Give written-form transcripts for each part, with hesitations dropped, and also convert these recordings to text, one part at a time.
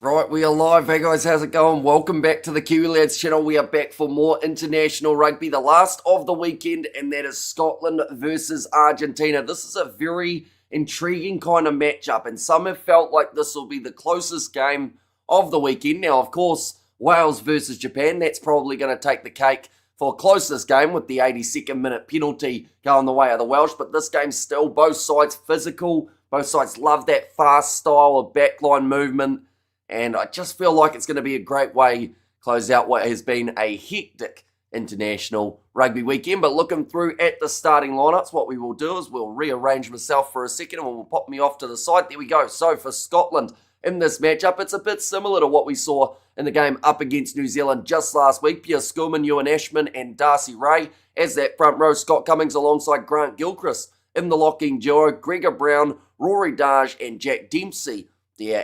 Right, we are live. Hey guys, how's it going? Welcome back to the Kiwi Lads channel. We are back for more international rugby, the last of the weekend, and that is Scotland versus Argentina. This is a very intriguing kind of matchup, and some have felt like this will be the closest game of the weekend. Now, of course, Wales versus Japan, that's probably going to take the cake for closest game with the 82nd minute penalty going the way of the Welsh, but this game's still both sides physical, both sides love that fast style of backline movement. And I just feel like it's going to be a great way to close out what has been a hectic international rugby weekend. But looking through at the starting lineups, what we will do is we'll rearrange myself for a second and we'll pop me off to the side. There we go. So for Scotland in this matchup, it's a bit similar to what we saw in the game up against New Zealand just last week. Pierre Schoolman, Ewan Ashman and Darcy Ray as that front row. Scott Cummings alongside Grant Gilchrist in the locking duo. Gregor Brown, Rory Darge and Jack Dempsey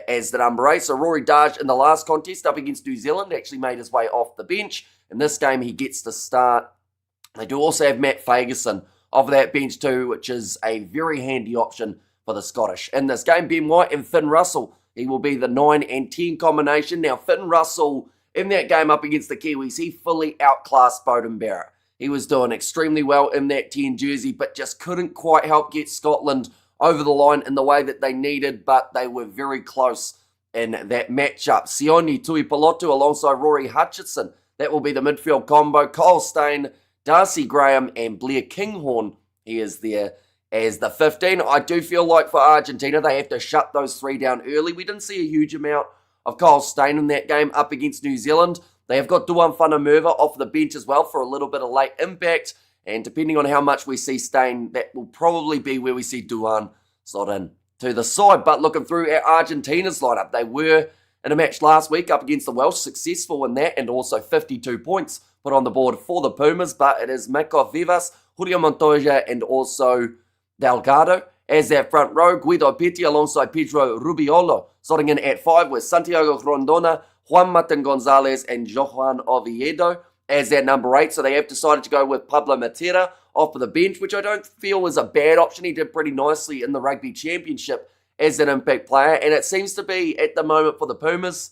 as the number 8. So Rory Darge in the last contest up against New Zealand actually made his way off the bench. In this game, he gets to start. They do also have Matt Fagerson off that bench too, which is a very handy option for the Scottish. In this game, Ben White and Finn Russell, he will be the 9 and 10 combination. Now, Finn Russell, in that game up against the Kiwis, he fully outclassed Beauden Barrett. He was doing extremely well in that 10 jersey, but just couldn't quite help get Scotland over the line in the way that they needed, but they were very close in that matchup. Sione Tuipulotu alongside Rory Hutchinson. That will be the midfield combo. Kyle Steyn, Darcy Graham, and Blair Kinghorn. He is there as the 15. I do feel like for Argentina, they have to shut those three down early. We didn't see a huge amount of Kyle Steyn in that game up against New Zealand. They have got Duan Whanamurva off the bench as well for a little bit of late impact. And depending on how much we see Steyn, that will probably be where we see Duan slot in to the side. But looking through at Argentina's lineup, they were in a match last week up against the Welsh, successful in that, and also 52 points put on the board for the Pumas. But it is Mako Vivas, Julio Montoya, and also Delgado as that front row. Guido Petti alongside Pedro Rubiolo, slotting in at 5 with Santiago Rondona, Juan Martin Gonzalez, and Johan Oviedo as that number 8. So they have decided to go with Pablo Matera off of the bench, which I don't feel is a bad option. He did pretty nicely in the Rugby Championship as an impact player. And it seems to be, at the moment for the Pumas,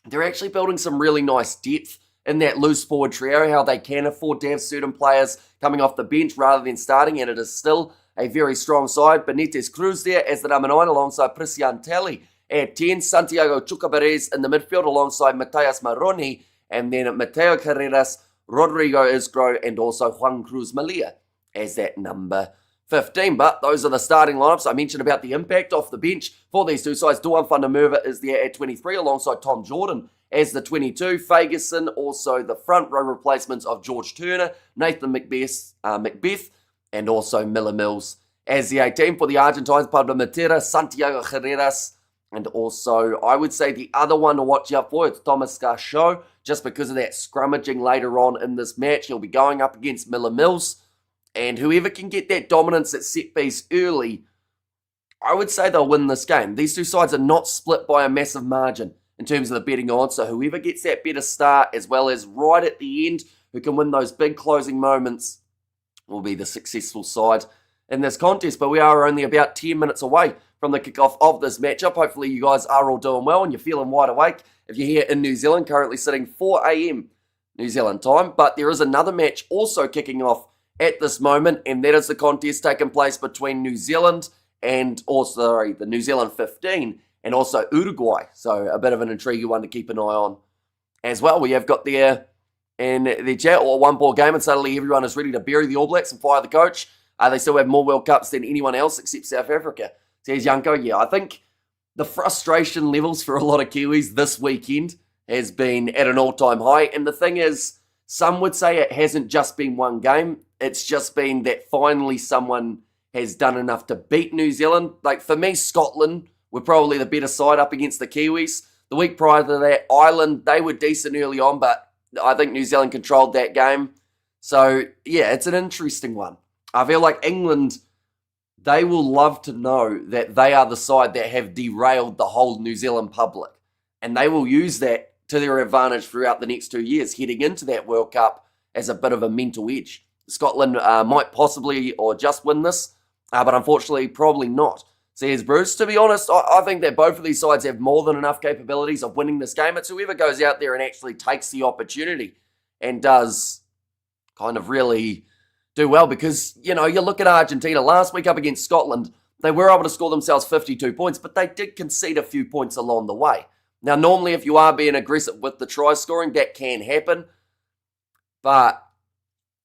they're actually building some really nice depth in that loose forward trio, how they can afford to have certain players coming off the bench rather than starting. And it is still a very strong side. Benitez Cruz there as the number 9 alongside Priscian Telly at 10. Santiago Chucabarez in the midfield alongside Matias Maroni. And then Mateo Carreras, Rodrigo Isgro, and also Juan Cruz Malia as that number 15. But those are the starting lineups. I mentioned about the impact off the bench for these two sides. Duan Whanamurva is there at 23 alongside Tom Jordan as the 22. Fagerson, also the front row replacements of George Turner, Nathan Macbeth, and also Miller Mills as the 18. For the Argentines, Pablo Matera, Santiago Carreras, and also, I would say the other one to watch out for is Thomas Garchot, just because of that scrummaging later on in this match. He'll be going up against Miller Mills, and whoever can get that dominance at set piece early, I would say they'll win this game. These two sides are not split by a massive margin in terms of the betting odds, so whoever gets that better start, as well as right at the end, who can win those big closing moments, will be the successful side in this contest. But we are only about 10 minutes away from the kickoff of this matchup. Hopefully you guys are all doing well and you're feeling wide awake. If you're here in New Zealand, currently sitting 4 a.m. New Zealand time. But there is another match also kicking off at this moment, and that is the contest taking place between New Zealand and also the New Zealand 15 and also Uruguay. So a bit of an intriguing one to keep an eye on as well. We have got there in the chat, or one ball game, and suddenly everyone is ready to bury the All Blacks and fire the coach. They still have more World Cups than anyone else except South Africa. Says Yanko. Yeah, I think the frustration levels for a lot of Kiwis this weekend has been at an all-time high. And the thing is, some would say it hasn't just been one game. It's just been that finally someone has done enough to beat New Zealand. Like, for me, Scotland were probably the better side up against the Kiwis. The week prior to that, Ireland, they were decent early on, but I think New Zealand controlled that game. So, yeah, it's an interesting one. I feel like England, they will love to know that they are the side that have derailed the whole New Zealand public. And they will use that to their advantage throughout the next 2 years, heading into that World Cup as a bit of a mental edge. Scotland might possibly or just win this, but unfortunately probably not. says Bruce. To be honest, I think that both of these sides have more than enough capabilities of winning this game. It's whoever goes out there and actually takes the opportunity and does kind of really do well. Because, you look at Argentina last week up against Scotland, they were able to score themselves 52 points, but they did concede a few points along the way. Now, normally if you are being aggressive with the try scoring, that can happen. But,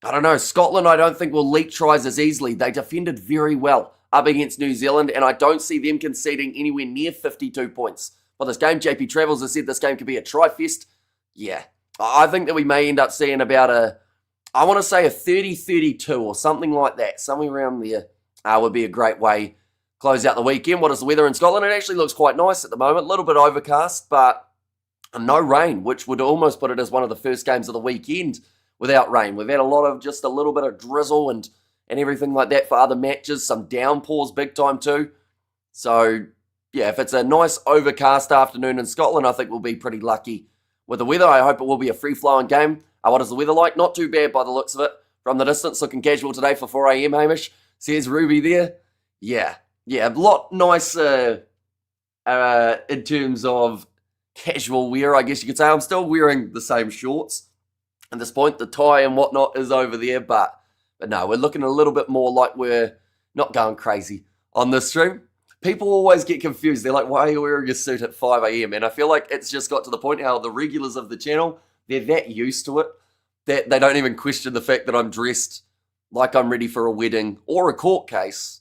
I don't know, Scotland I don't think will leak tries as easily. They defended very well up against New Zealand, and I don't see them conceding anywhere near 52 points. For this game, JP Travels has said this game could be a try fest. Yeah, I think that we may end up seeing about a 30-32 or something like that. Somewhere around there would be a great way close out the weekend. What is the weather in Scotland? It actually looks quite nice at the moment. A little bit overcast, but no rain, which would almost put it as one of the first games of the weekend without rain. We've had just a little bit of drizzle and everything like that for other matches. Some downpours big time too. So, yeah, if it's a nice overcast afternoon in Scotland, I think we'll be pretty lucky with the weather. I hope it will be a free-flowing game. What is the weather like? Not too bad by the looks of it. From the distance, looking casual today for 4 a.m, Hamish. Says Ruby there. Yeah, a lot nicer in terms of casual wear, I guess you could say. I'm still wearing the same shorts at this point. The tie and whatnot is over there, but no, we're looking a little bit more like we're not going crazy on this stream. People always get confused. They're like, why are you wearing a suit at 5 a.m? And I feel like it's just got to the point how the regulars of the channel, they're that used to it that they don't even question the fact that I'm dressed like I'm ready for a wedding or a court case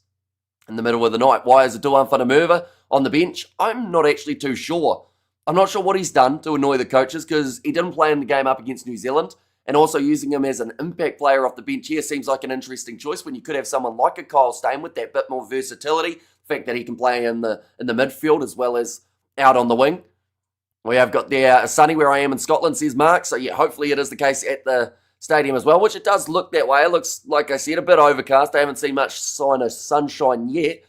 in the middle of the night. Why is a Duan Whanamurva on the bench? I'm not actually too sure. I'm not sure what he's done to annoy the coaches because he didn't play in the game up against New Zealand, and also using him as an impact player off the bench here seems like an interesting choice when you could have someone like a Kyle Steyn with that bit more versatility, the fact that he can play in the midfield as well as out on the wing. We have got there sunny where I am in Scotland, says Mark. So yeah, hopefully it is the case at the stadium as well, which it does look that way. It looks, like I said, a bit overcast. I haven't seen much sign of sunshine yet.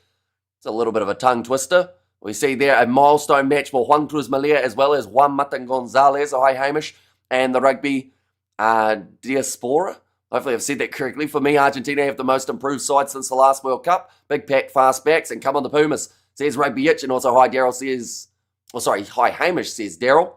It's a little bit of a tongue twister. We see there a milestone match for Juan Cruz Malia as well as Juan Matan Gonzalez. Oh, hi, Hamish. And the rugby diaspora. Hopefully I've said that correctly. For me, Argentina have the most improved side since the last World Cup. Big pack, fast backs, and come on the Pumas, says Rugby Itch. And also hi, Daryl says, hi, Hamish, says Daryl.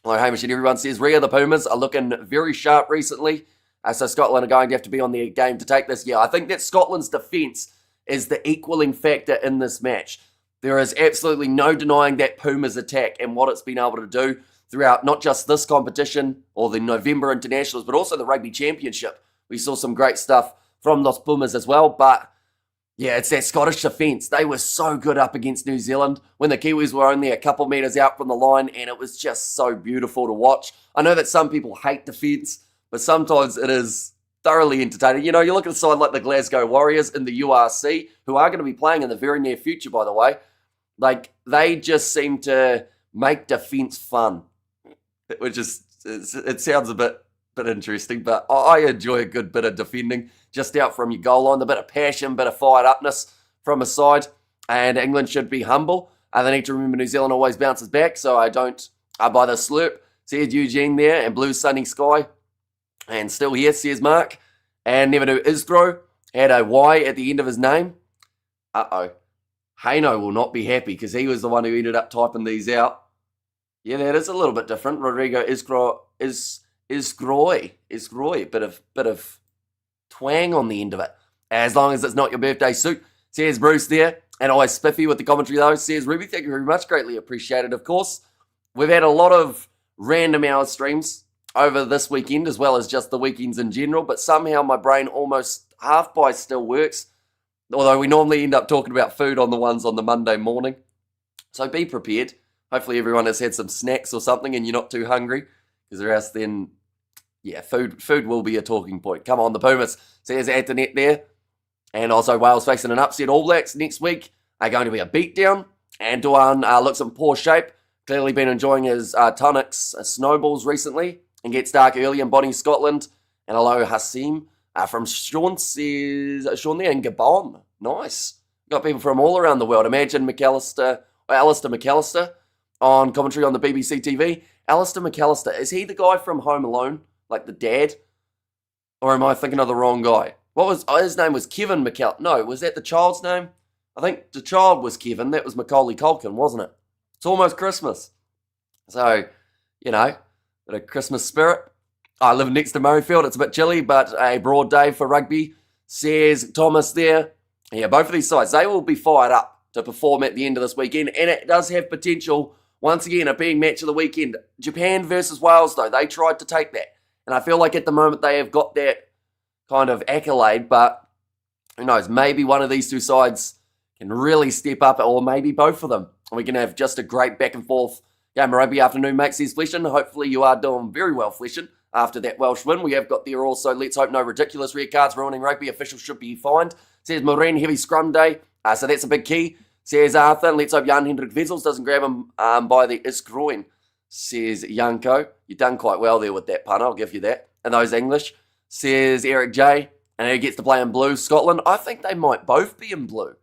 Hello, Hamish, and everyone says Ria, the Pumas are looking very sharp recently. So Scotland are going to have to be on their game to take this. Yeah, I think that Scotland's defence is the equaling factor in this match. There is absolutely no denying that Pumas attack and what it's been able to do throughout not just this competition or the November internationals, but also the Rugby Championship. We saw some great stuff from those Pumas as well, but yeah, it's that Scottish defence. They were so good up against New Zealand when the Kiwis were only a couple metres out from the line, and it was just so beautiful to watch. I know that some people hate defence, but sometimes it is thoroughly entertaining. You know, you look at a side like the Glasgow Warriors in the URC, who are going to be playing in the very near future, by the way. Like, they just seem to make defence fun, which is, it sounds a bit interesting, but I enjoy a good bit of defending just out from your goal line, a bit of passion, bit of fired upness from a side, and England should be humble. They need to remember New Zealand always bounces back, so I don't buy the slurp. Says Eugene there, and blue sunny sky, and still here, says Mark, and never do Isgro, had a Y at the end of his name. Haino will not be happy because he was the one who ended up typing these out. Yeah, that is a little bit different. Rodrigo Isgroy, bit of twang on the end of it. As long as it's not your birthday suit, says Bruce there. And always spiffy with the commentary though, says Ruby. Thank you very much, greatly appreciated, of course. We've had a lot of random hour streams over this weekend as well as just the weekends in general, but somehow my brain almost half by still works. Although we normally end up talking about food on the ones on the Monday morning. So be prepared. Hopefully everyone has had some snacks or something and you're not too hungry. Because or else then, yeah, food will be a talking point. Come on, the Pumas, says Antoinette there. And also Wales facing an upset All Blacks next week. Are going to be a beatdown. And Duan looks in poor shape. Clearly been enjoying his tonics snowballs recently. And gets dark early in Bonnie, Scotland. And hello, Hasim. From Sean says, Sean there in Gabon. Nice. Got people from all around the world. Imagine Alistair McAllister on commentary on the BBC TV. Alistair McAllister, is he the guy from Home Alone? Like the dad? Or am I thinking of the wrong guy? His name was Kevin McAllister. No, was that the child's name? I think the child was Kevin. That was Macaulay Culkin, wasn't it? It's almost Christmas. So, you know, bit of Christmas spirit. I live next to Murrayfield. It's a bit chilly, but a broad day for rugby. Says Thomas there. Yeah, both of these sides, they will be fired up to perform at the end of this weekend. And it does have potential, once again, of being match of the weekend. Japan versus Wales, though, they tried to take that. And I feel like at the moment they have got that kind of accolade, but who knows, maybe one of these two sides can really step up, or maybe both of them. And we can have just a great back and forth game of rugby afternoon, mate, says Fleshin. Hopefully you are doing very well, Fleshin, after that Welsh win. We have got there also, let's hope no ridiculous red cards ruining rugby. Officials should be fined. Says Moran, heavy scrum day. So that's a big key. Says Arthur, let's hope Jan Hendrik Vessels doesn't grab him by the groin. Says Yanko. You've done quite well there with that pun, I'll give you that. And those English. Says Eric J. And he gets to play in blue. Scotland, I think they might both be in blue.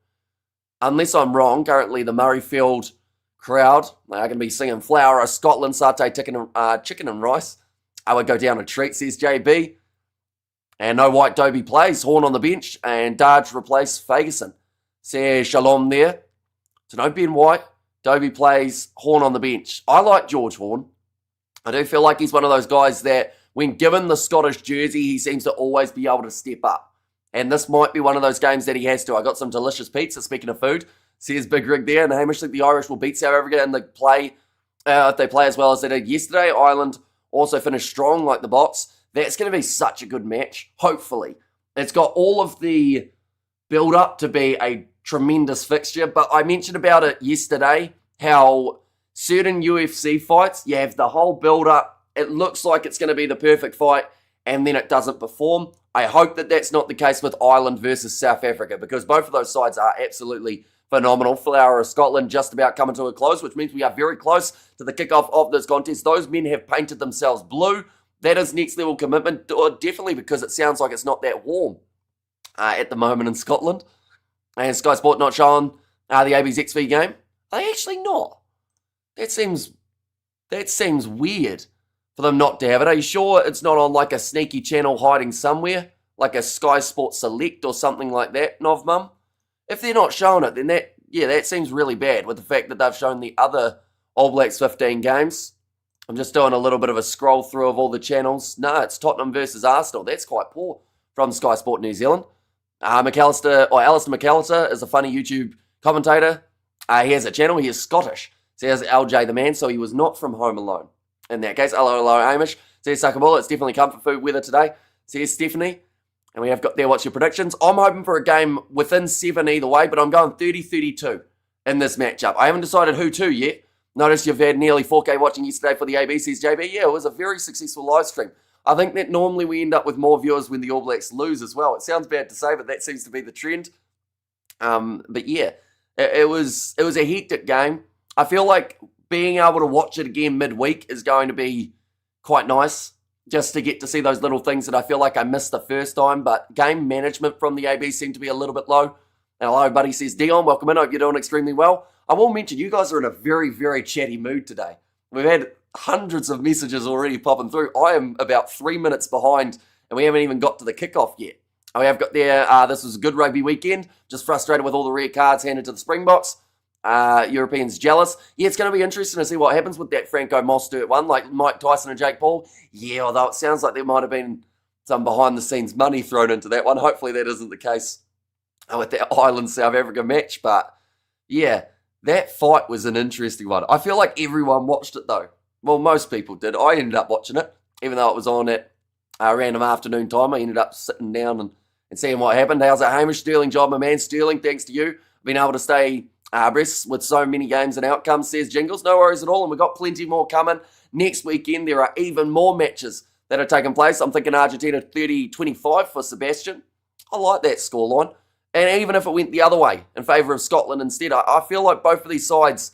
Unless I'm wrong, currently the Murrayfield crowd, they are going to be singing Flower of Scotland, satay, chicken and rice. I would go down a treat, says JB. And no White Dobie plays. Horn on the bench. And Darge replaced Fagerson. Says Shalom there. So no Ben White. Dobie plays. Horn on the bench. I like George Horn. I do feel like he's one of those guys that when given the Scottish jersey, he seems to always be able to step up. And this might be one of those games that he has to. I got some delicious pizza, speaking of food. Says Big Rig there. And Hamish think the Irish will beat South Africa in the play. If they play as well as they did yesterday. Ireland also finished strong like the Bots. That's going to be such a good match, hopefully. It's got all of the build-up to be a tremendous fixture, but I mentioned about it yesterday, how certain UFC fights, you have the whole build-up, it looks like it's going to be the perfect fight, and then it doesn't perform. I hope that that's not the case with Ireland versus South Africa, because both of those sides are absolutely phenomenal. Flower of Scotland just about coming to a close, which means we are very close to the kickoff of this contest. Those men have painted themselves blue. That is next level commitment, definitely because it sounds like it's not that warm at the moment in Scotland. And Sky Sport not showing the AB's XV game. Are they actually not? That seems weird for them not to have it. Are you sure it's not on like a sneaky channel hiding somewhere? Like a Sky Sport Select or something like that, Novmum? If they're not showing it, then that seems really bad with the fact that they've shown the other All Blacks 15 games. I'm just doing a little bit of a scroll through of all the channels. No, it's Tottenham versus Arsenal. That's quite poor from Sky Sport New Zealand. Alistair McAllister is a funny YouTube commentator. He has a channel. He is Scottish. Says LJ the man, so he was not from Home Alone. In that case, hello, Hamish. Says Sakabula, it's definitely comfort food weather today. Says Stephanie. And we have got there, what's your predictions? I'm hoping for a game within 7 either way, but I'm going 30-32 in this matchup. I haven't decided who to yet. Notice you've had nearly 4K watching yesterday for the AB, says JB. Yeah, it was a very successful live stream. I think that normally we end up with more viewers when the All Blacks lose as well. It sounds bad to say, but that seems to be the trend. But yeah, it was a hectic game. I feel like being able to watch it again midweek is going to be quite nice, just to get to see those little things that I feel like I missed the first time. But game management from the AB seemed to be a little bit low. Hello, buddy, says Dion. Welcome in. Hope you're doing extremely well. I will mention, you guys are in a very, very chatty mood today. We've had hundreds of messages already popping through. I am about 3 minutes behind, and we haven't even got to the kickoff yet. We have got there, this was a good rugby weekend. Just frustrated with all the red cards handed to the Springboks. Europeans jealous. Yeah, it's going to be interesting to see what happens with that Franco Mostert one, like Mike Tyson and Jake Paul. Yeah, although it sounds like there might have been some behind-the-scenes money thrown into that one. Hopefully that isn't the case with that Ireland-South Africa match. But yeah, that fight was an interesting one. I feel like everyone watched it though. Well, most people did. I ended up watching it, even though it was on at random afternoon time. I ended up sitting down and seeing what happened. How's it, Hamish? Sterling job, my man. Sterling, thanks to you. Been able to stay abreast with so many games and outcomes, says Jingles. No worries at all, and we've got plenty more coming. Next weekend, there are even more matches that are taking place. I'm thinking Argentina 30-25 for Sebastian. I like that scoreline. And even if it went the other way in favour of Scotland instead, I feel like both of these sides,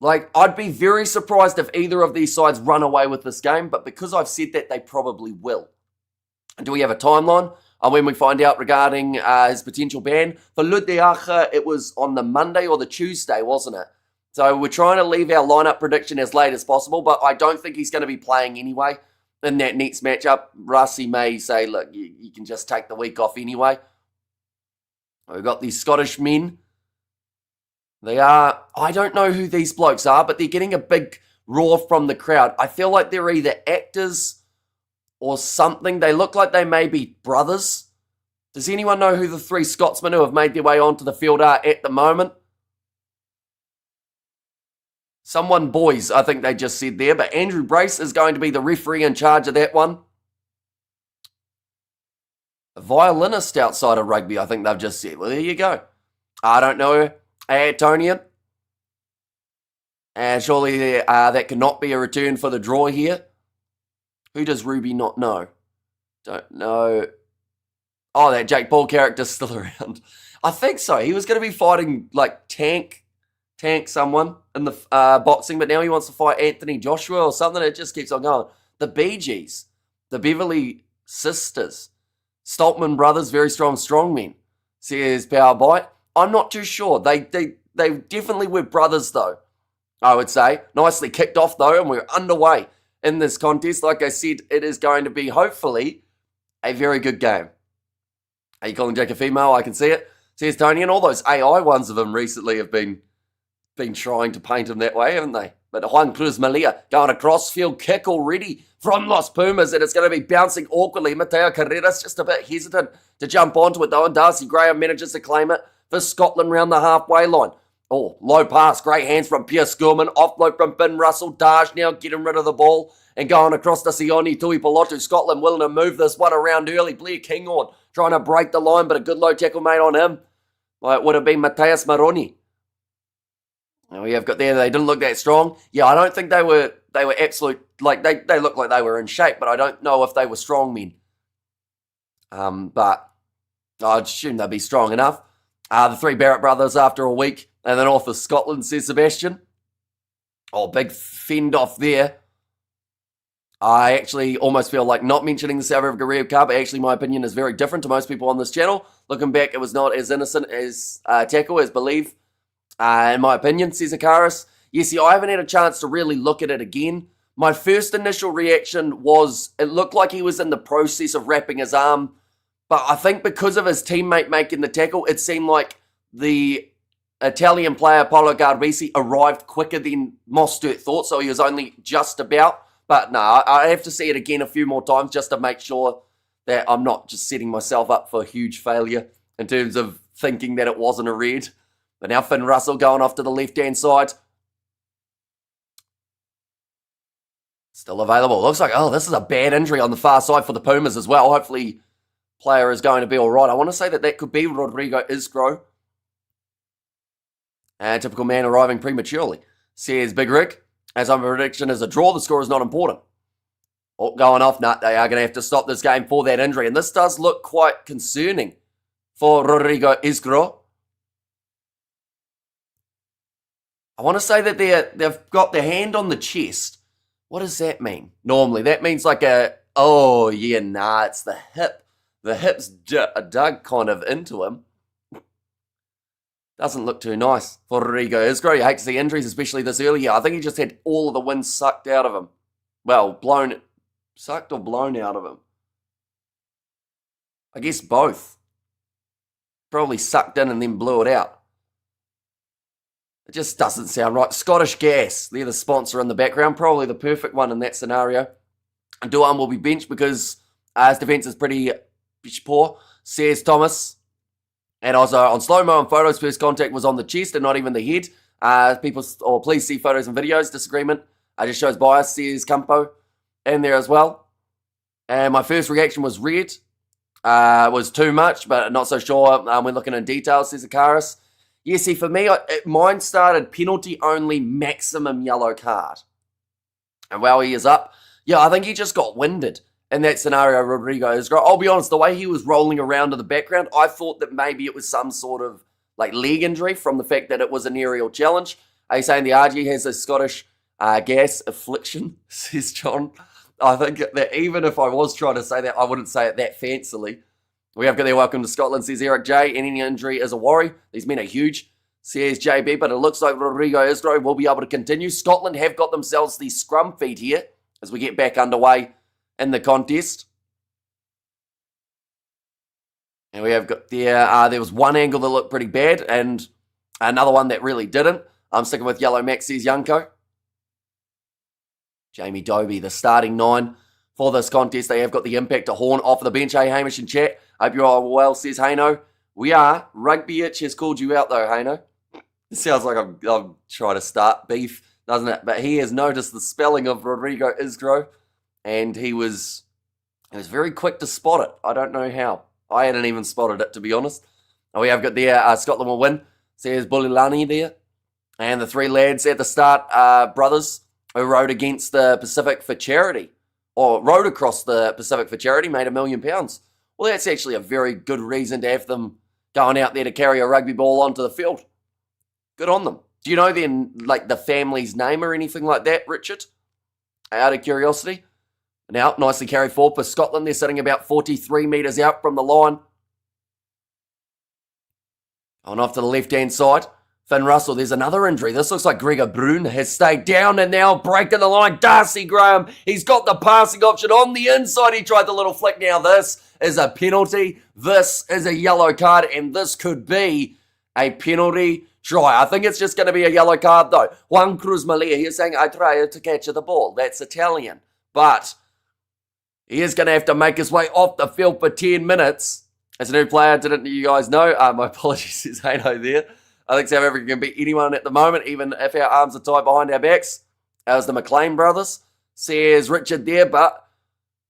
like, I'd be very surprised if either of these sides run away with this game, but because I've said that, they probably will. Do we have a timeline on when we find out regarding his potential ban? For Ludeacha, it was on the Monday or the Tuesday, wasn't it? So we're trying to leave our lineup prediction as late as possible, but I don't think he's going to be playing anyway in that next matchup. Russie may say, look, you can just take the week off anyway. We've got these Scottish men They are, I don't know who these blokes are, but they're getting a big roar from the crowd. I feel like they're either actors or something. They look like they may be brothers. Does anyone know who the three Scotsmen who have made their way onto the field are at the moment? Someone boys, I think they just said there, but Andrew Brace is going to be the referee in charge of that one. A violinist outside of rugby, I think they've just said. Well, there you go. I don't know. Antonian. And surely that cannot be a return for the draw here. Who does Ruby not know? Don't know. Oh, that Jake Paul character's still around. I think so. He was going to be fighting like Tank someone in the boxing, but now he wants to fight Anthony Joshua or something. It just keeps on going. The Bee Gees, the Beverly Sisters, Stoltman Brothers, very strong strongmen, says Power Bite. I'm not too sure. They definitely were brothers though, I would say. Nicely kicked off though, and we're underway in this contest. Like I said, it is going to be hopefully a very good game. Are you calling Jake a female? I can see it. Says Tony, and all those AI ones of him recently have been trying to paint him that way, haven't they? But Juan Cruz Malia going across, field kick already from Los Pumas, and it's going to be bouncing awkwardly. Mateo Carreras just a bit hesitant to jump onto it though, and Darcy Graham manages to claim it for Scotland round the halfway line. Oh, low pass, great hands from Pierce Gorman, offload from Ben Russell. Daj now getting rid of the ball and going across to Sione Tuipulotu. Scotland willing to move this one around early. Blair Kinghorn trying to break the line, but a good low tackle made on him. Well, it would have been Mateus Maroni. And we have got there, they didn't look that strong. Yeah, I don't think they were absolute, like, they looked like they were in shape, but I don't know if they were strong men. But I'd assume they'd be strong enough. The three Barrett brothers after a week, and then off for Scotland, says Sebastian. Oh, big fend off there. I actually almost feel like not mentioning the South Africa Red Cup. Actually, my opinion is very different to most people on this channel. Looking back, it was not as innocent as tackle, as believe. In my opinion, says Akaris. Yes, I haven't had a chance to really look at it again. My first initial reaction was it looked like he was in the process of wrapping his arm. But I think because of his teammate making the tackle, it seemed like the Italian player, Paolo Garbisi, arrived quicker than Mostert thought. So he was only just about. But no, I have to see it again a few more times just to make sure that I'm not just setting myself up for a huge failure in terms of thinking that it wasn't a red. But now Finn Russell going off to the left-hand side. Still available. Looks like, oh, this is a bad injury on the far side for the Pumas as well. Hopefully, player is going to be all right. I want to say that could be Rodrigo Isgro. And typical man arriving prematurely. Says Big Rick. As my prediction is a draw, the score is not important. Oh, going off. No, they are going to have to stop this game for that injury. And this does look quite concerning for Rodrigo Isgro. I want to say that they've got their hand on the chest. What does that mean? Normally, that means like it's the hip. The hip's dug kind of into him. Doesn't look too nice for Rodrigo Isgro. You hate to see injuries, especially this early. Yeah, I think he just had all of the wind sucked out of him. Well, sucked or blown out of him. I guess both. Probably sucked in and then blew it out. It just doesn't sound right. Scottish Gas, they're the sponsor in the background. Probably the perfect one in that scenario. And Duan will be benched because his defence is pretty poor, says Thomas. And also on slow-mo and photos, first contact was on the chest and not even the head. Please see photos and videos. Disagreement. Just shows bias, says Campo. In there as well. And my first reaction was red. Was too much, but not so sure when looking in detail, says Akaris. Yeah, see, for me, mine started penalty only, maximum yellow card. And while he is up, yeah, I think he just got winded in that scenario, Rodrigo Isgro. I'll be honest, the way he was rolling around in the background, I thought that maybe it was some sort of like leg injury from the fact that it was an aerial challenge. Are you saying the RG has a Scottish gas affliction, says John? I think that even if I was trying to say that, I wouldn't say it that fancily. We have got there, welcome to Scotland, says Eric J. Any injury is a worry. These men are huge, says JB, but it looks like Rodrigo Isgro will be able to continue. Scotland have got themselves the scrum feed here as we get back underway in the contest. And we have got there was one angle that looked pretty bad, and Another one that really didn't. I'm sticking with yellow Max, says Yanko. Jamie Dobie, the starting 9 for this contest. They have got the impact to Horn off the bench. Hey, Hamish in chat. Hope you're all well, says Hayno. We are. Rugby Itch has called you out, though, Hayno. It sounds like I'm trying to start beef, doesn't it? But he has noticed the spelling of Rodrigo Isgro, and he was very quick to spot it. I don't know how. I hadn't even spotted it, to be honest. We have got there, Scotland will win, says Bulilani there. And the 3 lads at the start are brothers who rode against the Pacific for charity, or rode across the Pacific for charity, made £1 million. Well, that's actually a very good reason to have them going out there to carry a rugby ball onto the field. Good on them. Do you know then, like, the family's name or anything like that, Richard? Out of curiosity. Now, nicely carried forward for Scotland. They're sitting about 43 metres out from the line. On off to the left-hand side. Finn Russell, there's another injury. This looks like Gregor Brun has stayed down and now breaking the line. Darcy Graham, he's got the passing option on the inside. He tried the little flick. Now this is a penalty. This is a yellow card, and this could be a penalty try. I think it's just going to be a yellow card, though. Juan Cruz Malia, he's saying, I tried to catch the ball. That's Italian. But he is going to have to make his way off the field for 10 minutes. As a new player, didn't you guys know? My apologies, says Hano there. I think South Africa can beat anyone at the moment, even if our arms are tied behind our backs. As the McLean brothers, says Richard there. But,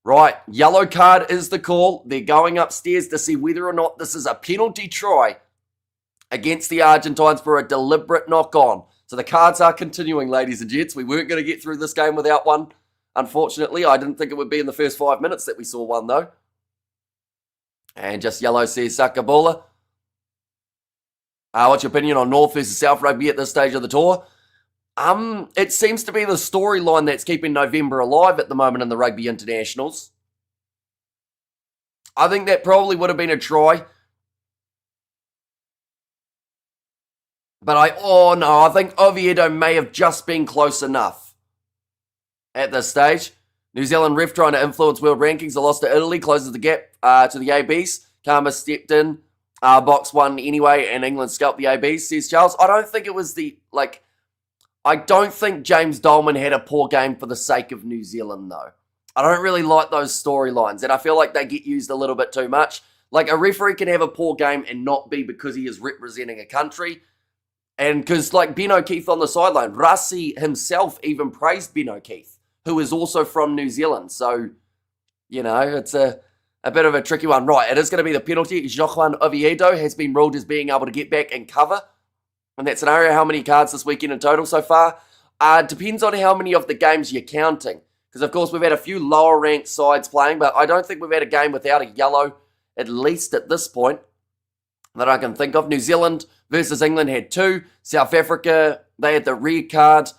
right, yellow card is the call. They're going upstairs to see whether or not this is a penalty try against the Argentines for a deliberate knock-on. So the cards are continuing, ladies and gents. We weren't going to get through this game without one, unfortunately. I didn't think it would be in the first 5 minutes that we saw one, though. And just yellow, says Sakabola. What's your opinion on North versus South Rugby at this stage of the tour? It seems to be the storyline that's keeping November alive at the moment in the Rugby Internationals. I think that probably would have been a try. But I think Oviedo may have just been close enough at this stage. New Zealand ref trying to influence world rankings. A loss to Italy closes the gap to the ABs. Karma stepped in. Box one anyway, and England scalped the ABs, says Charles. I don't think it was I don't think James Dolman had a poor game for the sake of New Zealand, though. I don't really like those storylines, and I feel like they get used a little bit too much. Like, a referee can have a poor game and not be because he is representing a country. And because, like, Ben O'Keefe on the sideline, Rassi himself even praised Ben O'Keefe, who is also from New Zealand. So, you know, it's a bit of a tricky one. Right, it is going to be the penalty. Joaquin Oviedo has been ruled as being able to get back and cover in that scenario. How many cards this weekend in total so far? Depends on how many of the games you're counting. Because, of course, we've had a few lower-ranked sides playing, but I don't think we've had a game without a yellow, at least at this point, that I can think of. New Zealand versus England had 2. South Africa, they had the red card.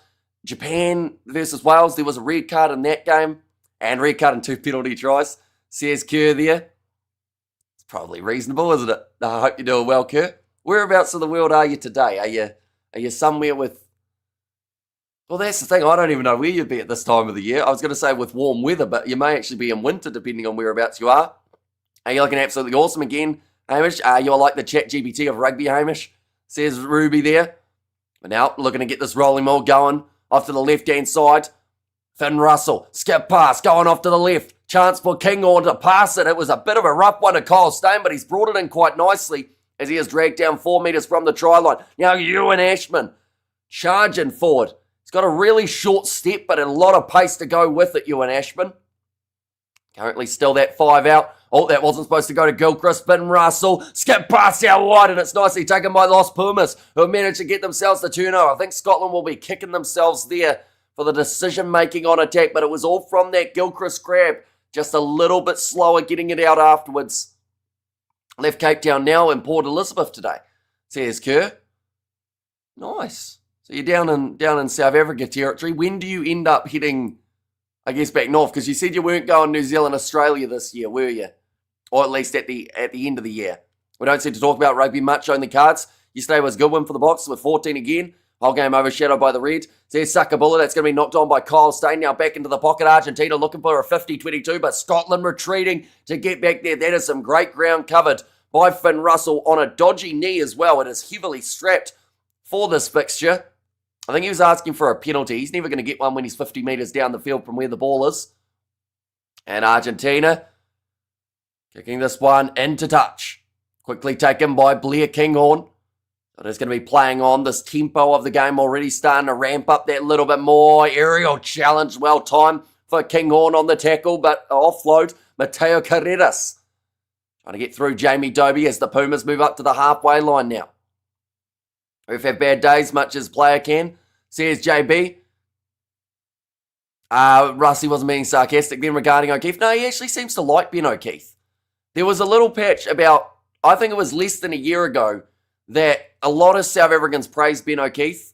Japan versus Wales, there was a red card in that game. And red card and 2 penalty tries. Says Kerr there. It's probably reasonable, isn't it? I hope you're doing well, Kerr. Whereabouts of the world are you today? Are you somewhere with... Well, that's the thing. I don't even know where you'd be at this time of the year. I was going to say with warm weather, but you may actually be in winter, depending on whereabouts you are. Are you looking absolutely awesome again, Hamish? You're like the chat GPT of rugby, Hamish, says Ruby there. But now, looking to get this rolling maul going. Off to the left-hand side. Finn Russell, skip pass, going off to the left. Chance for Kinghorn to pass it. It was a bit of a rough one to Kyle Steyn, but he's brought it in quite nicely as he is dragged down 4 metres from the try line. Now Ewan Ashman charging forward. He's got a really short step, but a lot of pace to go with it, Ewan Ashman. Currently still that 5 out. Oh, that wasn't supposed to go to Gilchrist. Finn Russell, skip pass out wide, and it's nicely taken by Los Pumas, who have managed to get themselves the turnover. I think Scotland will be kicking themselves there for the decision-making on attack, but it was all from that Gilchrist grab. Just a little bit slower getting it out afterwards. Left Cape Town now in Port Elizabeth today, says Kerr. Nice. So you're down in South Africa territory. When do you end up heading, I guess, back north? Because you said you weren't going New Zealand, Australia this year, were you? Or at least at the end of the year. We don't seem to talk about rugby much on the cards. Yesterday was a good win for the Boxers with 14 again. Whole game overshadowed by the red. There's Sakabula. That's going to be knocked on by Kyle Steyn. Now back into the pocket. Argentina looking for a 50-22, but Scotland retreating to get back there. That is some great ground covered by Finn Russell on a dodgy knee as well. It is heavily strapped for this fixture. I think he was asking for a penalty. He's never going to get one when he's 50 metres down the field from where the ball is. And Argentina kicking this one into touch. Quickly taken by Blair Kinghorn. But it's going to be playing on this tempo of the game already, starting to ramp up that little bit more. Aerial challenge, well timed for Kinghorn on the tackle, but offload Mateo Carreras. Trying to get through Jamie Dobie as the Pumas move up to the halfway line now. We've had bad days, much as player can, says JB. Rusty wasn't being sarcastic then regarding O'Keefe. No, he actually seems to like Ben O'Keefe. There was a little patch about, I think it was less than a year ago, that a lot of South Africans praised Ben O'Keefe,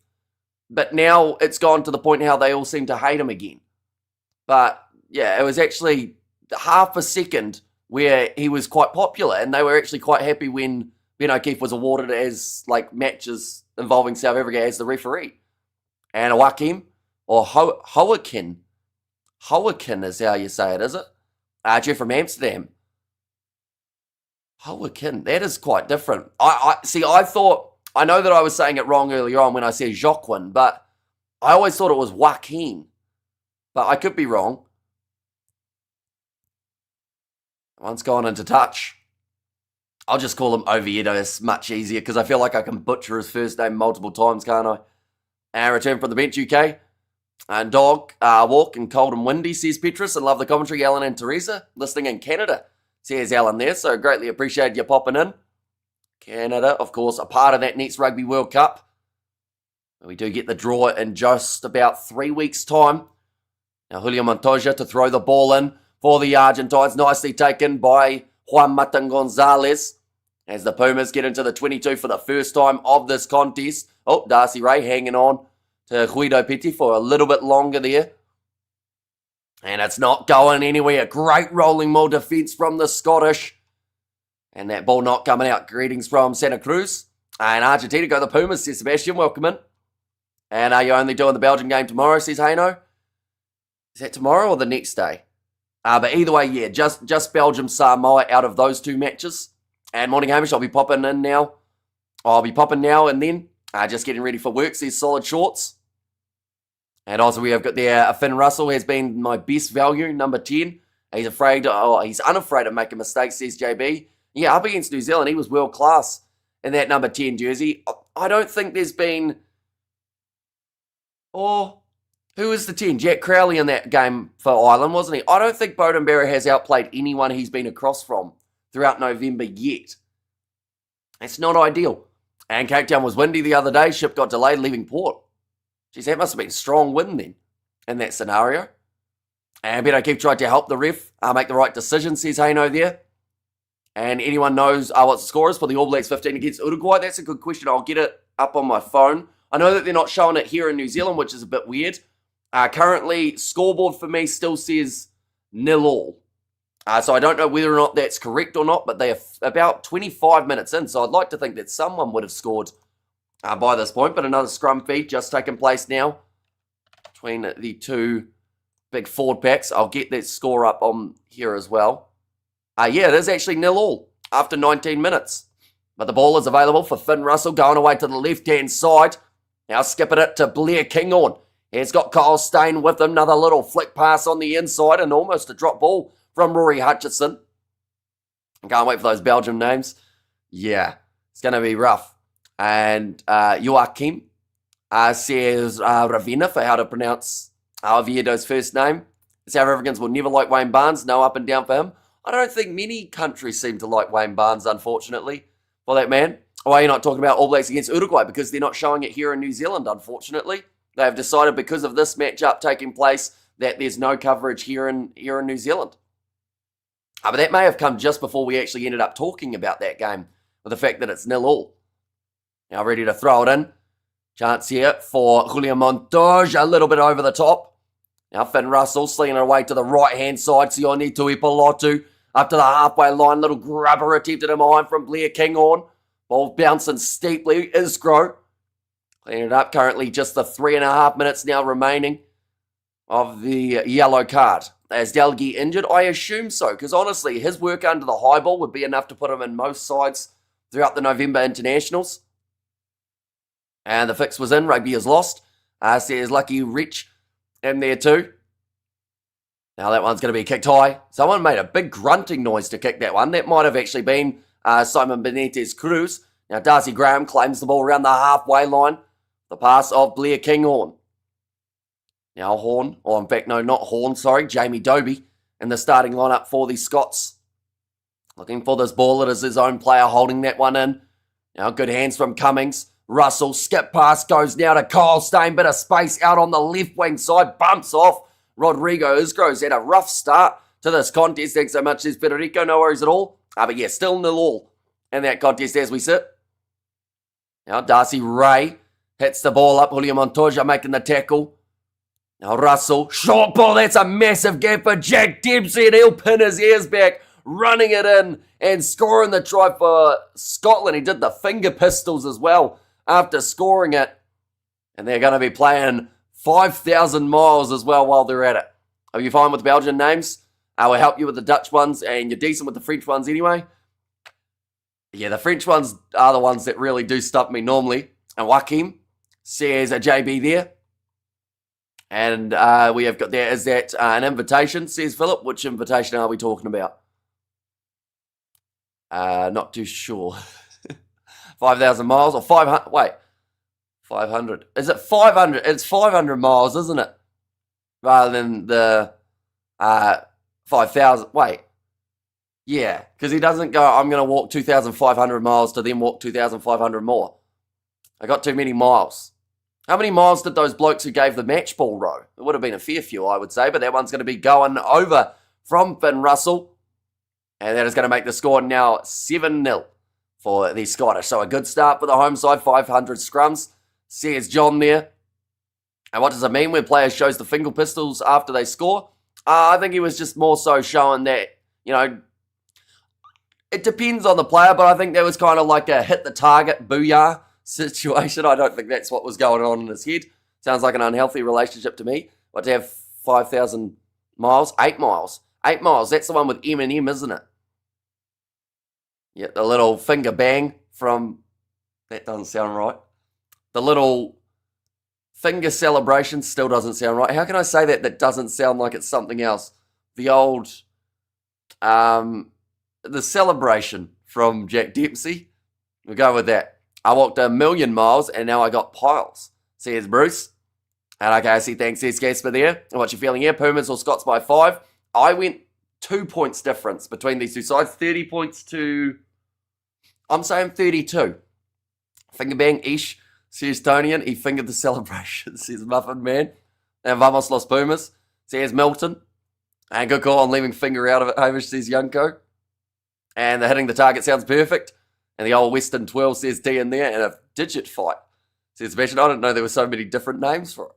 but now it's gone to the point how they all seem to hate him again. But yeah, it was actually half a second where he was quite popular, and they were actually quite happy when Ben O'Keefe was awarded as like matches involving South Africa as the referee. And Joaquim, or Joaquin is how you say it, is it? Jeff from Amsterdam. Joaquin, that is quite different. I know that I was saying it wrong earlier on when I said Joaquin, but I always thought it was Joaquin. But I could be wrong. Once gone into touch. I'll just call him Oviedo. It's much easier because I feel like I can butcher his first name multiple times, can't I? And return from the bench, UK. And dog, walk and cold and windy, says Petrus. And love the commentary, Alan and Teresa. Listening in Canada, says Alan there. So greatly appreciate you popping in. Canada, of course, a part of that next Rugby World Cup. We do get the draw in just about 3 weeks' time. Now, Julio Montoya to throw the ball in for the Argentines. Nicely taken by Juan Matan Gonzalez as the Pumas get into the 22 for the first time of this contest. Oh, Darcy Ray hanging on to Guido Petty for a little bit longer there. And it's not going anywhere. Great rolling maul defence from the Scottish. And that ball not coming out. Greetings from Santa Cruz. And Argentina go the Pumas, says Sebastian. Welcome in. And are you only doing the Belgian game tomorrow, says Haino? Is that tomorrow or the next day? But either way, yeah, just Belgium, Samoa out of those two matches. And morning, Hamish, I'll be popping in now. I'll be popping now and then. Just getting ready for work, says Solid Shorts. And also we have got there, Finn Russell has been my best value, number 10. He's unafraid of making mistakes, says JB. Yeah, up against New Zealand, he was world class in that number 10 jersey. I don't think there's been... Who was the 10? Jack Crowley in that game for Ireland, wasn't he? I don't think Beauden Barrett has outplayed anyone he's been across from throughout November yet. It's not ideal. And Cape Town was windy the other day. Ship got delayed leaving port. Geez, that must have been a strong wind then in that scenario. And Ben O'Keefe tried to help the ref make the right decision, says Haino there. And anyone knows what the score is for the All Blacks 15 against Uruguay? That's a good question. I'll get it up on my phone. I know that they're not showing it here in New Zealand, which is a bit weird. Currently, scoreboard for me still says 0-0. So I don't know whether or not that's correct or not, but they are about 25 minutes in. So I'd like to think that someone would have scored by this point. But another scrum feed just taking place now between the two big forward packs. I'll get that score up on here as well. Yeah, it is actually 0-0 after 19 minutes. But the ball is available for Finn Russell going away to the left-hand side. Now skipping it to Blair Kinghorn. He's got Kyle Steyn with him. Another little flick pass on the inside and almost a drop ball from Rory Hutchison. Can't wait for those Belgium names. Yeah, it's going to be rough. And Joachim says Ravenna for how to pronounce Oviedo's first name. South Africans will never like Wayne Barnes. No up and down for him. I don't think many countries seem to like Wayne Barnes, unfortunately, for that man. Why are you not talking about All Blacks against Uruguay? Because they're not showing it here in New Zealand, unfortunately. They have decided because of this matchup taking place that there's no coverage here in New Zealand. But that may have come just before we actually ended up talking about that game, with the fact that it's 0-0. Now ready to throw it in. Chance here for Julio Montoya, a little bit over the top. Now Finn Russell slinging it away to the right-hand side. Sione Tuipulotu up to the halfway line. Little grubber attempted in behind from Blair Kinghorn. Ball bouncing steeply. Isgro cleaning it up. Currently just the 3.5 minutes now remaining of the yellow card. Is Delgi injured? I assume so, because honestly, his work under the high ball would be enough to put him in most sides throughout the November internationals. And the fix was in. Rugby is lost. Says Lucky Rich in there too. Now that one's going to be kicked high. Someone made a big grunting noise to kick that one. That might have actually been Simon Benitez Cruz. Now Darcy Graham claims the ball around the halfway line. The pass of Blair Kinghorn. Now Horn, or in fact, no, not Horn, sorry, Jamie Dobie in the starting lineup for the Scots. Looking for this ball. It is his own player holding that one in. Now good hands from Cummings. Russell, skip pass, goes now to Kyle Stein. Bit of space out on the left wing side. Bumps off. Rodrigo Isgro's had a rough start to this contest. Thanks so much, says Federico. No worries at all. But yeah, still 0-0 in that contest as we sit. Now Darcy Ray hits the ball up. Julio Montoya making the tackle. Now Russell, short ball. That's a massive gap for Jack Dempsey, and he'll pin his ears back, running it in and scoring the try for Scotland. He did the finger pistols as well after scoring it. And they're going to be playing 5,000 miles as well while they're at it. Are you fine with the Belgian names? We'll help you with the Dutch ones, and you're decent with the French ones anyway. Yeah, the French ones are the ones that really do stump me normally. And Joachim says a JB there. And we have got there, is that an invitation, says Philip. Which invitation are we talking about? Not too sure. 5,000 miles or 500, wait. 500. Is it 500? It's 500 miles, isn't it? Rather than the 5,000. Wait. Yeah, because he doesn't go, I'm going to walk 2,500 miles to then walk 2,500 more. I got too many miles. How many miles did those blokes who gave the match ball row? It would have been a fair few, I would say, but that one's going to be going over from Finn Russell. And that is going to make the score now 7-0 for the Scottish. So a good start for the home side, 500 scrums. Says John there. And what does it mean when players shows the finger pistols after they score? I think he was just more so showing that, you know, it depends on the player, but I think that was kind of like a hit the target, booyah situation. I don't think that's what was going on in his head. Sounds like an unhealthy relationship to me. But to have 5,000 miles, 8 miles. 8 miles, that's the one with Eminem, isn't it? Yeah, the little finger bang from, that doesn't sound right. The little finger celebration still doesn't sound right. How can I say that doesn't sound like it's something else? The old, the celebration from Jack Dempsey. We'll go with that. I walked 1,000,000 miles and now I got piles, says Bruce. And okay, I see, thanks, says Gasper there. And what's your feeling here? Pumas or Scots by 5? I went 2 points difference between these two sides. 30 points to, I'm saying 32. Finger bang, Ish, says Tonian. He fingered the celebration, says Muffin Man. And Vamos Los Pumas, says Milton. And good call on leaving finger out of it, Hamish, says Yunko. And the hitting the target sounds perfect. And the old Western 12 says T in there. And a digit fight, says Sebastian. I didn't know there were so many different names for it.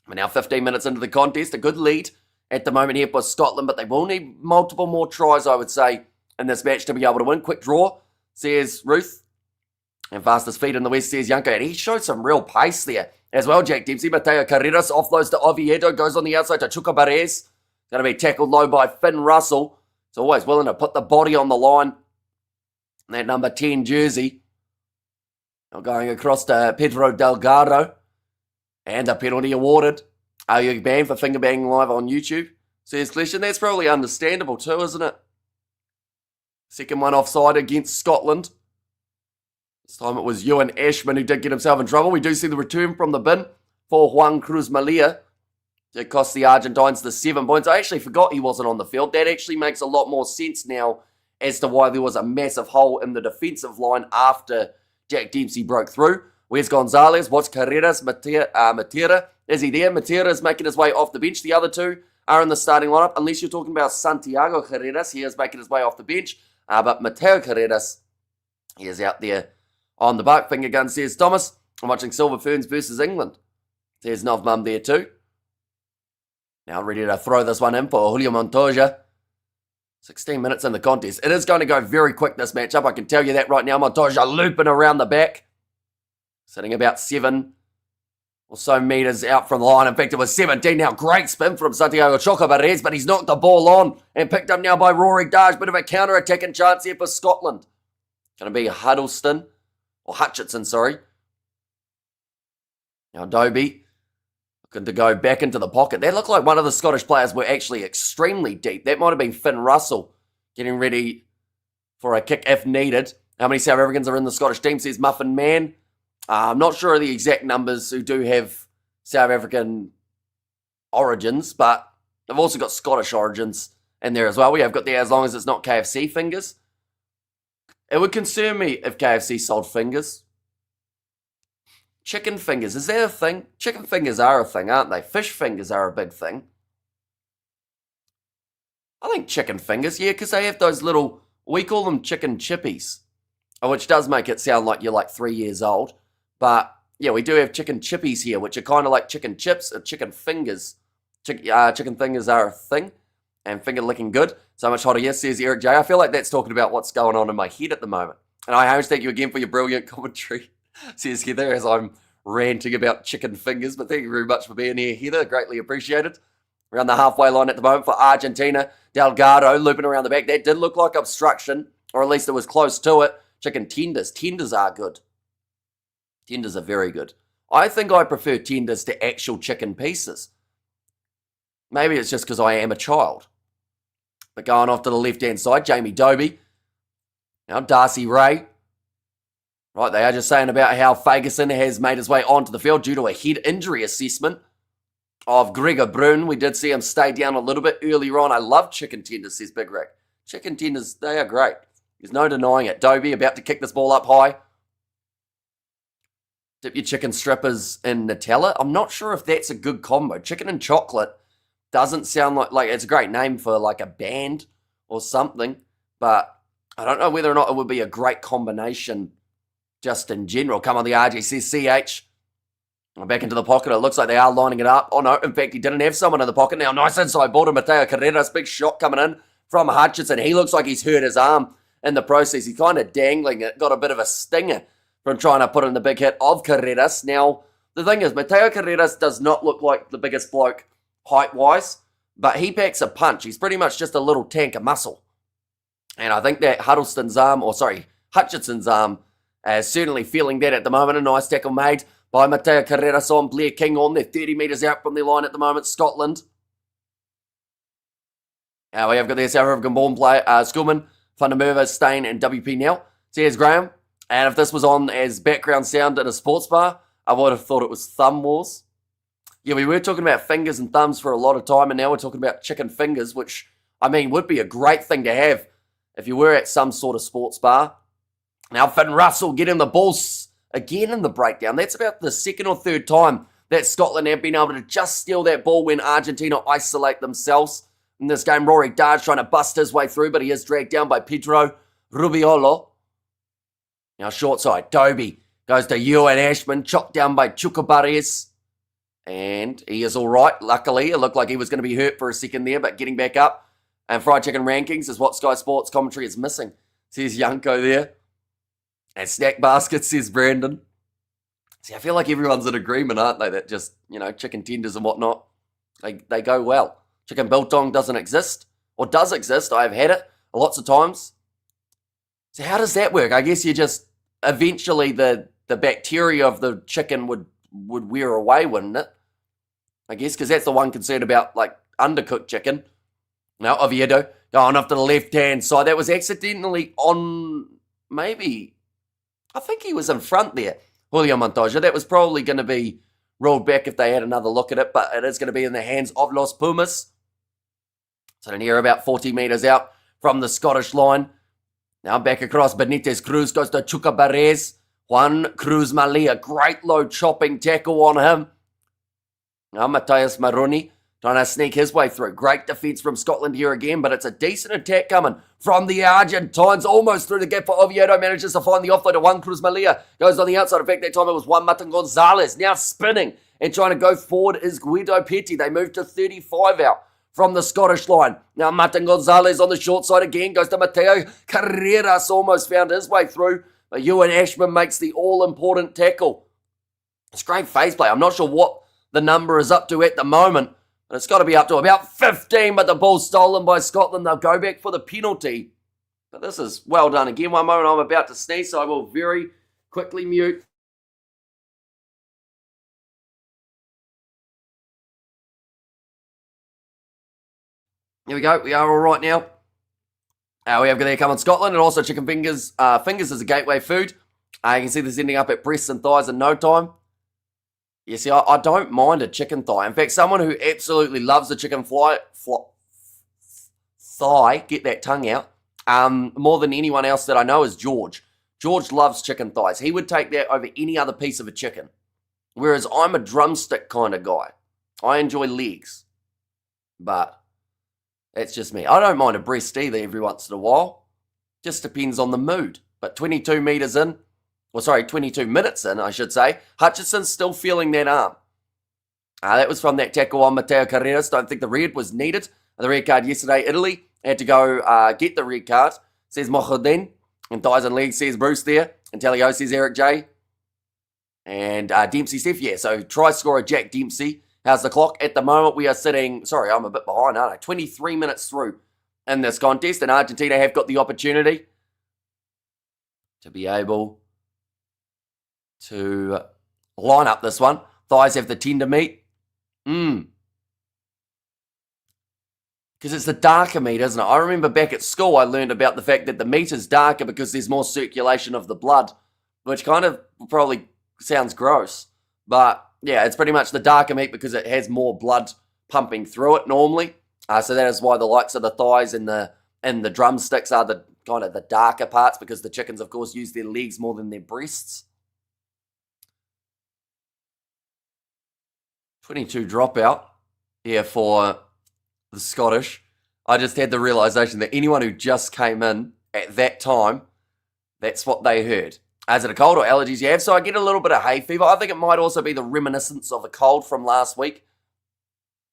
We're now 15 minutes into the contest. A good lead at the moment here for Scotland, but they will need multiple more tries, I would say, in this match to be able to win. Quick draw, says Ruth. And fastest feet in the West, says Yunko. And he showed some real pace there as well, Jack Dempsey. Mateo Carreras offloads to Oviedo, goes on the outside to Chuka Barres. Going to be tackled low by Finn Russell. He's always willing to put the body on the line. That number 10 jersey. Now going across to Pedro Delgado. And a penalty awarded. Are you banned for finger banging live on YouTube? Says Clesh, and that's probably understandable too, isn't it? Second one offside against Scotland. This time it was Ewan Ashman who did get himself in trouble. We do see the return from the bin for Juan Cruz Malia. It cost the Argentines the 7 points. I actually forgot he wasn't on the field. That actually makes a lot more sense now as to why there was a massive hole in the defensive line after Jack Dempsey broke through. Where's Gonzalez? What's Carreras? Matera? Is he there? Matera is making his way off the bench. The other two are in the starting lineup. Unless you're talking about Santiago Carreras, he is making his way off the bench. But Mateo Carreras, he is out there on the buck. Finger gun, says Thomas. I'm watching Silver Ferns versus England. There's Nov Mum there too. Now ready to throw this one in for Julio Montoya. 16 minutes in the contest. It is going to go very quick, this matchup. I can tell you that right now. Montoya looping around the back. Sitting about 7 or so meters out from the line. In fact, it was 17 now. Great spin from Santiago Chocobarez, but he's knocked the ball on and picked up now by Rory Darge. Bit of a counter-attacking chance here for Scotland. Going to be Huddleston, or Hutchinson, sorry. Now Dobie looking to go back into the pocket. That looked like one of the Scottish players were actually extremely deep. That might have been Finn Russell getting ready for a kick if needed. How many South Africans are in the Scottish team, says Muffin Man. I'm not sure of the exact numbers who do have South African origins, but they've also got Scottish origins in there as well. We have got there as long as it's not KFC fingers. It would concern me if KFC sold fingers. Chicken fingers, is that a thing? Chicken fingers are a thing, aren't they? Fish fingers are a big thing. I think chicken fingers, yeah, because they have those little, we call them chicken chippies, which does make it sound like you're like 3 years old. But yeah, we do have chicken chippies here, which are kind of like chicken chips or chicken fingers. Chicken fingers are a thing, and finger licking good. So much hotter, yes, says Eric J. I feel like that's talking about what's going on in my head at the moment. And I thank you again for your brilliant commentary, says Heather, as I'm ranting about chicken fingers. But thank you very much for being here, Heather. Greatly appreciated. Around the halfway line at the moment for Argentina. Delgado looping around the back. That did look like obstruction, or at least it was close to it. Chicken tenders. Tenders are good. Tenders are very good. I think I prefer tenders to actual chicken pieces. Maybe it's just because I am a child. But going off to the left-hand side, Jamie Dobie. Now Darcy Ray. Right, they are just saying about how Ferguson has made his way onto the field due to a head injury assessment of Gregor Brun. We did see him stay down a little bit earlier on. I love chicken tenders, says Big Rick. Chicken tenders, they are great. There's no denying it. Dobie about to kick this ball up high. Dip your chicken strippers in Nutella. I'm not sure if that's a good combo. Chicken and chocolate doesn't sound like it's a great name for like a band or something, but I don't know whether or not it would be a great combination just in general. Come on, the RG says CH. Back into the pocket. It looks like they are lining it up. Oh no, in fact, he didn't have someone in the pocket. Now, nice inside ball to Mateo Carreras. Big shot coming in from Hutchinson. He looks like he's hurt his arm in the process. He's kind of dangling it. Got a bit of a stinger from trying to put in the big hit of Carreras. Now, the thing is, Mateo Carreras does not look like the biggest bloke height-wise, but he packs a punch. He's pretty much just a little tank of muscle. And I think that Hutchinson's arm is certainly feeling that at the moment. A nice tackle made by Mateo Carreras on Blair King on there, 30 metres out from their line at the moment, Scotland. Now we have got the South African born player, Schoolman, Van der Merwe, Stain, and WP now. Says Graham. And if this was on as background sound in a sports bar, I would have thought it was Thumb Wars. Yeah, we were talking about fingers and thumbs for a lot of time, and now we're talking about chicken fingers, which, I mean, would be a great thing to have if you were at some sort of sports bar. Now, Finn Russell getting the balls again in the breakdown. That's about the second or third time that Scotland have been able to just steal that ball when Argentina isolate themselves. In this game, Rory Darge trying to bust his way through, but he is dragged down by Pedro Rubiolo. Now, short side, Dobie goes to Ewan Ashman, chopped down by Chukabares. And he is all right, luckily. It looked like he was going to be hurt for a second there, but getting back up. And fried chicken rankings is what Sky Sports commentary is missing, says Yanko there. And snack basket, says Brandon. See, I feel like everyone's in agreement, aren't they? That just, chicken tenders and whatnot, they go well. Chicken biltong doesn't exist, or does exist. I've had it lots of times. So how does that work? I guess you just, eventually the bacteria of the chicken would wear away, wouldn't it? I guess, because that's the one concern about, like, undercooked chicken. Now, Oviedo going off to the left-hand side. That was accidentally on, maybe, I think he was in front there, Julio Montoya. That was probably going to be rolled back if they had another look at it, but it is going to be in the hands of Los Pumas. So then here about 40 metres out from the Scottish line. Now back across, Benitez Cruz goes to Chuka Barres. Juan Cruz Malia, great low chopping tackle on him. Now Matthias Maroni trying to sneak his way through. Great defence from Scotland here again, but it's a decent attack coming from the Argentines. Almost through the gap for Oviedo, manages to find the offload of Juan Cruz Malia. Goes on the outside. In fact, that time it was Juan Martin Gonzalez. Now spinning and trying to go forward is Guido Petty. They move to 35 out from the Scottish line. Now Martin Gonzalez on the short side again. Goes to Mateo Carreras. Almost found his way through. But Ewan Ashman makes the all-important tackle. It's great phase play. I'm not sure what the number is up to at the moment, but it's got to be up to about 15, but the ball's stolen by Scotland. They'll go back for the penalty. But this is well done. Again, one moment I'm about to sneeze, so I will very quickly mute. Here we go. We are all right now. We have there come on Scotland, and also chicken fingers. Fingers is a gateway food. You can see this ending up at breasts and thighs in no time. You see, I don't mind a chicken thigh. In fact, someone who absolutely loves a chicken thigh, get that tongue out, more than anyone else that I know is George. George loves chicken thighs. He would take that over any other piece of a chicken. Whereas I'm a drumstick kind of guy. I enjoy legs. But that's just me. I don't mind a breast either every once in a while. Just depends on the mood. But 22 minutes in, I should say, Hutchinson's still feeling that arm. That was from that tackle on Matteo Carreras. Don't think the red was needed. The red card yesterday, Italy had to go get the red card, says Mochodin. And thighs and legs, says Bruce there. And Talio says Eric J. And Dempsey Steph, yeah. So try scorer Jack Dempsey. How's the clock? At the moment, we are sitting, sorry, I'm a bit behind, aren't I? 23 minutes through in this contest. And Argentina have got the opportunity to be able to line up this one. Thighs have the tender meat. Because it's the darker meat, isn't it? I remember back at school I learned about the fact that the meat is darker because there's more circulation of the blood, which kind of probably sounds gross. But yeah, it's pretty much the darker meat because it has more blood pumping through it normally. So that is why the likes of the thighs and the drumsticks are the kind of the darker parts, because the chickens, of course, use their legs more than their breasts. 22 dropout here for the Scottish. I just had the realisation that anyone who just came in at that time, that's what they heard. Is it a cold or allergies you have? So I get a little bit of hay fever. I think it might also be the reminiscence of a cold from last week.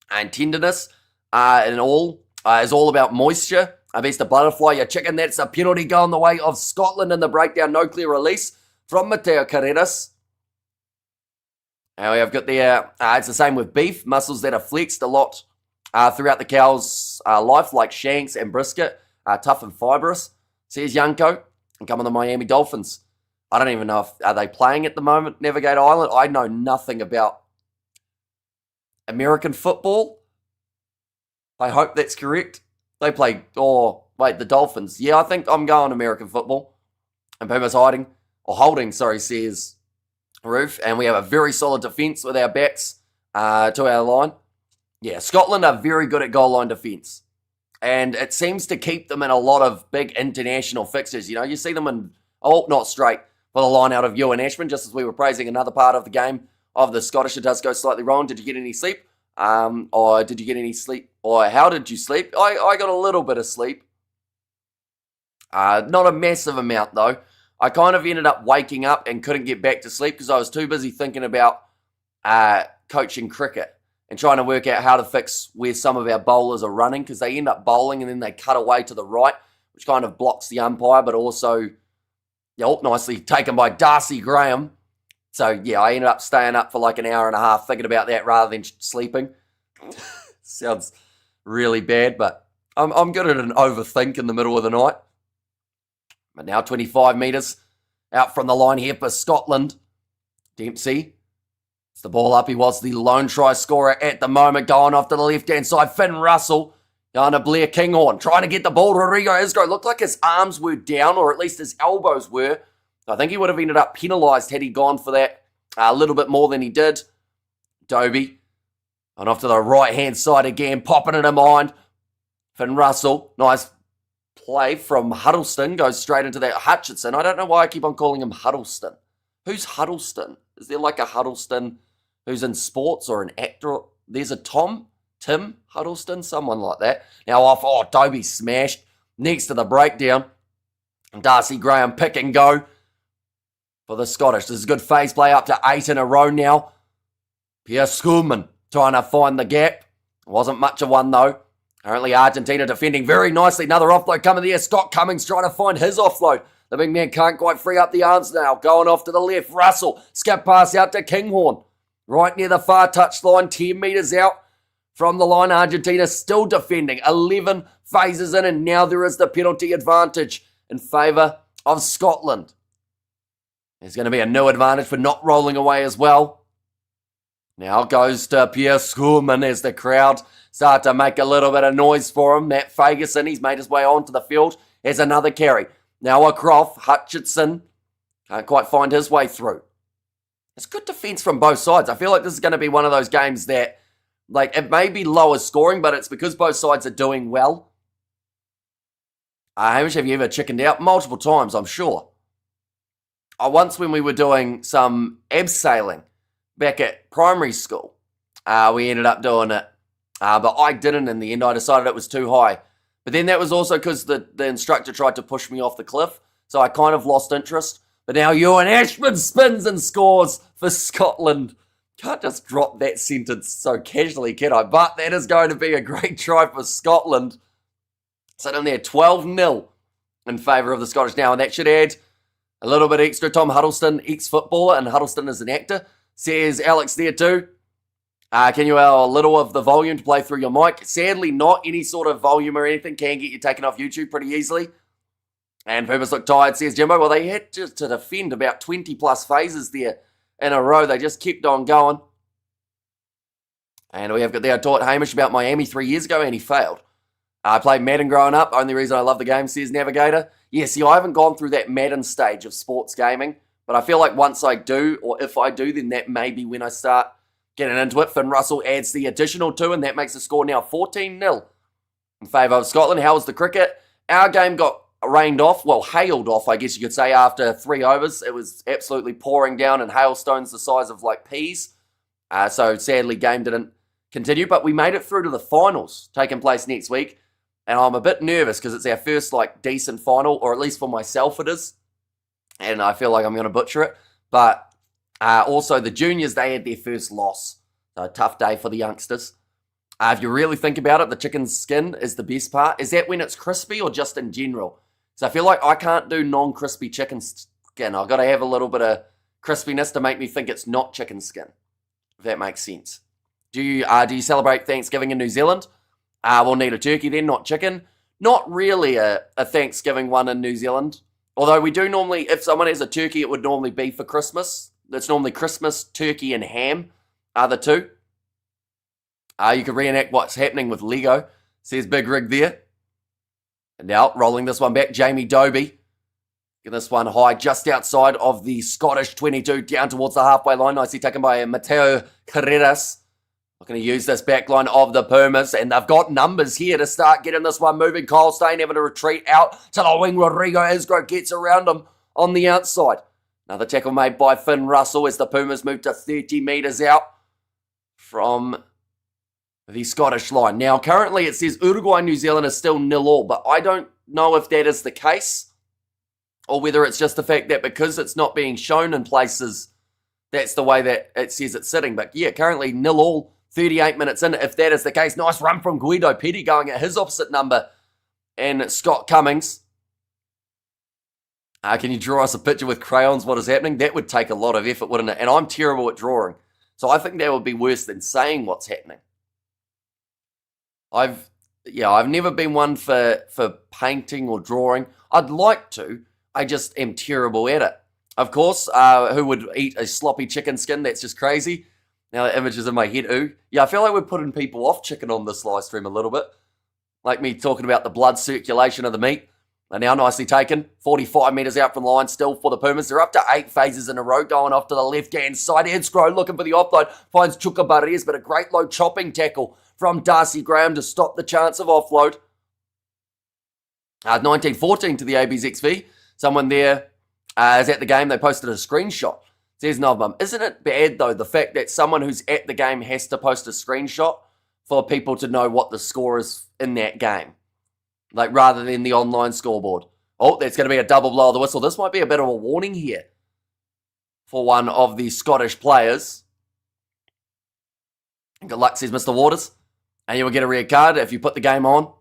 And tenderness and all is all about moisture. Best a butterfly your chicken. That's a penalty going the way of Scotland in the breakdown. No clear release from Matteo Carreras. And we have got there, it's the same with beef. Muscles that are flexed a lot throughout the cow's life, like shanks and brisket, tough and fibrous, says Yanko. And come on the Miami Dolphins. I don't even know are they playing at the moment, Navigate Island? I know nothing about American football. I hope that's correct. They play, the Dolphins. Yeah, I think I'm going American football. And Pumas holding, says Roof. And we have a very solid defence with our backs to our line. Yeah, Scotland are very good at goal line defence. And it seems to keep them in a lot of big international fixtures. You know, you see them in, not straight for the line out of Ewan Ashman, just as we were praising another part of the game of the Scottish. It does go slightly wrong. Did you get any sleep? Or did you get any sleep? Or how did you sleep? I got a little bit of sleep. Not a massive amount, though. I kind of ended up waking up and couldn't get back to sleep because I was too busy thinking about coaching cricket and trying to work out how to fix where some of our bowlers are running, because they end up bowling and then they cut away to the right, which kind of blocks the umpire, but also nicely taken by Darcy Graham. So, yeah, I ended up staying up for like an hour and a half thinking about that rather than sleeping. Sounds really bad, but I'm good at an overthink in the middle of the night. But now 25 metres out from the line here for Scotland. Dempsey. It's the ball up. He was the lone try scorer at the moment, going off to the left-hand side. Finn Russell going to Blair Kinghorn, trying to get the ball. Rodrigo Isgro looked like his arms were down, or at least his elbows were. I think he would have ended up penalised had he gone for that a little bit more than he did. Dobie. And off to the right-hand side again, popping it in mind. Finn Russell, nice play from Huddleston, goes straight into that. Hutchinson, I don't know why I keep on calling him Huddleston. Who's Huddleston? Is there like a Huddleston who's in sports or an actor? There's a Tim Huddleston, someone like that. Now off, Dobie smashed next to the breakdown. Darcy Graham pick and go for the Scottish. This is a good phase play, up to 8 in a row now. Pierre Schoolman trying to find the gap. Wasn't much of one though. Currently Argentina defending very nicely. Another offload coming there. Scott Cummings trying to find his offload. The big man can't quite free up the arms now. Going off to the left. Russell. Skip pass out to Kinghorn. Right near the far touchline. 10 metres out from the line. Argentina still defending. 11 phases in, and now there is the penalty advantage in favour of Scotland. There's going to be a new advantage for not rolling away as well. Now goes to Pierre Schoolman as the crowd start to make a little bit of noise for him. Matt Fagerson, he's made his way onto the field. Here's another carry. Now a Croft, Hutchinson can't quite find his way through. It's good defense from both sides. I feel like this is going to be one of those games that, like, it may be lower scoring, but it's because both sides are doing well. Hamish, have you ever chickened out? Multiple times, I'm sure. Once when we were doing some abseiling back at primary school, we ended up doing it. But I didn't in the end. I decided it was too high. But then that was also because the instructor tried to push me off the cliff. So I kind of lost interest. But now Ewan Ashford spins and scores for Scotland. Can't just drop that sentence so casually, can I? But that is going to be a great try for Scotland. Sitting there 12-0 in favour of the Scottish now. And that should add a little bit extra. Tom Huddleston, ex-footballer, and Huddleston is an actor. Says Alex there too. Can you allow a little of the volume to play through your mic? Sadly, not any sort of volume or anything can get you taken off YouTube pretty easily. And Pumas look tired, says Jimbo. Well, they had to defend about 20-plus phases there in a row. They just kept on going. And we have got there. I taught Hamish about Miami 3 years ago, and he failed. I played Madden growing up. Only reason I love the game, says Navigator. Yeah, see, I haven't gone through that Madden stage of sports gaming. But I feel like once I do, or if I do, then that may be when I start getting into it. Finn Russell adds the additional 2, and that makes the score now 14-0 in favour of Scotland. How was the cricket? Our game got rained off, well, hailed off, I guess you could say, after 3 overs. It was absolutely pouring down and hailstones the size of, like, peas. So, sadly, game didn't continue. But we made it through to the finals, taking place next week. And I'm a bit nervous because it's our first, like, decent final, or at least for myself it is. And I feel like I'm going to butcher it. But also the juniors, they had their first loss. So a tough day for the youngsters. If you really think about it, the chicken skin is the best part. Is that when it's crispy or just in general? So I feel like I can't do non-crispy chicken skin. I've got to have a little bit of crispiness to make me think it's not chicken skin, if that makes sense. Do you celebrate Thanksgiving in New Zealand? We'll need a turkey then, not chicken. Not really a Thanksgiving one in New Zealand. Although we do normally, if someone has a turkey, it would normally be for Christmas. It's normally Christmas, turkey, and ham are the two. You can reenact what's happening with Lego, says Big Rig there. And now, rolling this one back, Jamie Dobie. Get this one high, just outside of the Scottish 22, down towards the halfway line. Nicely taken by Mateo Carreras. Looking to use this back line of the Pumas, and they've got numbers here to start getting this one moving. Kyle Steyn having to retreat out to the wing. Rodrigo Isgro gets around him on the outside. Another tackle made by Finn Russell as the Pumas move to 30 metres out from the Scottish line. Now, currently it says Uruguay-New Zealand is still 0-0, but I don't know if that is the case or whether it's just the fact that because it's not being shown in places, that's the way that it says it's sitting. But yeah, currently 0-0. 38 minutes in, if that is the case. Nice run from Guido Petty going at his opposite number. And Scott Cummings. Can you draw us a picture with crayons what is happening? That would take a lot of effort, wouldn't it? And I'm terrible at drawing. So I think that would be worse than saying what's happening. I've never been one for painting or drawing. I'd like to. I just am terrible at it. Of course, who would eat a sloppy chicken skin? That's just crazy. Now the image is in my head, ooh. Yeah, I feel like we're putting people off chicken on this live stream a little bit. Like me talking about the blood circulation of the meat. And now nicely taken. 45 metres out from the line still for the Pumas. They're up to 8 phases in a row going off to the left-hand side. Headscrow looking for the offload. Finds Chuka Barres, but a great low chopping tackle from Darcy Graham to stop the chance of offload. 19-14 to the ABSXV. Someone there is at the game. They posted a screenshot. Says Novum, isn't it bad, though, the fact that someone who's at the game has to post a screenshot for people to know what the score is in that game? Like, rather than the online scoreboard. Oh, that's going to be a double blow of the whistle. This might be a bit of a warning here for one of the Scottish players. Good luck, says Mr. Waters. And you will get a red card if you put the game on.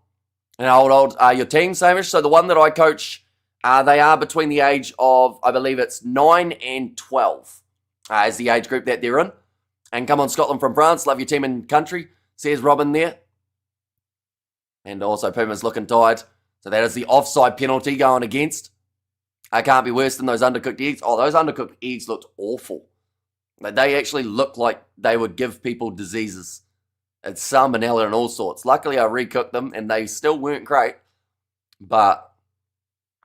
And hold your team, Samish. So the one that I coach, they are between the age of, I believe it's 9 and 12 is the age group that they're in. And come on, Scotland from France. Love your team and country, says Robin there. And also Puma's looking tired. So that is the offside penalty going against. It can't be worse than those undercooked eggs. Oh, those undercooked eggs looked awful. They actually looked like they would give people diseases. It's salmonella and all sorts. Luckily, I recooked them, and they still weren't great. But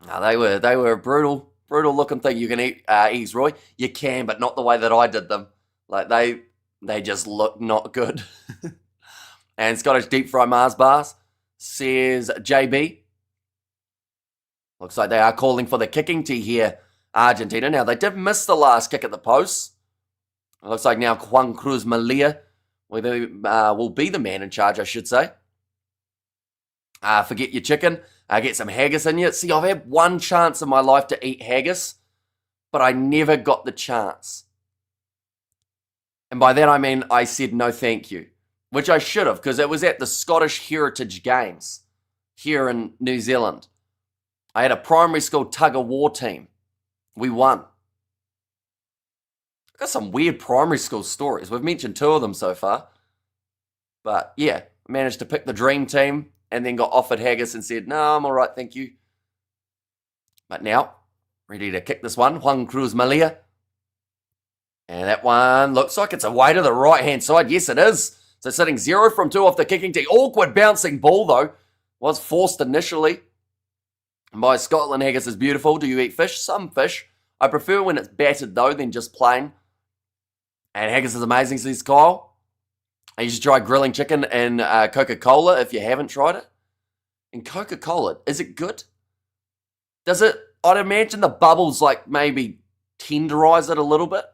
no, they were a brutal looking thing. You can eat eggs, Roy. You can, but not the way that I did them. Like they just look not good. And Scottish deep fry Mars bars, says JB. Looks like they are calling for the kicking tee here, Argentina. Now, they did miss the last kick at the post. It looks like now Juan Cruz Malia will be the man in charge, I should say. Forget your chicken. Get some haggis in you. See, I've had one chance in my life to eat haggis, but I never got the chance. And by that I mean I said no thank you, which I should have, because it was at the Scottish Heritage Games here in New Zealand. I had a primary school tug-of-war team. We won. I've got some weird primary school stories. We've mentioned 2 of them so far. But yeah, I managed to pick the dream team and then got offered haggis and said, no, I'm all right, thank you. But now, ready to kick this one. Juan Cruz Malia. And that one looks like it's away to the right-hand side. Yes, it is. So sitting 0 from 2 off the kicking tee. Awkward bouncing ball, though. Was forced initially. My Scotland haggis is beautiful. Do you eat fish? Some fish. I prefer when it's battered, though, than just plain. And haggis is amazing, says Kyle. You should try grilling chicken and Coca-Cola if you haven't tried it. And Coca-Cola, is it good? Does it? I'd imagine the bubbles like maybe tenderize it a little bit.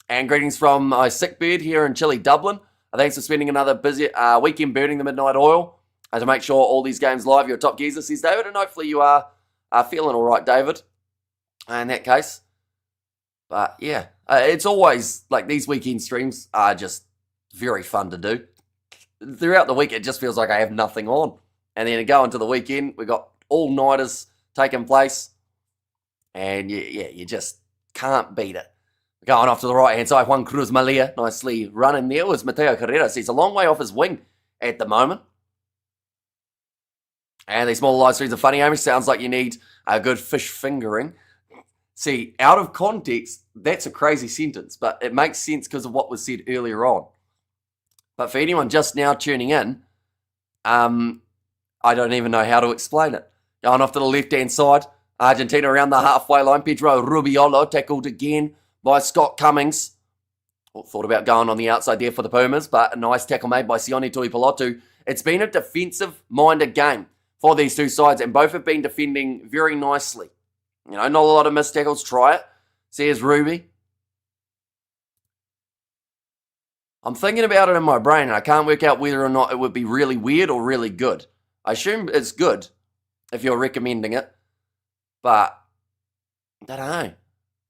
And greetings from my sick bird here in chilly Dublin. Thanks for spending another busy weekend burning the midnight oil to make sure all these games live. You're a top geezer, says David. And hopefully you are feeling all right, David, in that case. But yeah, it's always like these weekend streams are just very fun to do. Throughout the week, it just feels like I have nothing on. And then go into the weekend, we got all-nighters taking place. And yeah, you just can't beat it. Going off to the right-hand side, Juan Cruz Malia, nicely running there, was Mateo Carreras. He's a long way off his wing at the moment. And these small live streams are funny, Amish. Sounds like you need a good fish fingering. See, out of context, that's a crazy sentence, but it makes sense because of what was said earlier on. But for anyone just now tuning in, I don't even know how to explain it. Going off to the left-hand side, Argentina around the halfway line. Pedro Rubiolo tackled again by Scott Cummings. Thought about going on the outside there for the Pumas, but a nice tackle made by Sione Tuipulotu. It's been a defensive-minded game for these two sides, and both have been defending very nicely. You know, not a lot of missed tackles. Try it, says Ruby. I'm thinking about it in my brain, and I can't work out whether or not it would be really weird or really good. I assume it's good if you're recommending it, but I don't know.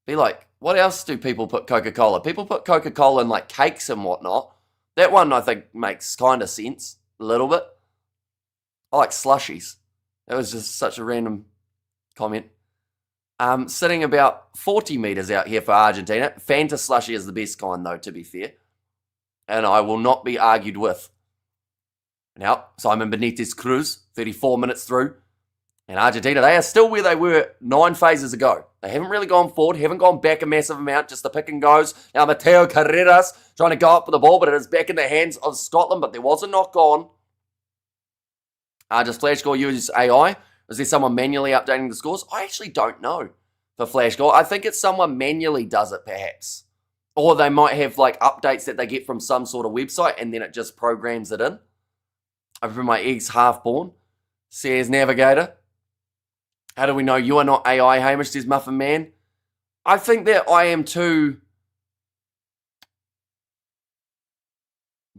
Be like, what else do people put Coca-Cola? People put Coca-Cola in like cakes and whatnot. That one I think makes kind of sense, a little bit. I like slushies. That was just such a random comment. Sitting about 40 metres out here for Argentina. Fanta slushie is the best kind though, to be fair. And I will not be argued with. Now, Simon Benitez Cruz, 34 minutes through. And Argentina, they are still where they were 9 phases ago. They haven't really gone forward, haven't gone back a massive amount, just the pick and goes. Now Mateo Carreras trying to go up for the ball, but it is back in the hands of Scotland, but there was a knock on. Does Flash Score use AI? Is there someone manually updating the scores? I actually don't know for Flash Score. I think it's someone manually does it, perhaps. Or they might have like updates that they get from some sort of website and then it just programs it in. I prefer my eggs half-born, says Navigator. How do we know you are not AI, Hamish, says Muffin Man? I think that I am too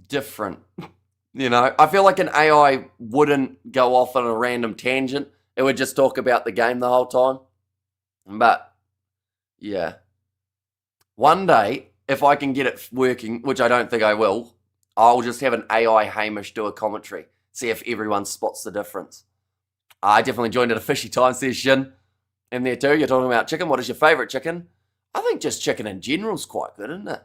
different. You know, I feel like an AI wouldn't go off on a random tangent. It would just talk about the game the whole time. But, yeah. One day, if I can get it working, which I don't think I will, I'll just have an AI Hamish do a commentary. See if everyone spots the difference. I definitely joined at a fishy time, says Shin. In there too, you're talking about chicken. What is your favourite chicken? I think just chicken in general is quite good, isn't it?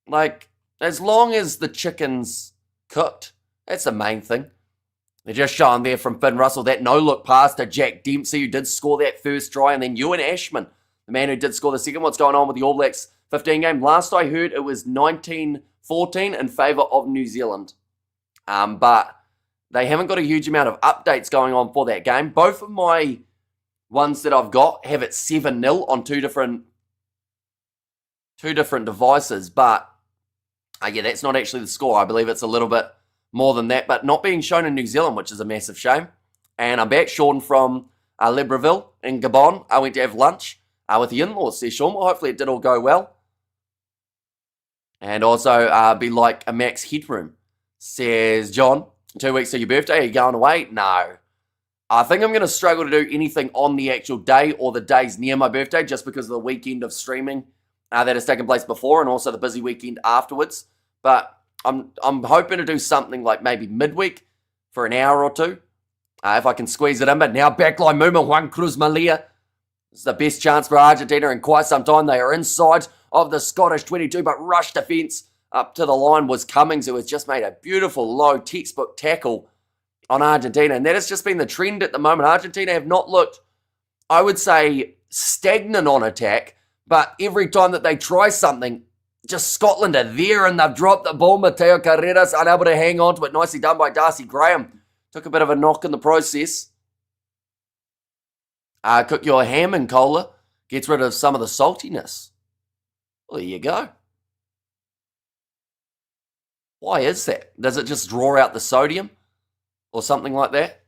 Like, as long as the chicken's cooked, that's the main thing. They're just showing there from Finn Russell that no-look pass to Jack Dempsey, who did score that first try, and then Ewan Ashman, the man who did score the second. What's going on with the All Blacks 15 game? Last I heard, it was 19-14 in favour of New Zealand. But they haven't got a huge amount of updates going on for that game. Both of my ones that I've got have it 7-0 on two different devices, but yeah, that's not actually the score. I believe it's a little bit more than that, but not being shown in New Zealand, which is a massive shame. And I'm back, Sean, from Libreville in Gabon. I went to have lunch with the in-laws there, Sean. Well, hopefully it did all go well. And also be like a max headroom. Says, John, 2 weeks to your birthday, are you going away? No. I think I'm going to struggle to do anything on the actual day or the days near my birthday just because of the weekend of streaming that has taken place before and also the busy weekend afterwards. But I'm hoping to do something like maybe midweek for an hour or two if I can squeeze it in. But now backline movement, Juan Cruz Malia. This is the best chance for Argentina in quite some time. They are inside of the Scottish 22, but rush defence up to the line was Cummings, who has just made a beautiful low textbook tackle on Argentina. And that has just been the trend at the moment. Argentina have not looked, I would say, stagnant on attack, but every time that they try something, just Scotland are there and they've dropped the ball. Mateo Carreras unable to hang on to it. Nicely done by Darcy Graham. Took a bit of a knock in the process. Cook your ham and cola. Gets rid of some of the saltiness. Well, there you go. Why is that? Does it just draw out the sodium or something like that?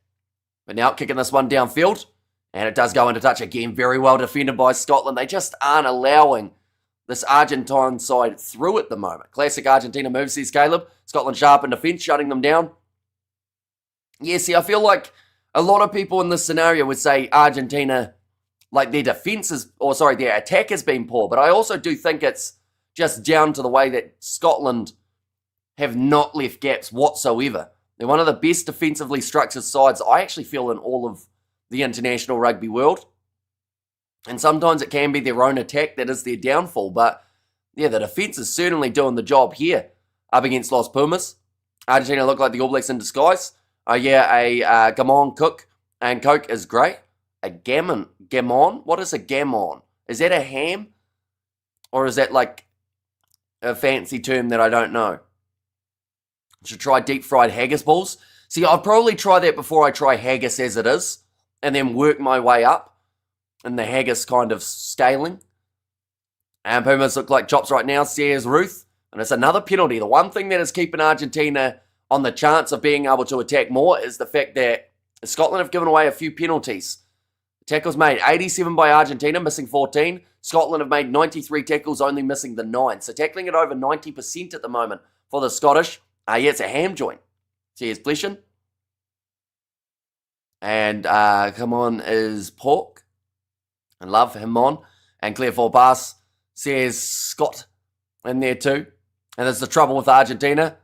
But now kicking this one downfield. And it does go into touch again. Very well defended by Scotland. They just aren't allowing this Argentine side through at the moment. Classic Argentina move, says Caleb. Scotland sharp in defence, shutting them down. Yeah, see, I feel like a lot of people in this scenario would say Argentina, like their defence is, or sorry, their attack has been poor. But I also do think it's just down to the way that Scotland have not left gaps whatsoever. They're one of the best defensively structured sides, I actually feel, in all of the international rugby world. And sometimes it can be their own attack that is their downfall. But yeah, the defence is certainly doing the job here up against Los Pumas. Argentina look like the All Blacks in disguise. Oh yeah, a gammon cook. And Coke is great. A gammon? What is a gammon? Is that a ham? Or is that like a fancy term that I don't know? Should try deep fried haggis balls. See, I'll probably try that before I try haggis as it is. And then work my way up in the haggis kind of scaling. And Pumas look like chops right now, says Ruth. And it's another penalty. The one thing that is keeping Argentina on the chance of being able to attack more is the fact that Scotland have given away a few penalties. Tackles made 87 by Argentina, missing 14. Scotland have made 93 tackles, only missing the 9. So tackling at over 90% at the moment for the Scottish. Yeah, it's a ham joint. Says Bleshin. And come on is Pork. And love him on. And clear for pass, says Scott in there too. And there's the trouble with Argentina.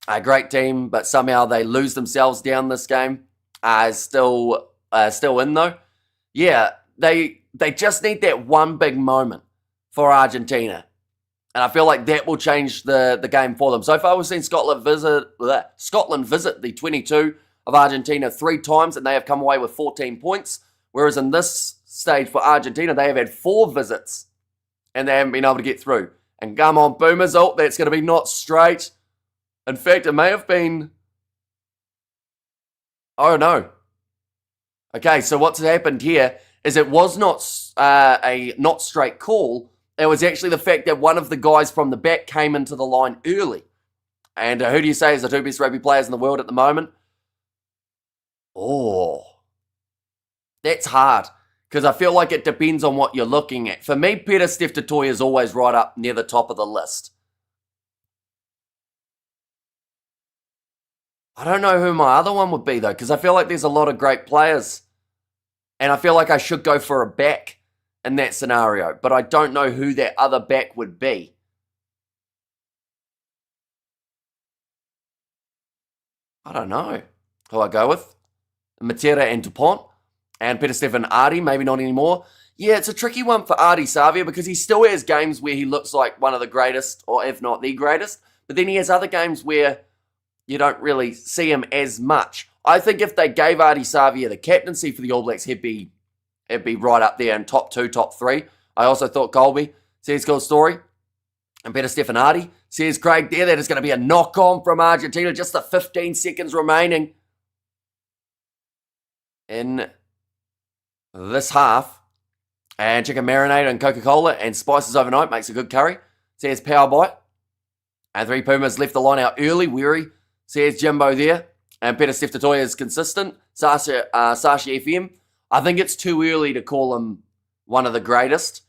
A great team, but somehow they lose themselves down this game. Still in though. Yeah, they just need that one big moment for Argentina. And I feel like that will change the game for them. So far we've seen Scotland visit the 22 of Argentina 3 times, and they have come away with 14 points. Whereas in this stage for Argentina, they have had 4 visits, and they haven't been able to get through. And come on, Boomers. Oh, that's going to be not straight. In fact, it may have been... Oh, no. Okay, so what's happened here is it was not a not straight call. It was actually the fact that one of the guys from the back came into the line early. And who do you say is the 2 best rugby players in the world at the moment? Oh, that's hard. Because I feel like it depends on what you're looking at. For me, Peter Steph Totoy is always right up near the top of the list. I don't know who my other one would be, though, because I feel like there's a lot of great players. And I feel like I should go for a back in that scenario. But I don't know who that other back would be. I don't know who I go with. Matera and Dupont. And Peter Stephen Artie, maybe not anymore. Yeah, it's a tricky one for Artie Savia because he still has games where he looks like one of the greatest, or if not the greatest. But then he has other games where you don't really see him as much. I think if they gave Artie Savia the captaincy for the All Blacks, he'd be right up there in top 2, top 3. I also thought Colby says cool story. And Peter Stephen Artie says Craig there. That is going to be a knock-on from Argentina. Just the 15 seconds remaining in this half. And chicken marinade and Coca-Cola and spices overnight makes a good curry, says Power Bite. And 3 Pumas left the line out early, weary, says Jimbo there. And Peter Steftatoya is consistent. Sashi FM. I think it's too early to call him one of the greatest.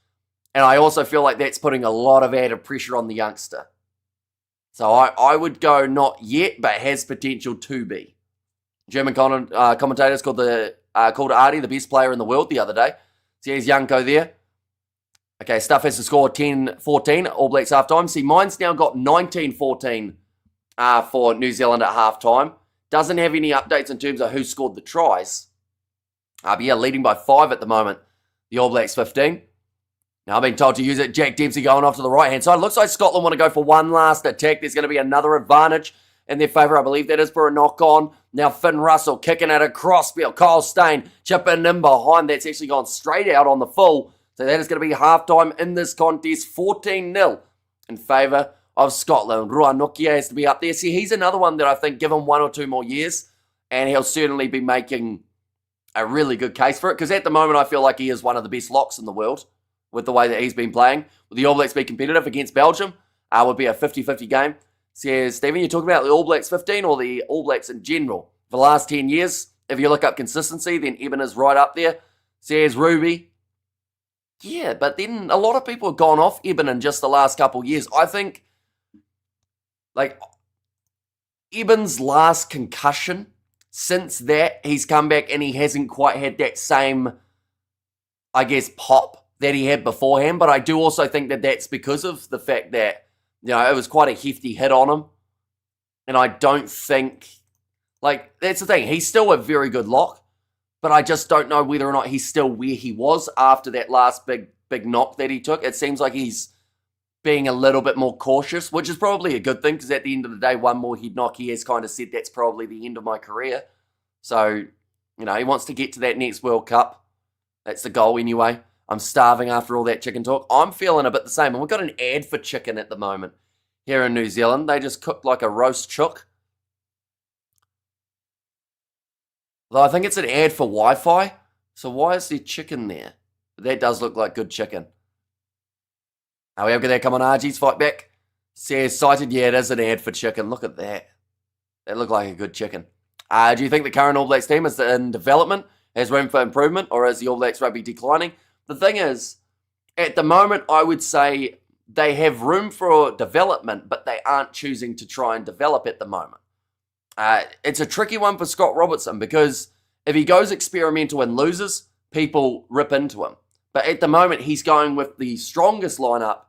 And I also feel like that's putting a lot of added pressure on the youngster. So I would go not yet, but has potential to be. German commentators called Artie the best player in the world the other day. So here's Janko there. Okay, Stuff has to score 10-14, All Blacks halftime. See, mine's now got 19-14 for New Zealand at halftime. Doesn't have any updates in terms of who scored the tries. But yeah, leading by 5 at the moment. The All Blacks 15. Now being told to use it. Jack Dempsey going off to the right-hand side. Looks like Scotland want to go for one last attack. There's going to be another advantage in their favour. I believe that is for a knock-on. Now Finn Russell kicking at a crossfield. Kyle Steyn chipping in behind. That's actually gone straight out on the full. So that is going to be halftime in this contest. 14-0 in favour of Scotland. Rua Nokia has to be up there. See, he's another one that I think, give him 1 or 2 more years, and he'll certainly be making a really good case for it. Because at the moment, I feel like he is one of the best locks in the world with the way that he's been playing. Will the All Blacks be competitive against Belgium? Would be a 50-50 game. Says, Stephen, you're talking about the All Blacks 15 or the All Blacks in general? For the last 10 years, if you look up consistency, then Eben is right up there. Says Ruby. Yeah, but then a lot of people have gone off Eben in just the last couple of years. I think, like, Eben's last concussion, since that, he's come back and he hasn't quite had that same, I guess, pop that he had beforehand. But I do also think that that's because of the fact that, you know, it was quite a hefty hit on him. And I don't think, like, that's the thing. He's still a very good lock. But I just don't know whether or not he's still where he was after that last big knock that he took. It seems like he's being a little bit more cautious, which is probably a good thing because at the end of the day, one more head knock, he has kind of said that's probably the end of my career. So, you know, he wants to get to that next World Cup. That's the goal anyway. I'm starving after all that chicken talk. I'm feeling a bit the same. And we've got an ad for chicken at the moment here in New Zealand. They just cooked like a roast chook. Though I think it's an ad for Wi-Fi. So why is there chicken there? That does look like good chicken. We have got that come on RG's fight back. Says cited, yeah, it is an ad for chicken. Look at that. That looked like a good chicken. Do you think the current All Blacks team is in development, has room for improvement, or is the All Blacks rugby declining? The thing is, at the moment, I would say they have room for development, but they aren't choosing to try and develop at the moment. It's a tricky one for Scott Robertson because if he goes experimental and loses, people rip into him. But at the moment, he's going with the strongest lineup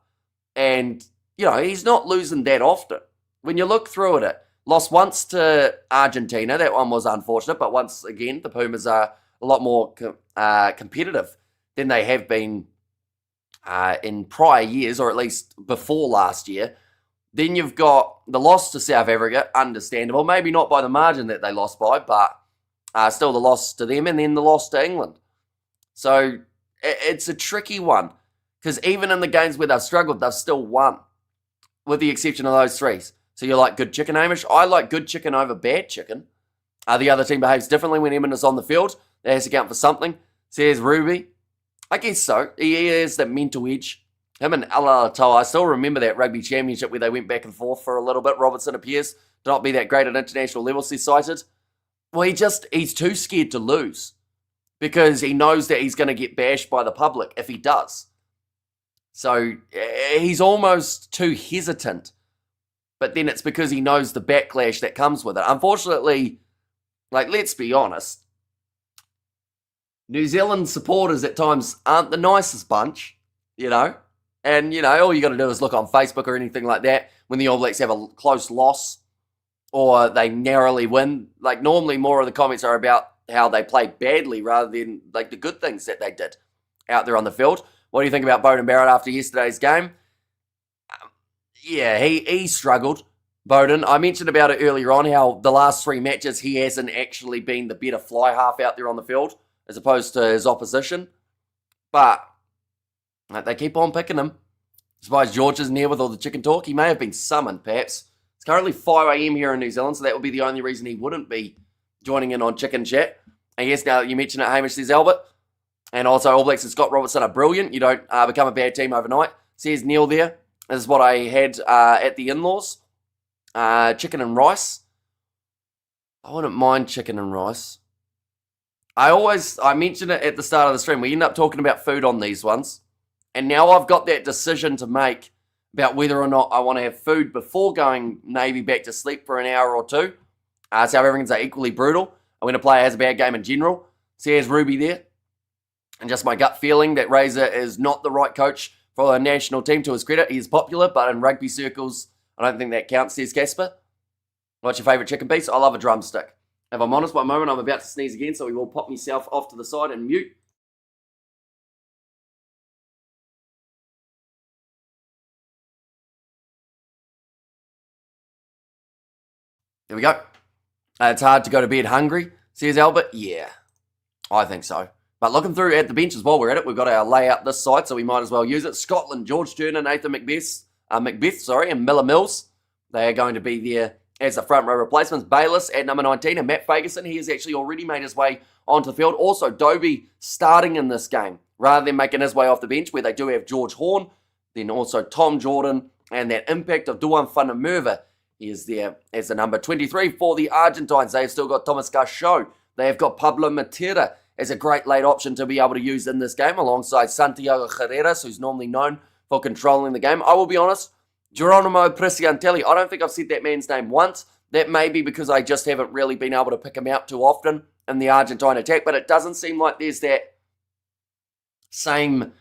and, you know, he's not losing that often. When you look through at it, lost once to Argentina. That one was unfortunate, but once again, the Pumas are a lot more competitive than they have been in prior years, or at least before last year. Then you've got the loss to South Africa, understandable. Maybe not by the margin that they lost by, but still the loss to them, and then the loss to England. So it's a tricky one, because even in the games where they've struggled, they've still won, with the exception of those 3. So you like good chicken, Hamish? I like good chicken over bad chicken. The other team behaves differently when Eamon is on the field. That has to count for something, says Ruby. I guess so. He has that mental edge. Him and Alatoa, I still remember that rugby championship where they went back and forth for a little bit. Robertson appears to not be that great at international level, says cited. Well, he's too scared to lose because he knows that he's going to get bashed by the public if he does. So he's almost too hesitant. But then it's because he knows the backlash that comes with it. Unfortunately, like, let's be honest, New Zealand supporters at times aren't the nicest bunch, you know. And, you know, all you got to do is look on Facebook or anything like that when the All Blacks have a close loss or they narrowly win. Like, normally more of the comments are about how they played badly rather than, like, the good things that they did out there on the field. What do you think about Beauden Barrett after yesterday's game? Yeah, he struggled, Beauden. I mentioned about it earlier on, how the last 3 matches he hasn't actually been the better fly half out there on the field as opposed to his opposition. But they keep on picking him. Surprised George isn't here with all the chicken talk. He may have been summoned, perhaps. It's currently 5 a.m. here in New Zealand, so that would be the only reason he wouldn't be joining in on Chicken Chat. And yes, now that you mention it, Hamish, says Albert. And also, All Blacks and Scott Robertson are brilliant. You don't become a bad team overnight. Says Neil there. This is what I had at the in-laws. Chicken and rice. I wouldn't mind chicken and rice. I mention it at the start of the stream. We end up talking about food on these ones. And now I've got that decision to make about whether or not I want to have food before going maybe back to sleep for an hour or two. South Africans are equally brutal. I'm going to play as a bad game in general. So here's Ruby there. And just my gut feeling that Razor is not the right coach for the national team. To his credit, he is popular, but in rugby circles, I don't think that counts, says Casper. What's your favourite chicken piece? I love a drumstick. If I'm honest, one moment I'm about to sneeze again, so we will pop myself off to the side and mute. There we go. It's hard to go to bed hungry, says Albert. Yeah, I think so. But looking through at the benches while we're at it, we've got our layout this side, so we might as well use it. Scotland, George Turner, Nathan Macbeth, and Miller Mills. They are going to be there as the front row replacements. Bayliss at number 19 and Matt Fagerson. He has actually already made his way onto the field. Also, Dobie starting in this game rather than making his way off the bench, where they do have George Horn, then also Tom Jordan, and that impact of Duan Whanamerva. He is there as the number 23 for the Argentines. They have still got Thomas Garchot. They have got Pablo Matera as a great late option to be able to use in this game, alongside Santiago Carreras, who's normally known for controlling the game. I will be honest, Geronimo Presiantelli, I don't think I've said that man's name once. That may be because I just haven't really been able to pick him out too often in the Argentine attack, but it doesn't seem like there's that same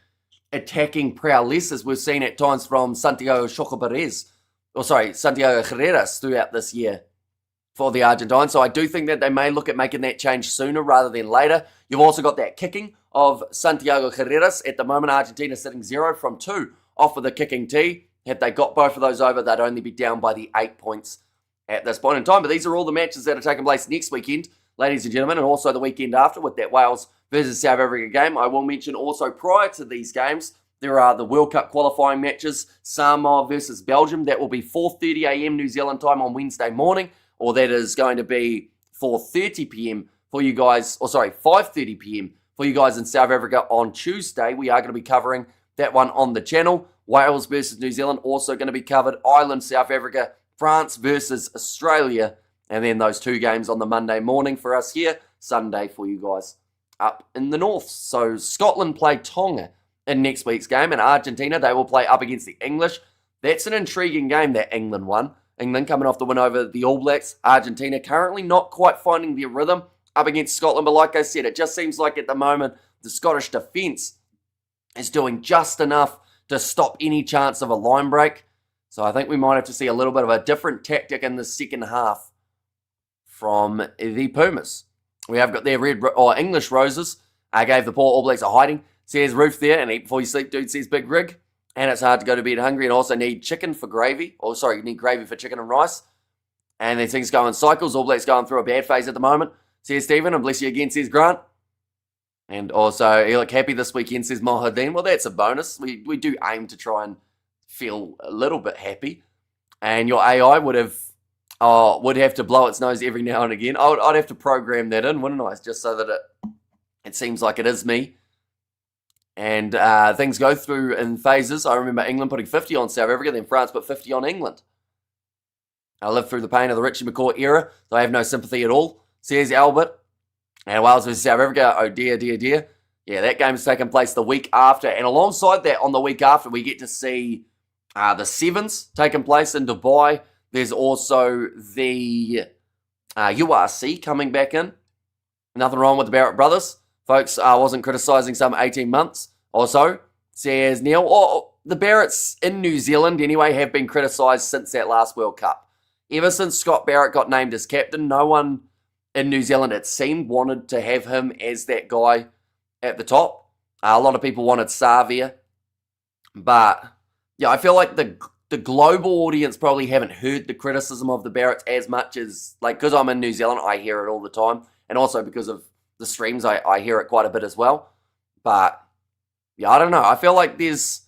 attacking prowess as we've seen at times from Santiago Carreras throughout this year for the Argentines. So I do think that they may look at making that change sooner rather than later. You've also got that kicking of Santiago Carreras. At the moment, Argentina sitting 0 from 2 off of the kicking tee. Had they got both of those over, they'd only be down by the 8 points at this point in time. But these are all the matches that are taking place next weekend, ladies and gentlemen, and also the weekend after with that Wales versus South Africa game. I will mention also prior to these games, there are the World Cup qualifying matches, Samoa versus Belgium. That will be 4:30 a.m. New Zealand time on Wednesday morning, or that is going to be 4:30 p.m. for you guys, 5:30 p.m. for you guys in South Africa on Tuesday. We are going to be covering that one on the channel. Wales versus New Zealand also going to be covered. Ireland, South Africa, France versus Australia. And then those two games on the Monday morning for us here. Sunday for you guys up in the north. So Scotland play Tonga in next week's game. And Argentina, they will play up against the English. That's an intriguing game, that England one. England coming off the win over the All Blacks. Argentina currently not quite finding their rhythm up against Scotland. But like I said, it just seems like at the moment the Scottish defence is doing just enough to stop any chance of a line break. So I think we might have to see a little bit of a different tactic in the second half from the Pumas. We have got their English roses. I gave the poor All Blacks a hiding. Says Roof there, and eat before you sleep, dude, says Big Rig. And it's hard to go to bed hungry and also need chicken for gravy. You need gravy for chicken and rice. And then things go in cycles. All Blacks going through a bad phase at the moment, says Stephen, and bless you again, says Grant. And also, you look happy this weekend, says Mohadeen. Well, that's a bonus. We do aim to try and feel a little bit happy. And your AI would have to blow its nose every now and again. I'd have to program that in, wouldn't I? Just so that it seems like it is me. And things go through in phases. I remember England putting 50 on South Africa, then France put 50 on England. I lived through the pain of the Richie McCaw era, so I have no sympathy at all, says Albert. And Wales versus South Africa, oh dear, dear, dear. Yeah, that game's taking place the week after. And alongside that, on the week after, we get to see the Sevens taking place in Dubai. There's also the URC coming back in. Nothing wrong with the Barrett brothers. Folks, I wasn't criticising some 18 months or so, says Neil. The Barretts in New Zealand, anyway, have been criticised since that last World Cup. Ever since Scott Barrett got named as captain, no one in New Zealand, it seemed, wanted to have him as that guy at the top. A lot of people wanted Savia. But, yeah, I feel like the global audience probably haven't heard the criticism of the Barretts as much as, because I'm in New Zealand, I hear it all the time. And also because of the streams, I hear it quite a bit as well. But, yeah, I don't know. I feel like there's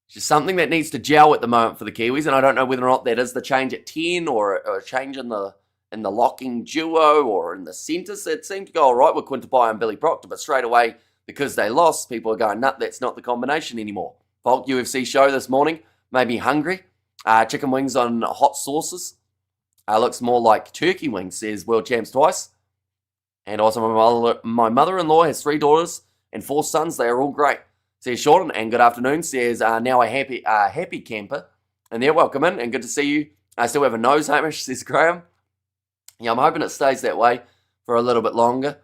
It's just something that needs to gel at the moment for the Kiwis, and I don't know whether or not that is the change at 10 or a change in the locking duo or in the centres. It seemed to go all right with Quintabai and Billy Proctor, but straight away, because they lost, people are going, nut, that's not the combination anymore. Volk UFC show this morning, made me hungry. Chicken wings on hot sauces. Looks more like turkey wings, says World Champs twice. And also my mother-in-law has 3 daughters and 4 sons. They are all great. Says Sean, and good afternoon. Says, now a happy camper. And they're welcome in, and good to see you. I still have a nose, Hamish, says Graham. Yeah, I'm hoping it stays that way for a little bit longer.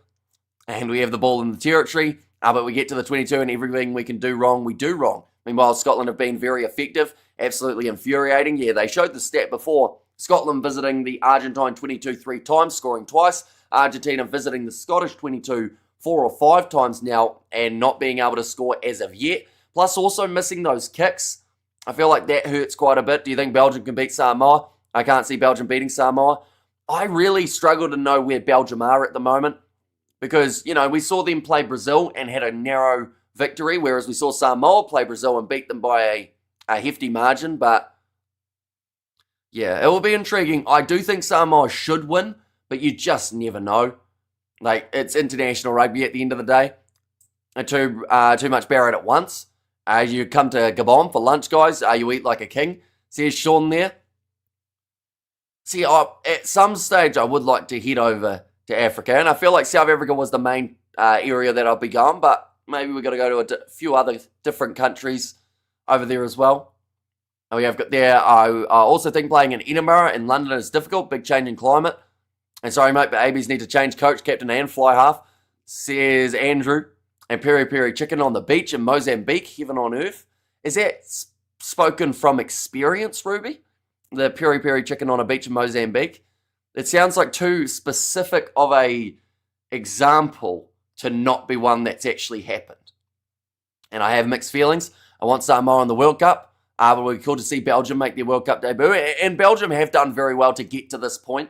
And we have the ball in the territory, but we get to the 22 and everything we can do wrong, we do wrong. Meanwhile, Scotland have been very effective, absolutely infuriating. Yeah, they showed the stat before. Scotland visiting the Argentine 22 3 times, scoring twice. Argentina visiting the Scottish 22 4 or 5 times now and not being able to score as of yet. Plus also missing those kicks. I feel like that hurts quite a bit. Do you think Belgium can beat Samoa? I can't see Belgium beating Samoa. I really struggle to know where Belgium are at the moment because, you know, we saw them play Brazil and had a narrow victory, whereas we saw Samoa play Brazil and beat them by a hefty margin. But, yeah, it will be intriguing. I do think Samoa should win, but you just never know. Like, it's international rugby at the end of the day. Too much Barrett at once. You come to Gabon for lunch, guys. You eat like a king. Says Sean there. See, at some stage, I would like to head over to Africa. And I feel like South Africa was the main area that I'll be going. But maybe we've got to go to a few other different countries over there as well. And we have got there. I also think playing in Edinburgh and London is difficult. Big change in climate. And sorry, mate, but ABs need to change coach, captain, and fly half, says Andrew. And peri peri chicken on the beach in Mozambique, heaven on earth. Is that spoken from experience, Ruby? The peri peri chicken on a beach in Mozambique? It sounds like too specific of a example to not be one that's actually happened. And I have mixed feelings. I want Samoa in the World Cup. But we're cool to see Belgium make their World Cup debut. And Belgium have done very well to get to this point.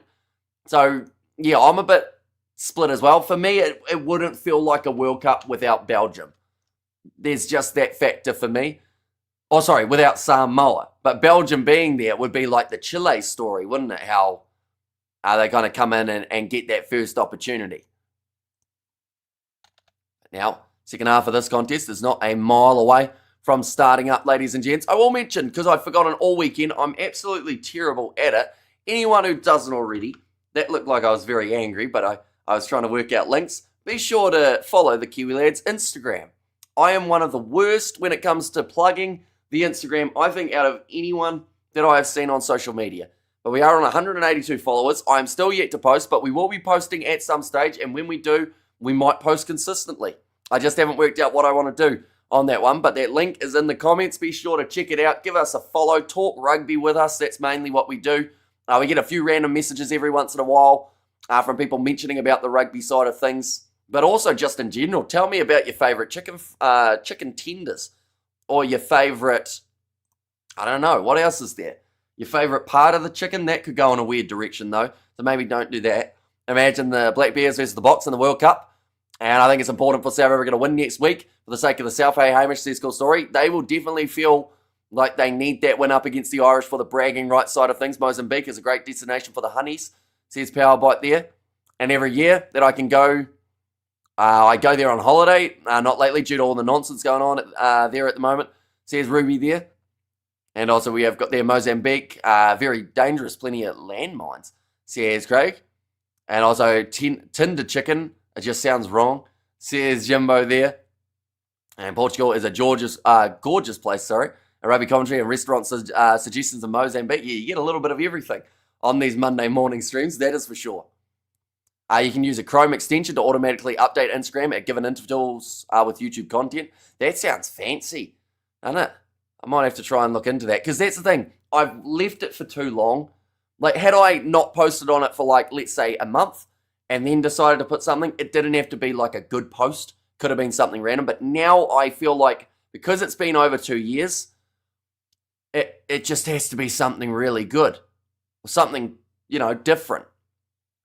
So, yeah, I'm a bit split as well. For me, it wouldn't feel like a World Cup without Belgium. There's just that factor for me. Oh, sorry, without Samoa. But Belgium being there would be like the Chile story, wouldn't it? How are they going to come in and get that first opportunity? Now, second half of this contest is not a mile away from starting up, ladies and gents. I will mention, because I've forgotten all weekend, I'm absolutely terrible at it. Anyone who doesn't already, that looked like I was very angry, but I was trying to work out links. Be sure to follow the Kiwi Lads Instagram. I am one of the worst when it comes to plugging the Instagram, I think, out of anyone that I have seen on social media. But we are on 182 followers. I am still yet to post, but we will be posting at some stage, and when we do, we might post consistently. I just haven't worked out what I want to do on that one, but that link is in the comments. Be sure to check it out. Give us a follow. Talk rugby with us. That's mainly what we do. We get a few random messages every once in a while from people mentioning about the rugby side of things, but also just in general. Tell me about your favourite chicken tenders or your favourite, I don't know, what else is there? Your favourite part of the chicken? That could go in a weird direction though, so maybe don't do that. Imagine the Black Bears versus the Box in the World Cup, and I think it's important for South Africa to win next week for the sake of the South. Hey, Hamish says cool story. They will definitely feel like they need that win up against the Irish for the bragging right side of things. Mozambique is a great destination for the honeys, says Powerbite there. And every year that I can go, I go there on holiday. Not lately due to all the nonsense going on there at the moment, says Ruby there. And also we have got there Mozambique, very dangerous, plenty of landmines, says Craig. And also tinder chicken, it just sounds wrong, says Jimbo there. And Portugal is a gorgeous place, sorry. A rugby commentary and restaurant suggestions in Mozambique. Yeah, you get a little bit of everything on these Monday morning streams, that is for sure. You can use a Chrome extension to automatically update Instagram at given intervals with YouTube content. That sounds fancy, doesn't it? I might have to try and look into that, because that's the thing. I've left it for too long. Like, had I not posted on it for, like, let's say a month and then decided to put something, it didn't have to be like a good post. Could have been something random. But now I feel like, because it's been over 2 years, it just has to be something really good. Or something, different.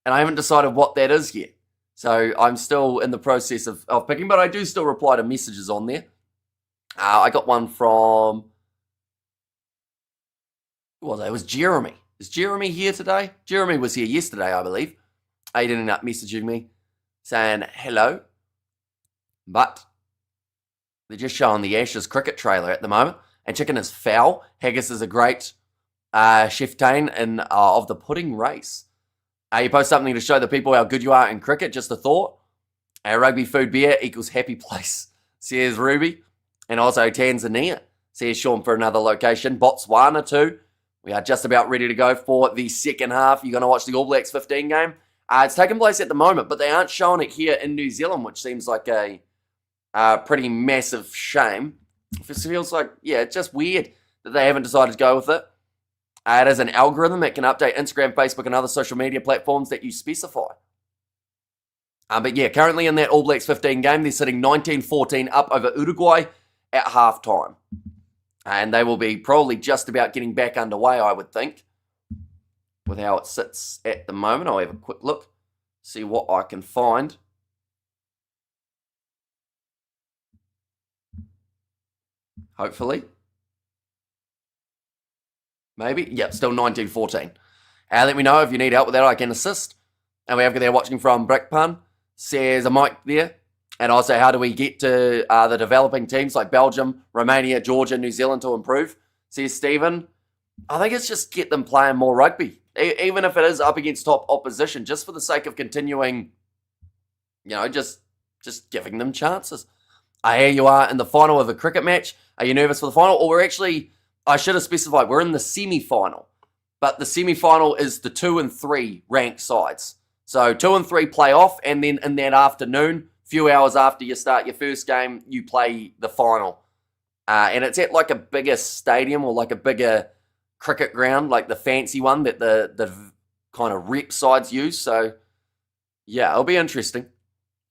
And I haven't decided what that is yet. So I'm still in the process of picking, but I do still reply to messages on there. I got one from Well, that was Jeremy. Is Jeremy here today? Jeremy was here yesterday, I believe. He ended up messaging me saying hello. But they're just showing the Ashes cricket trailer at the moment. And chicken is foul. Haggis is a great chieftain of the pudding race. You post something to show the people how good you are in cricket. Just a thought. Rugby food beer equals happy place, says Ruby. And also Tanzania, says Sean, for another location. Botswana too. We are just about ready to go for the second half. You're going to watch the All Blacks 15 game. It's taking place at the moment, but they aren't showing it here in New Zealand, which seems like a pretty massive shame. It feels like, yeah, it's just weird that they haven't decided to go with it. It is an algorithm that can update Instagram, Facebook, and other social media platforms that you specify. But yeah, currently in that All Blacks 15 game, they're sitting 19-14 up over Uruguay at halftime. And they will be probably just about getting back underway, I would think, with how it sits at the moment. I'll have a quick look, see what I can find. Hopefully. Maybe. Yep, still 19-14. Let me know if you need help with that. I can assist. And we have there watching from Brickpun. Says a mic there. And also, how do we get to the developing teams like Belgium, Romania, Georgia, New Zealand to improve? Says Stephen. I think it's just get them playing more rugby. Even if it is up against top opposition, just for the sake of continuing, just giving them chances. Here you are in the final of a cricket match. Are you nervous for the final? Or I should have specified, we're in the semi-final. But the semi-final is the 2 and 3 ranked sides. So 2 and 3 play off, and then in that afternoon, few hours after you start your first game, you play the final. And it's at like a bigger stadium or like a bigger cricket ground, like the fancy one that the kind of rep sides use. So, yeah, it'll be interesting.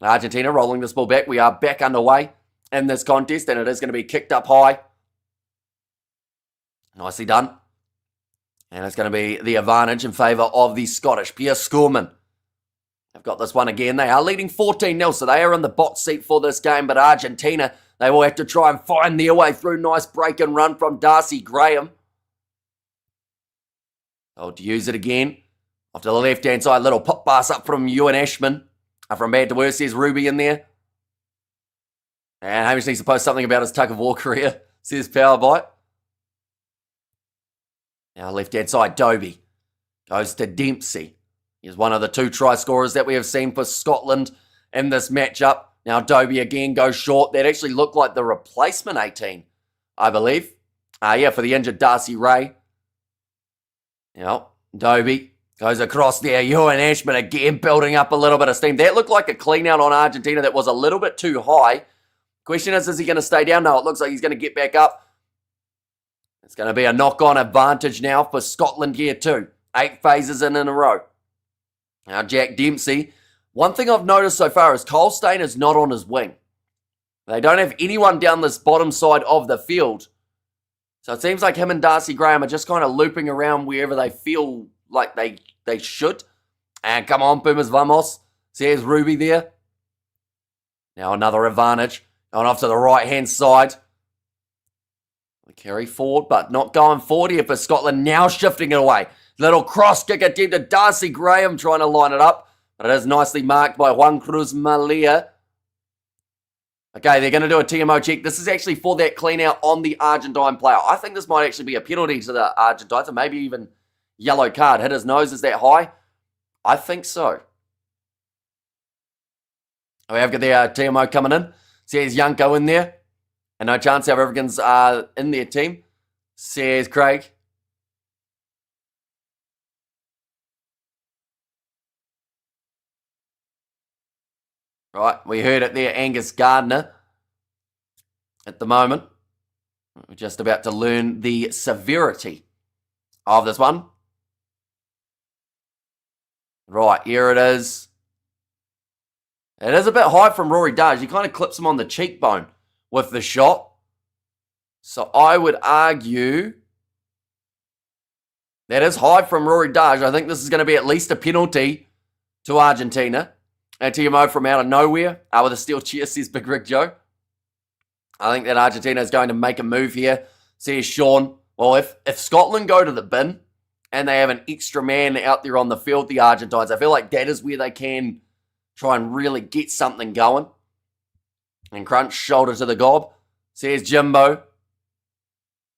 Argentina rolling this ball back. We are back underway in this contest, and it is going to be kicked up high. Nicely done. And it's going to be the advantage in favour of the Scottish. Pierre Scorman. They've got this one again. They are leading 14-0, so they are in the box seat for this game. But Argentina, they will have to try and find their way through. Nice break and run from Darcy Graham. Oh, to use it again. Off to the left-hand side, little pop pass up from Ewan Ashman. From bad to worse, there's Ruby in there. And Hamish needs to post something about his tug-of-war career, says Powerbite. Now left-hand side, Dobie. Goes to Dempsey. He's one of the 2 try scorers that we have seen for Scotland in this matchup. Now Dobie again goes short. That actually looked like the replacement 18, I believe. For the injured Darcy Ray. Dobie goes across there. Ewan Ashman again building up a little bit of steam. That looked like a clean out on Argentina that was a little bit too high. Question is he going to stay down? No, it looks like he's going to get back up. It's going to be a knock-on advantage now for Scotland here too. 8 phases in a row. Now Jack Dempsey. One thing I've noticed so far is Cole Stain is not on his wing. They don't have anyone down this bottom side of the field. So it seems like him and Darcy Graham are just kind of looping around wherever they feel like they should. And come on, Pumas, vamos. Says Ruby there. Now another advantage. Going off to the right-hand side. Carry forward, but not going forward here for Scotland. Now shifting it away. Little cross kick attempt to Darcy Graham trying to line it up. But it is nicely marked by Juan Cruz Malia. Okay, they're going to do a TMO check. This is actually for that clean out on the Argentine player. I think this might actually be a penalty to the Argentines, or maybe even yellow card. Hit his nose, is that high? I think so. We have got the TMO coming in. Says Yanko in there. And no chance South Africans are in their team, says Craig. Right, we heard it there, Angus Gardner. At the moment, we're just about to learn the severity of this one. Right, here it is. It is a bit high from Rory Darge. He kind of clips him on the cheekbone with the shot. So I would argue that is high from Rory Darge. I think this is going to be at least a penalty to Argentina. And TMO from out of nowhere with a steel chair, says Big Rig Joe. I think that Argentina is going to make a move here. Says Sean. Well, if Scotland go to the bin and they have an extra man out there on the field, the Argentines, I feel like that is where they can try and really get something going. And crunch, shoulder to the gob, says Jimbo.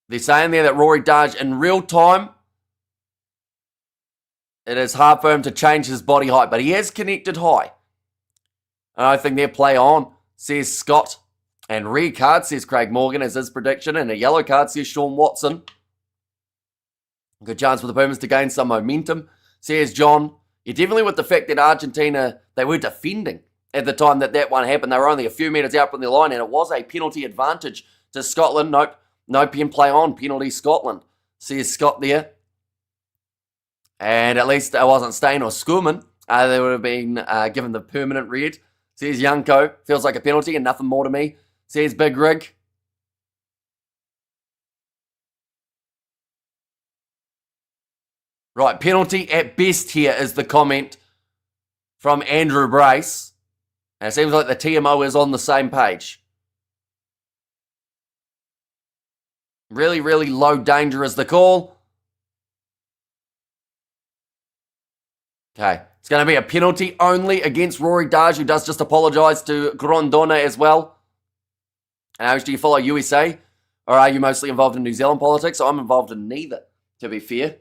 They're saying there that Rory Darge, in real time, it is hard for him to change his body height, but he has connected high. And I think they'll play on, says Scott. And red card, says Craig Morgan, is his prediction. And a yellow card, says Sean Watson. Good chance for the Pumas to gain some momentum, says John. You're definitely with the fact that Argentina, they were defending at the time that one happened. They were only a few metres out from the line, and it was a penalty advantage to Scotland. Nope, no pen play on, penalty Scotland, says Scott there. And at least it wasn't Stain or Schoolman. They would have been given the permanent red, says Youngko. Feels like a penalty and nothing more to me, says Big Rig. Right, penalty at best here is the comment from Andrew Brace. And it seems like the TMO is on the same page. Really, really low danger is the call. Okay, it's going to be a penalty only against Rory Darge, who does just apologise to Grondona as well. And how do you follow USA? Or are you mostly involved in New Zealand politics? I'm involved in neither, to be fair.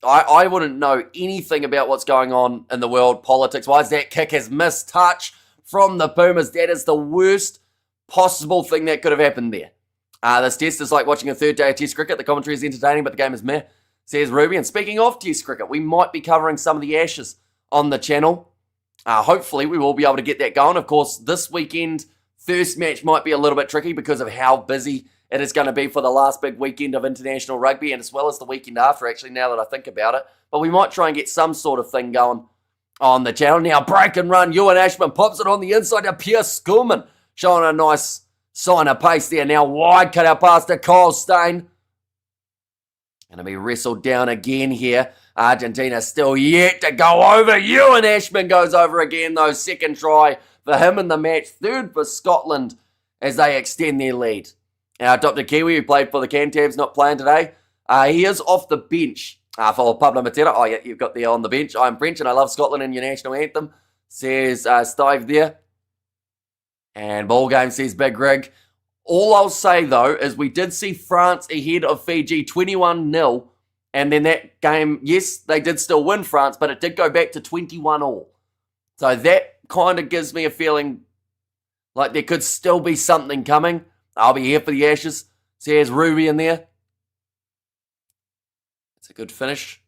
I wouldn't know anything about what's going on in the world politics-wise. That kick has missed touch from the Pumas. That is the worst possible thing that could have happened there. This test is like watching a third day of Test cricket. The commentary is entertaining, but the game is meh, says Ruby. And speaking of Test cricket, we might be covering some of the Ashes on the channel. Hopefully, we will be able to get that going. Of course, this weekend, first match might be a little bit tricky because of how busy it is going to be for the last big weekend of international rugby, and as well as the weekend after, actually, now that I think about it. But we might try and get some sort of thing going on the channel. Now, break and run. Ewan Ashman pops it on the inside to Pierce Schoolman, showing a nice sign of pace there. Now, wide cut out pass to Kyle Steyn. Going to be wrestled down again here. Argentina still yet to go over. Ewan Ashman goes over again, though. Second try for him in the match. Third for Scotland as they extend their lead. Now, Dr. Kiwi, who played for the Cantabs, not playing today. He is off the bench for Pablo Matera. Oh, yeah, you've got there on the bench. I'm French and I love Scotland and your national anthem, says Steve there. And ball game, says Big Rig. All I'll say, though, is we did see France ahead of Fiji 21-0. And then that game, yes, they did still win France, but it did go back to 21-all. So that kind of gives me a feeling like there could still be something coming. I'll be here for the Ashes, says Ruby in there. It's a good finish.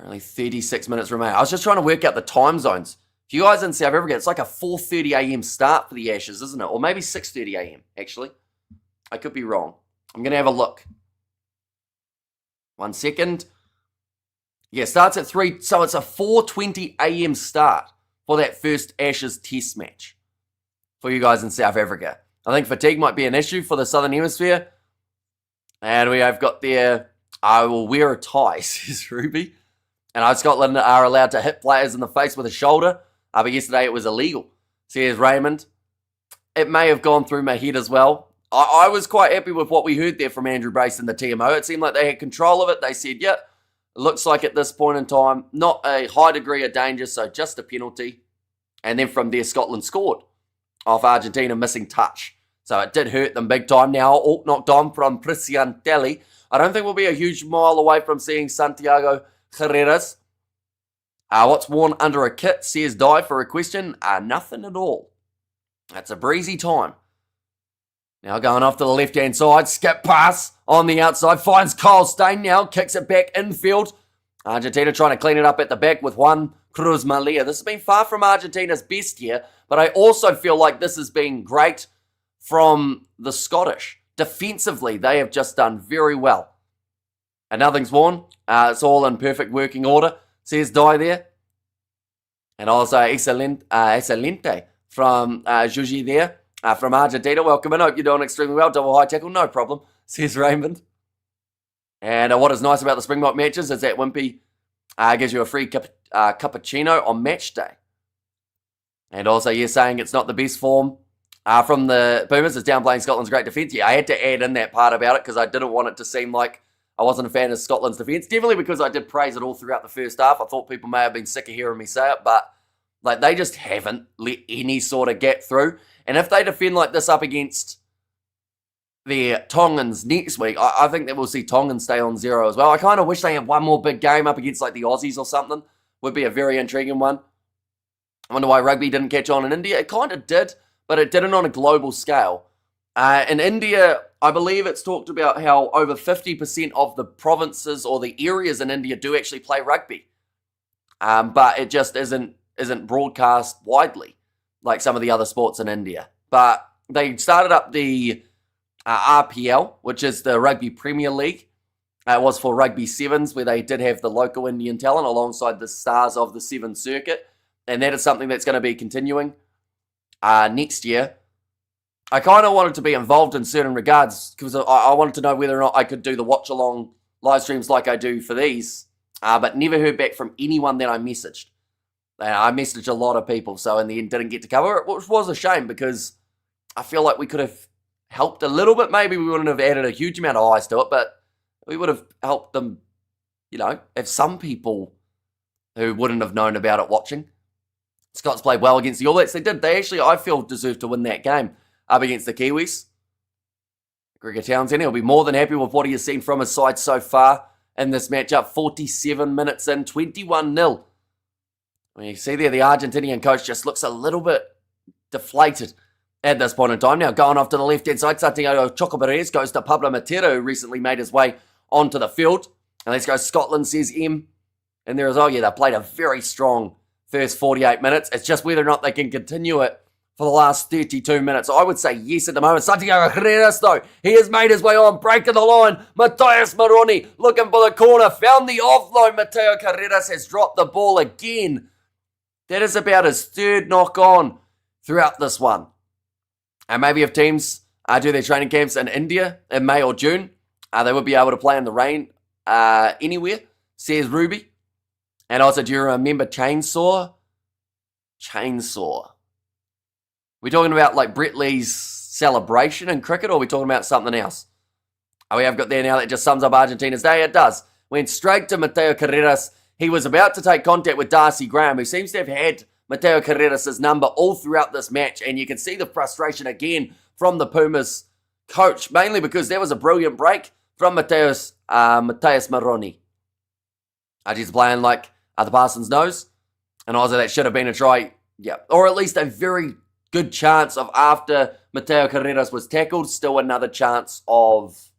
Only 36 minutes remain. I was just trying to work out the time zones. For you guys in South Africa, it's like a 4:30 a.m. start for the Ashes, isn't it? Or maybe 6:30 a.m., actually. I could be wrong. I'm going to have a look. 1 second. Yeah, starts at 3, so it's a 4:20 a.m. start for that first Ashes test match for you guys in South Africa. I think fatigue might be an issue for the Southern Hemisphere. And we have got there, I will wear a tie, says Ruby. And Scotland are allowed to hit players in the face with a shoulder. But yesterday it was illegal, says Raymond. It may have gone through my head as well. I was quite happy with what we heard there from Andrew Brace and the TMO. It seemed like they had control of it. They said, yeah, it looks like at this point in time, not a high degree of danger, so just a penalty. And then from there, Scotland scored off Argentina missing touch. So it did hurt them big time. Now, all knocked on from Prisiantelli. I don't think we'll be a huge mile away from seeing Santiago Herreras. What's worn under a kit, says Di for a question. Nothing at all. That's a breezy time. Now going off to the left-hand side. Skip pass on the outside. Finds Kyle Steyn now. Kicks it back infield. Argentina trying to clean it up at the back with Juan Cruz Malia. This has been far from Argentina's best here. But I also feel like this has been great from the Scottish. Defensively, they have just done very well. And nothing's worn. It's all in perfect working order, says Di there. And also excelente from Juji there, from Argentina. Welcome in. Hope you're doing extremely well. Double high tackle, no problem, says Raymond. And what is nice about the Springbok matches is that Wimpy gives you a free cappuccino on match day. And also, you're saying it's not the best form from the Pumas is downplaying Scotland's great defence. Yeah, I had to add in that part about it because I didn't want it to seem like I wasn't a fan of Scotland's defence. Definitely because I did praise it all throughout the first half. I thought people may have been sick of hearing me say it, but like they just haven't let any sort of gap through. And if they defend like this up against their Tongans next week, I think that we'll see Tongans stay on 0 as well. I kind of wish they had one more big game up against like the Aussies or something. Would be a very intriguing one. I wonder why rugby didn't catch on in India. It kind of did, but it didn't on a global scale. In India, I believe it's talked about how over 50% of the provinces or the areas in India do actually play rugby. But it just isn't broadcast widely like some of the other sports in India. But they started up the RPL, which is the Rugby Premier League. It was for Rugby Sevens, where they did have the local Indian talent alongside the stars of the Seven Circuit. And that is something that's going to be continuing next year. I kind of wanted to be involved in certain regards because I wanted to know whether or not I could do the watch-along live streams like I do for these, but never heard back from anyone that I messaged. I messaged a lot of people, so in the end didn't get to cover it, which was a shame because I feel like we could have helped a little bit. Maybe we wouldn't have added a huge amount of eyes to it, but we would have helped them, have some people who wouldn't have known about it watching. Scots played well against the All Blacks. They did. They actually, I feel, deserved to win that game up against the Kiwis. Gregor Townsend, he'll be more than happy with what he has seen from his side so far in this matchup. 47 minutes in, 21-0. Well, you see there, the Argentinian coach just looks a little bit deflated at this point in time. Now going off to the left-hand side, Santiago Choco Perez goes to Pablo Matera, who recently made his way onto the field. And let's go Scotland, says M. And there is, they played a very strong first 48 minutes. It's just whether or not they can continue it for the last 32 minutes. I would say yes at the moment. Santiago Carreras, though, he has made his way on, breaking the line. Matthias Moroni looking for the corner, found the offload. Mateo Carreras has dropped the ball again. That is about his third knock on throughout this one. And maybe if teams do their training camps in India in May or June, they would be able to play in the rain anywhere, says Ruby. And also, do you remember Chainsaw? We're talking about like Brett Lee's celebration in cricket, or are we talking about something else? We have got there now that just sums up Argentina's day. It does. Went straight to Mateo Carreras. He was about to take contact with Darcy Graham, who seems to have had Mateo Carreras' number all throughout this match. And you can see the frustration again from the Pumas coach, mainly because there was a brilliant break from Matthias Moroni. He's playing like the Parsons knows. And also that should have been a try, or at least a very good chance of, after Mateo Carreras was tackled, still another chance of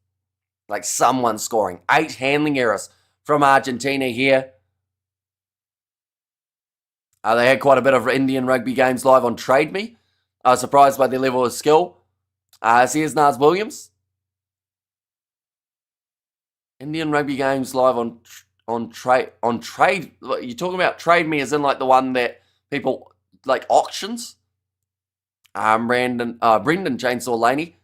like someone scoring. 8 handling errors from Argentina here. They had quite a bit of Indian rugby games live on Trade Me. I was surprised by their level of skill. So here's Nars Williams. Indian rugby games live on Trade. You're talking about Trade Me as in like the one that people like auctions? Brendan Chainsaw Laney.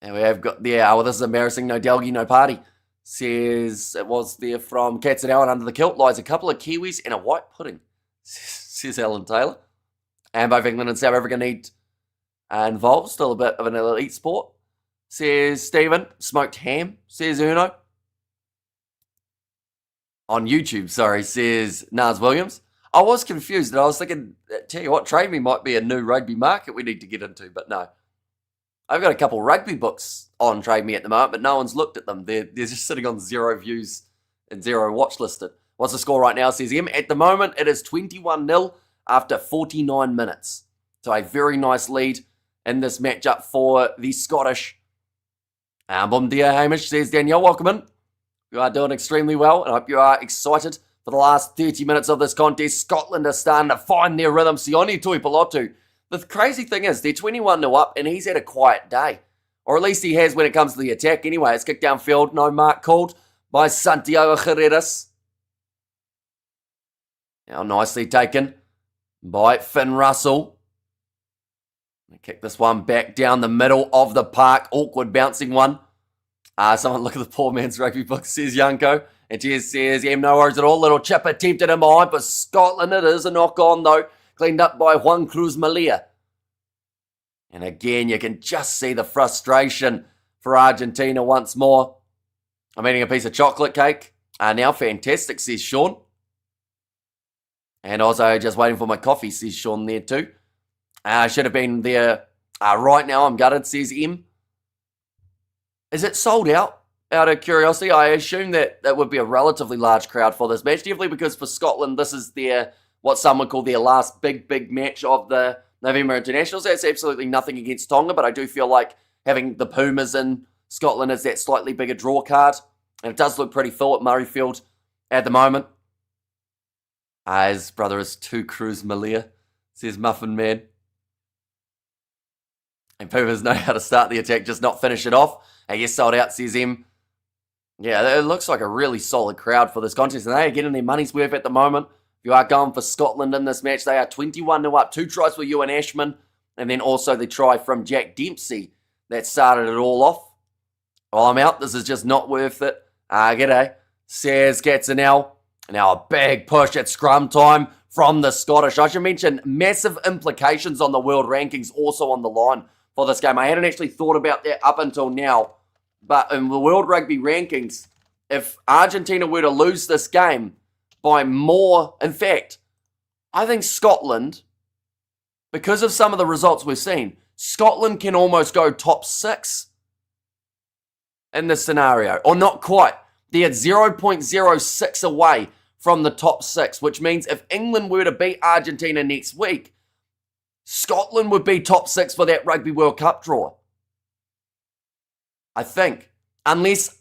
And we have got there, this is embarrassing, no Delgi, no party. Says it was there from Cats and Allen. Under the kilt lies a couple of Kiwis and a white pudding, says Alan Taylor. And both England and South Africa need involved. Still a bit of an elite sport, says Stephen. Smoked ham, says Erno. On YouTube, says Nars Williams. I was confused and I was thinking, tell you what, Trade Me might be a new rugby market we need to get into, but no. I've got a couple rugby books on Trade Me at the moment, but no one's looked at them. They're just sitting on 0 views and 0 watch listed. What's the score right now, says M? At the moment, it is 21-0 after 49 minutes. So a very nice lead in this matchup for the Scottish. Bom dia, Hamish, says Danielle. Welcome in. You are doing extremely well, and I hope you are excited for the last 30 minutes of this contest. Scotland are starting to find their rhythm. Sione Tuipulotu. The crazy thing is, they're 21-0 up, and he's had a quiet day. Or at least he has when it comes to the attack. Anyway, it's kicked downfield. No mark called by Santiago Carreras. Now nicely taken by Finn Russell. Kick this one back down the middle of the park. Awkward bouncing one. Someone look at the poor man's rugby book, says Yanko. And Jez says, no worries at all. Little chip attempted in behind, but Scotland it is. A knock on, though. Cleaned up by Juan Cruz Malia. And again, you can just see the frustration for Argentina once more. I'm eating a piece of chocolate cake. Now fantastic, says Sean. And also just waiting for my coffee, says Sean there too. I should have been there right now. I'm gutted, says M. Is it sold out? Out of curiosity, I assume that would be a relatively large crowd for this match, definitely because for Scotland, this is their, what some would call their last big match of the November Internationals. That's absolutely nothing against Tonga, but I do feel like having the Pumas in Scotland is that slightly bigger draw card. And it does look pretty full at Murrayfield at the moment. His brother is 2 Cruz Malia, says Muffin Man. And Pumas know how to start the attack, just not finish it off. Yes, sold out, says M. Yeah, it looks like a really solid crowd for this contest, and they are getting their money's worth at the moment. If you are going for Scotland in this match, they are 21-0 up. 2 tries for Ewan Ashman, and then also the try from Jack Dempsey that started it all off. Well, I'm out. This is just not worth it. G'day. Says Katzenell. Now a big push at scrum time from the Scottish. I should mention massive implications on the world rankings also on the line for this game. I hadn't actually thought about that up until now. But in the World Rugby rankings, if Argentina were to lose this game by more, in fact, I think Scotland, because of some of the results we've seen, Scotland can almost go top 6 in this scenario. Or not quite. They're 0.06 away from the top 6, which means if England were to beat Argentina next week, Scotland would be top 6 for that Rugby World Cup draw. I think. Unless,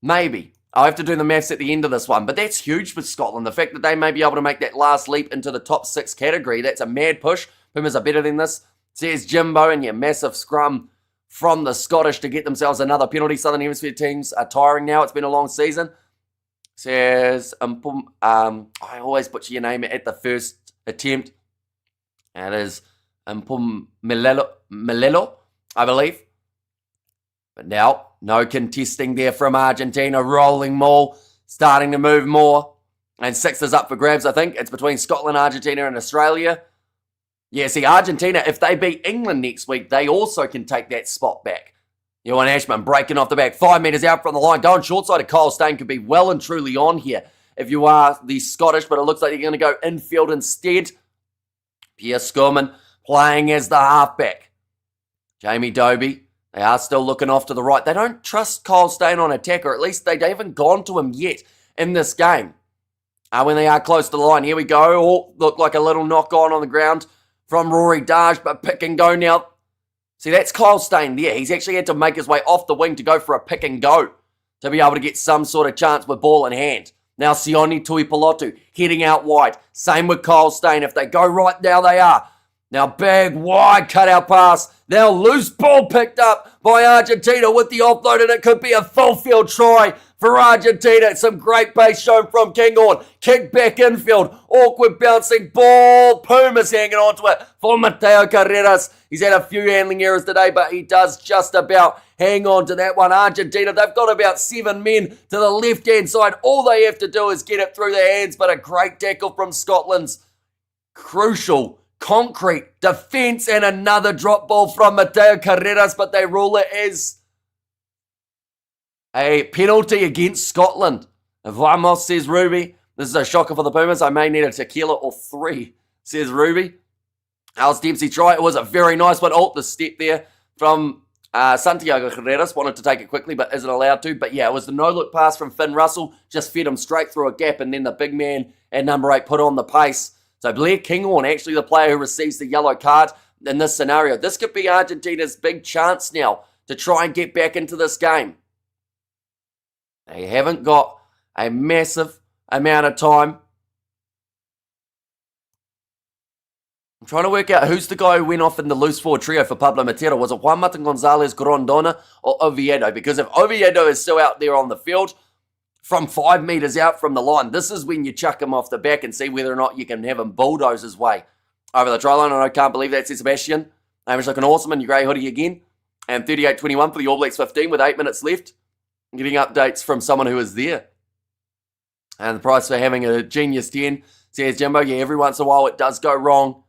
maybe. I'll have to do the maths at the end of this one. But that's huge for Scotland. The fact that they may be able to make that last leap into the top 6 category, that's a mad push. Pumas are better than this, says Jimbo, and massive scrum from the Scottish to get themselves another penalty. Southern Hemisphere teams are tiring now. It's been a long season. Says, I always butcher your name at the first attempt. And it is Melelo, I believe. But now, no contesting there from Argentina. Rolling maul, starting to move more. And 6 is up for grabs, I think. It's between Scotland, Argentina, and Australia. Yeah, see, Argentina, if they beat England next week, they also can take that spot back. Ewan Ashman breaking off the back, 5 metres out from the line. Going short side of Kyle Steyn could be well and truly on here if you are the Scottish, but it looks like you're going to go infield instead. Pierre Skurman playing as the halfback. Jamie Dobie. They are still looking off to the right. They don't trust Kyle Steyn on attack, or at least they haven't gone to him yet in this game. When they are close to the line, here we go. Oh, look like a little knock on the ground from Rory Darge, but pick and go now. See, that's Kyle Steyn there. He's actually had to make his way off the wing to go for a pick and go to be able to get some sort of chance with ball in hand. Now Sione Tuipulotu heading out wide. Same with Kyle Steyn. If they go right now, they are. Now big, wide cutout pass. Now loose ball picked up by Argentina with the offload, and it could be a full field try for Argentina. Some great pace shown from Kinghorn. Kick back infield. Awkward bouncing ball. Pumas hanging onto it for Mateo Carreras. He's had a few handling errors today, but he does just about hang on to that one. Argentina, they've got about 7 men to the left-hand side. All they have to do is get it through their hands, but a great tackle from Scotland's crucial concrete defense, and another drop ball from Mateo Carreras, but they rule it as a penalty against Scotland. Vamos, says Ruby. This is a shocker for the Pumas. I may need a tequila or 3, says Ruby. Alice Dempsey try. It was a very nice one. Oh, the step there from Santiago Carreras. Wanted to take it quickly, but isn't allowed to. But yeah, it was the no-look pass from Finn Russell. Just fed him straight through a gap, and then the big man at number 8 put on the pace. So Blair Kinghorn, actually the player who receives the yellow card in this scenario. This could be Argentina's big chance now to try and get back into this game. They haven't got a massive amount of time. I'm trying to work out who's the guy who went off in the loose forward trio for Pablo Matera. Was it Juan Martin Gonzalez, Grondona, or Oviedo? Because if Oviedo is still out there on the field from 5 metres out from the line, this is when you chuck him off the back and see whether or not you can have him bulldoze his way over the try line. And I can't believe that, says Sebastian. Hamish looking awesome in your grey hoodie again. And 38-21 for the All Blacks 15 with 8 minutes left. Getting updates from someone who is there. And the price for having a genius 10, says Jimbo. Yeah, every once in a while it does go wrong.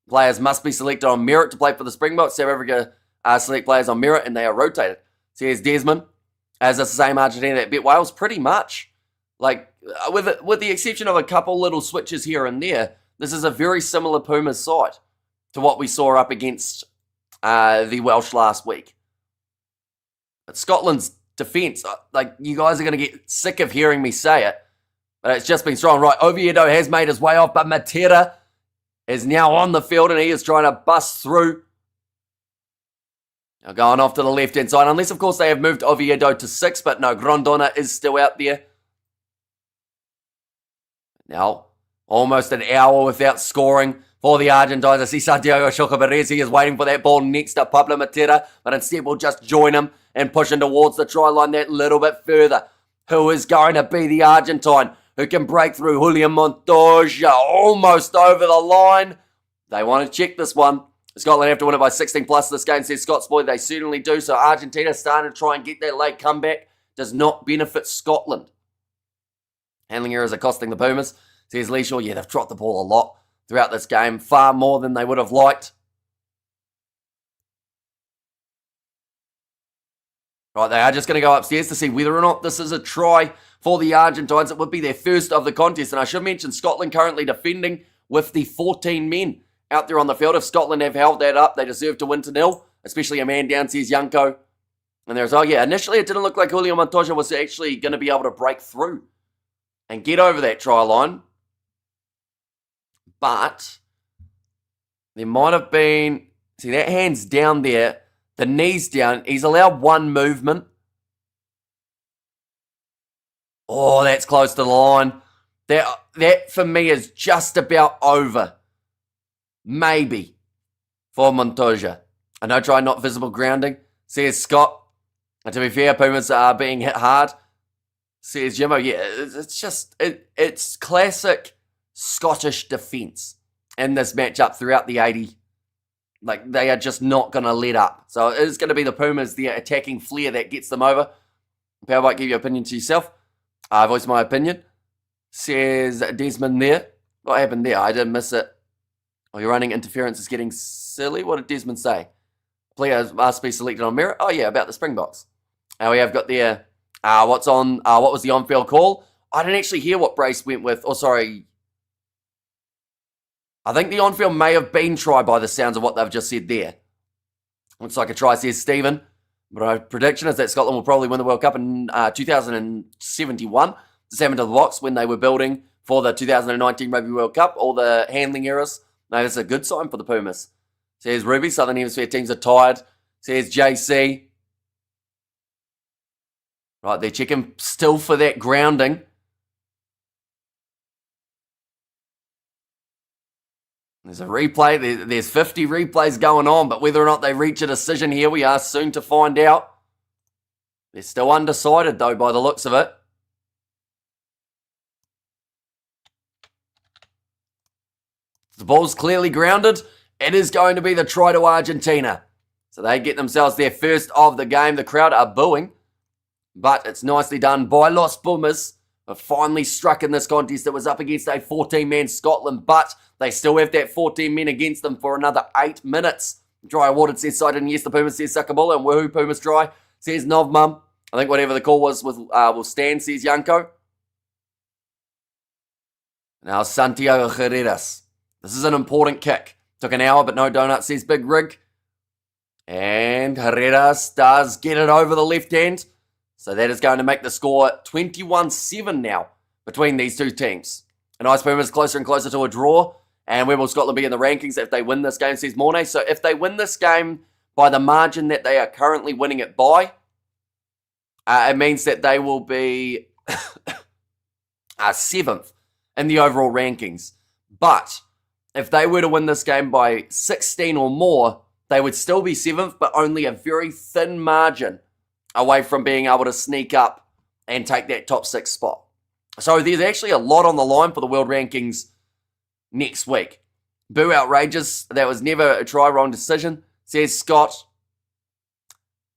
Players must be selected on merit to play for the Springboks. South Africa select players on merit and they are rotated. So here's Desmond. As it's the same Argentina that beat Wales, pretty much. Like, with the exception of a couple little switches here and there, this is a very similar Pumas side to what we saw up against the Welsh last week. But Scotland's defence, like, you guys are going to get sick of hearing me say it, but it's just been strong. Right, Oviedo has made his way off, but Matera is now on the field and he is trying to bust through. Now going off to the left-hand side, unless, of course, they have moved Oviedo to 6, but no, Grondona is still out there. Now, almost an hour without scoring for the Argentines. I see Santiago Chocobarez. He is waiting for that ball next to Pablo Matera, but instead we'll just join him and push him towards the try line that little bit further. Who is going to be the Argentine who can break through? Julian Montoya, almost over the line. They want to check this one. Scotland have to win it by 16 plus this game, says Scott's boy. They certainly do. So Argentina starting to try and get that late comeback does not benefit Scotland. Handling errors are costing the Pumas, says Leeshaw. Yeah, they've dropped the ball a lot throughout this game, far more than they would have liked. Right, they are just going to go upstairs to see whether or not this is a try for the Argentines. It would be their first of the contest. And I should mention Scotland currently defending with the 14 men out there on the field. If Scotland have held that up, they deserve to win to 0, especially a man down, says Yanko. And there's, oh yeah, initially it didn't look like Julian Montoya was actually going to be able to break through and get over that try line. But there might have been, see that hand's down there, the knee's down. He's allowed one movement. Oh, that's close to the line. That for me is just about over. Maybe for Montoya. I know try not visible grounding, says Scott. And to be fair, Pumas are being hit hard, says Jimmo. Yeah, it's just, it's classic Scottish defence in this matchup throughout the 80. Like, they are just not going to let up. So it is going to be the Pumas, the attacking flair that gets them over. Powerbike, give your opinion to yourself. I voice my opinion, says Desmond there. What happened there? I didn't miss it. Oh, your running interference is getting silly. What did Desmond say? Players must be selected on merit. Oh, yeah, about the Springboks. We have got there, what was the on-field call? I didn't actually hear what Brace went with. Oh, sorry. I think the on-field may have been try by the sounds of what they've just said there. Looks like a try, says Stephen. But my prediction is that Scotland will probably win the World Cup in 2071. This happened to the Box when they were building for the 2019 Rugby World Cup. All the handling errors. No, that's a good sign for the Pumas. Says Ruby, Southern Hemisphere teams are tired. Says JC. Right, they're checking still for that grounding. There's a replay. There's 50 replays going on, but whether or not they reach a decision here, we are soon to find out. They're still undecided, though, by the looks of it. The ball's clearly grounded. It is going to be the try to Argentina. So they get themselves their first of the game. The crowd are booing, but it's nicely done by Los Pumas. Have finally struck in this contest that was up against a 14-man Scotland, but they still have that 14 men against them for another 8 minutes. Try awarded, says Sidon. Yes, the Pumas, says Sakabula, and woohoo, Pumas try, says Novmum. I think whatever the call was will stand, says Yanko. Now Santiago Herreras. This is an important kick. Took an hour, but no donut, says Big Rig. And Herreras does get it over the left hand. So that is going to make the score 21-7 now between these two teams. And Ice Pumas closer and closer to a draw. And where will Scotland be in the rankings if they win this game, says Mornay. So if they win this game by the margin that they are currently winning it by, it means that they will be 7th in the overall rankings. But if they were to win this game by 16 or more, they would still be 7th, but only a very thin margin away from being able to sneak up and take that top 6 spot. So there's actually a lot on the line for the world rankings next week. Boo outrageous. That was never a try, wrong decision, says Scott.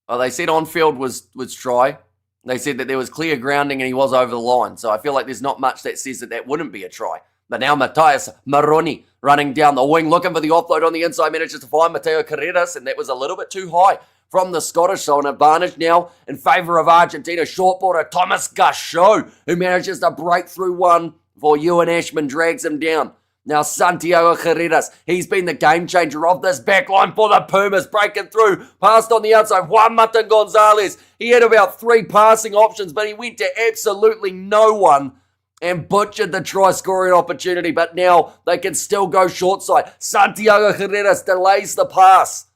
Well, they said on-field was try. They said that there was clear grounding and he was over the line. So I feel like there's not much that says that wouldn't be a try. But now Matthias Maroni running down the wing, looking for the offload on the inside, manages to find Mateo Carreras, and that was a little bit too high from the Scottish. So an advantage now in favour of Argentina. Shortboarder Thomas Gachot, who manages to break through one for Ewan Ashman, drags him down. Now Santiago Carreras, he's been the game changer of this backline for the Pumas, breaking through, passed on the outside. Juan Martin Gonzalez, he had about 3 passing options, but he went to absolutely no one and butchered the try-scoring opportunity, but now they can still go short side. Santiago Carreras delays the pass.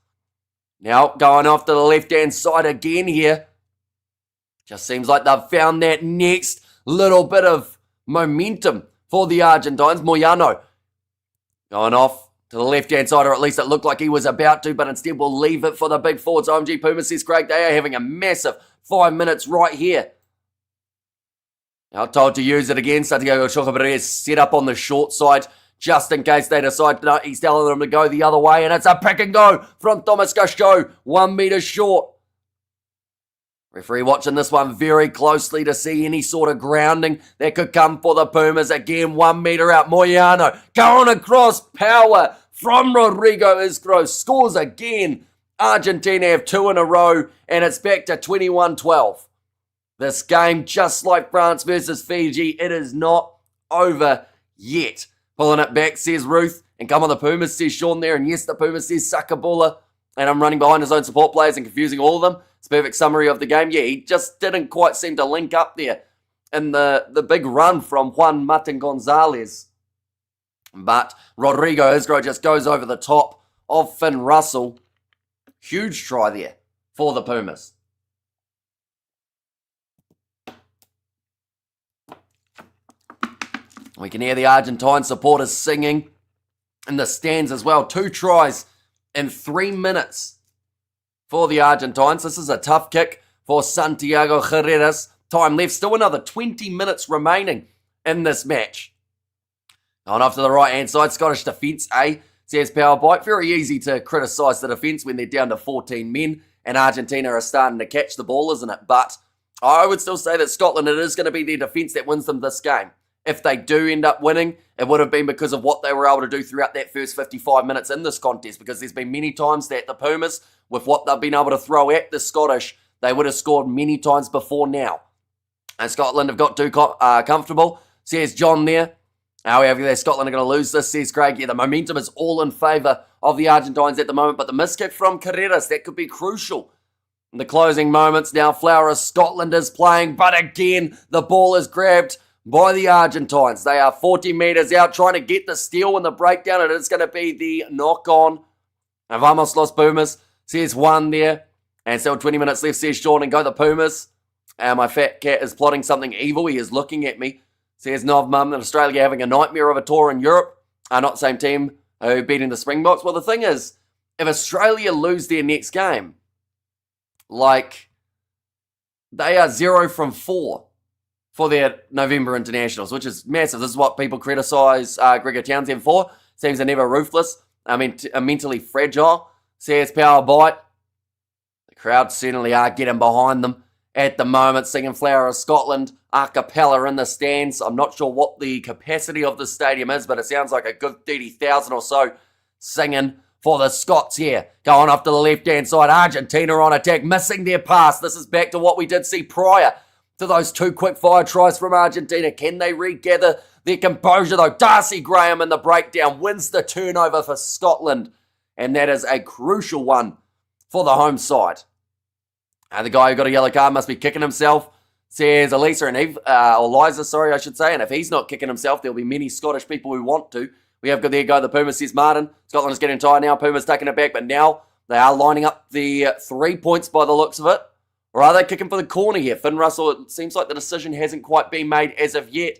Now going off to the left-hand side again here. Just seems like they've found that next little bit of momentum for the Argentines. Moyano going off to the left-hand side, or at least it looked like he was about to, but instead we'll leave it for the big forwards. OMG Pumas, says Craig. They are having a massive 5 minutes right here. Now told to use it again. Santiago Chocobarria is set up on the short side just in case they decide no, he's telling them to go the other way, and it's a pick and go from Thomas Gachot, 1 metre short. Referee watching this one very closely to see any sort of grounding that could come for the Pumas. Again, 1 metre out. Moyano going across, power from Rodrigo Isgro, scores again. Argentina have 2 in a row, and it's back to 21-12. This game, just like France versus Fiji, it is not over yet. Pulling it back, says Ruth. And come on, the Pumas, says Sean there. And yes, the Pumas, says Sakabula. And I'm running behind his own support players and confusing all of them. It's a perfect summary of the game. Yeah, he just didn't quite seem to link up there in the big run from Juan Martin Gonzalez. But Rodrigo Isgro just goes over the top of Finn Russell. Huge try there for the Pumas. We can hear the Argentine supporters singing in the stands as well. 2 tries in 3 minutes for the Argentines. This is a tough kick for Santiago Carreras. Time left, still another 20 minutes remaining in this match. On off to the right-hand side, Scottish defence, says Power Bite. Very easy to criticise the defence when they're down to 14 men, and Argentina are starting to catch the ball, isn't it? But I would still say that Scotland, it is going to be their defence that wins them this game. If they do end up winning, it would have been because of what they were able to do throughout that first 55 minutes in this contest, because there's been many times that the Pumas, with what they've been able to throw at the Scottish, they would have scored many times before now. And Scotland have got too comfortable, says John there. However, Scotland are going to lose this, says Craig. Yeah, the momentum is all in favour of the Argentines at the moment, but the miskick from Carreras, that could be crucial. In the closing moments now, Flower of Scotland is playing, but again, the ball is grabbed by the Argentines. They are 40 metres out, trying to get the steal and the breakdown, and it's going to be the knock-on. And Vamos los Pumas, says 1 there. And still 20 minutes left, says Sean, and go the Pumas. And my fat cat is plotting something evil. He is looking at me. Says Nov Mum, that Australia having a nightmare of a tour in Europe. Not the same team who beating the Springboks. Well, the thing is, if Australia lose their next game, like, they are 0 from 4 for their November internationals, which is massive. This is what people criticise Gregor Townsend for. Seems they're never ruthless. I mean, mentally fragile. Says Power Bite. The crowd certainly are getting behind them at the moment, singing Flower of Scotland a cappella in the stands. I'm not sure what the capacity of the stadium is, but it sounds like a good 30,000 or so singing for the Scots here. Going off to the left-hand side, Argentina on attack, missing their pass. This is back to what we did see prior to those 2 quick-fire tries from Argentina. Can they regather their composure, though? Darcy Graham in the breakdown wins the turnover for Scotland, and that is a crucial one for the home side. And the guy who got a yellow card must be kicking himself, says Elisa and Eve, or Liza, sorry, I should say. And if he's not kicking himself, there'll be many Scottish people who want to. We have got there go the Pumas, says Martin. Scotland is getting tired now. Pumas taking it back, but now they are lining up the 3 points by the looks of it. Or are they kicking for the corner here? Finn Russell, it seems like the decision hasn't quite been made as of yet.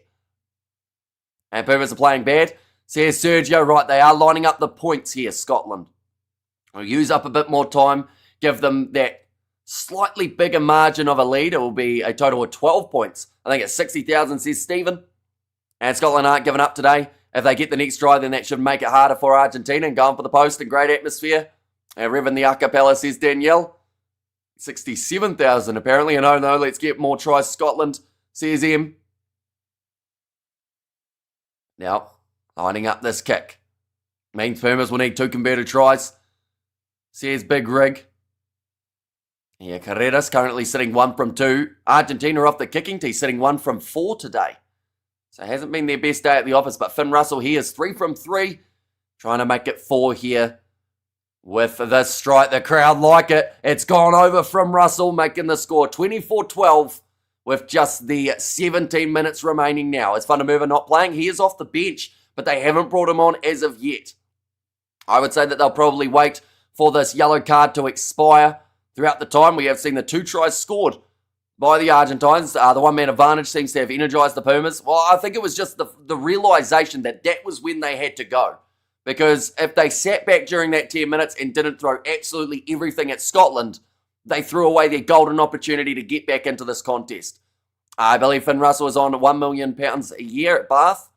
And Pumas are playing bad. Says Sergio, right, they are lining up the points here, Scotland. We'll use up a bit more time, give them that slightly bigger margin of a lead. It will be a total of 12 points. I think it's 60,000, says Stephen. And Scotland aren't giving up today. If they get the next try, then that should make it harder for Argentina. And going for the post in great atmosphere. And Revan the acapella, says Danielle. 67,000 apparently. And oh no, let's get more tries. Scotland, says M. Now, lining up this kick. Means Pumas will need 2 converted tries. Says Big Rig. Yeah, Carreras currently sitting 1 from 2. Argentina off the kicking tee, sitting 1 from 4 today. So it hasn't been their best day at the office, but Finn Russell here is 3 from 3. Trying to make it 4 here with this strike. The crowd like it. It's gone over from Russell, making the score 24-12 with just the 17 minutes remaining now. As Fundamover not playing, he is off the bench, but they haven't brought him on as of yet. I would say that they'll probably wait for this yellow card to expire. Throughout the time, we have seen the 2 tries scored by the Argentines. The one-man advantage seems to have energized the Pumas. Well, I think it was just the realization that was when they had to go. Because if they sat back during that 10 minutes and didn't throw absolutely everything at Scotland, they threw away their golden opportunity to get back into this contest. I believe Finn Russell is on £1 million a year at Bath.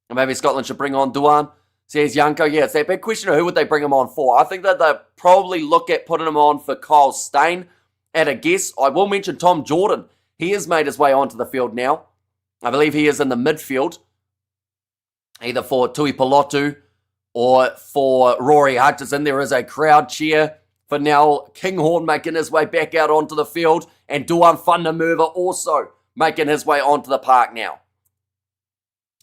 And maybe Scotland should bring on Duan. Says Yanko, yeah, it's that big question of who would they bring him on for. I think that they'll probably look at putting him on for Kyle Steyn. At a guess, I will mention Tom Jordan. He has made his way onto the field now. I believe he is in the midfield. Either for Tui Pilotu or for Rory Hutchison. There is a crowd cheer for now. Kinghorn making his way back out onto the field. And Duan Fundamover also making his way onto the park now.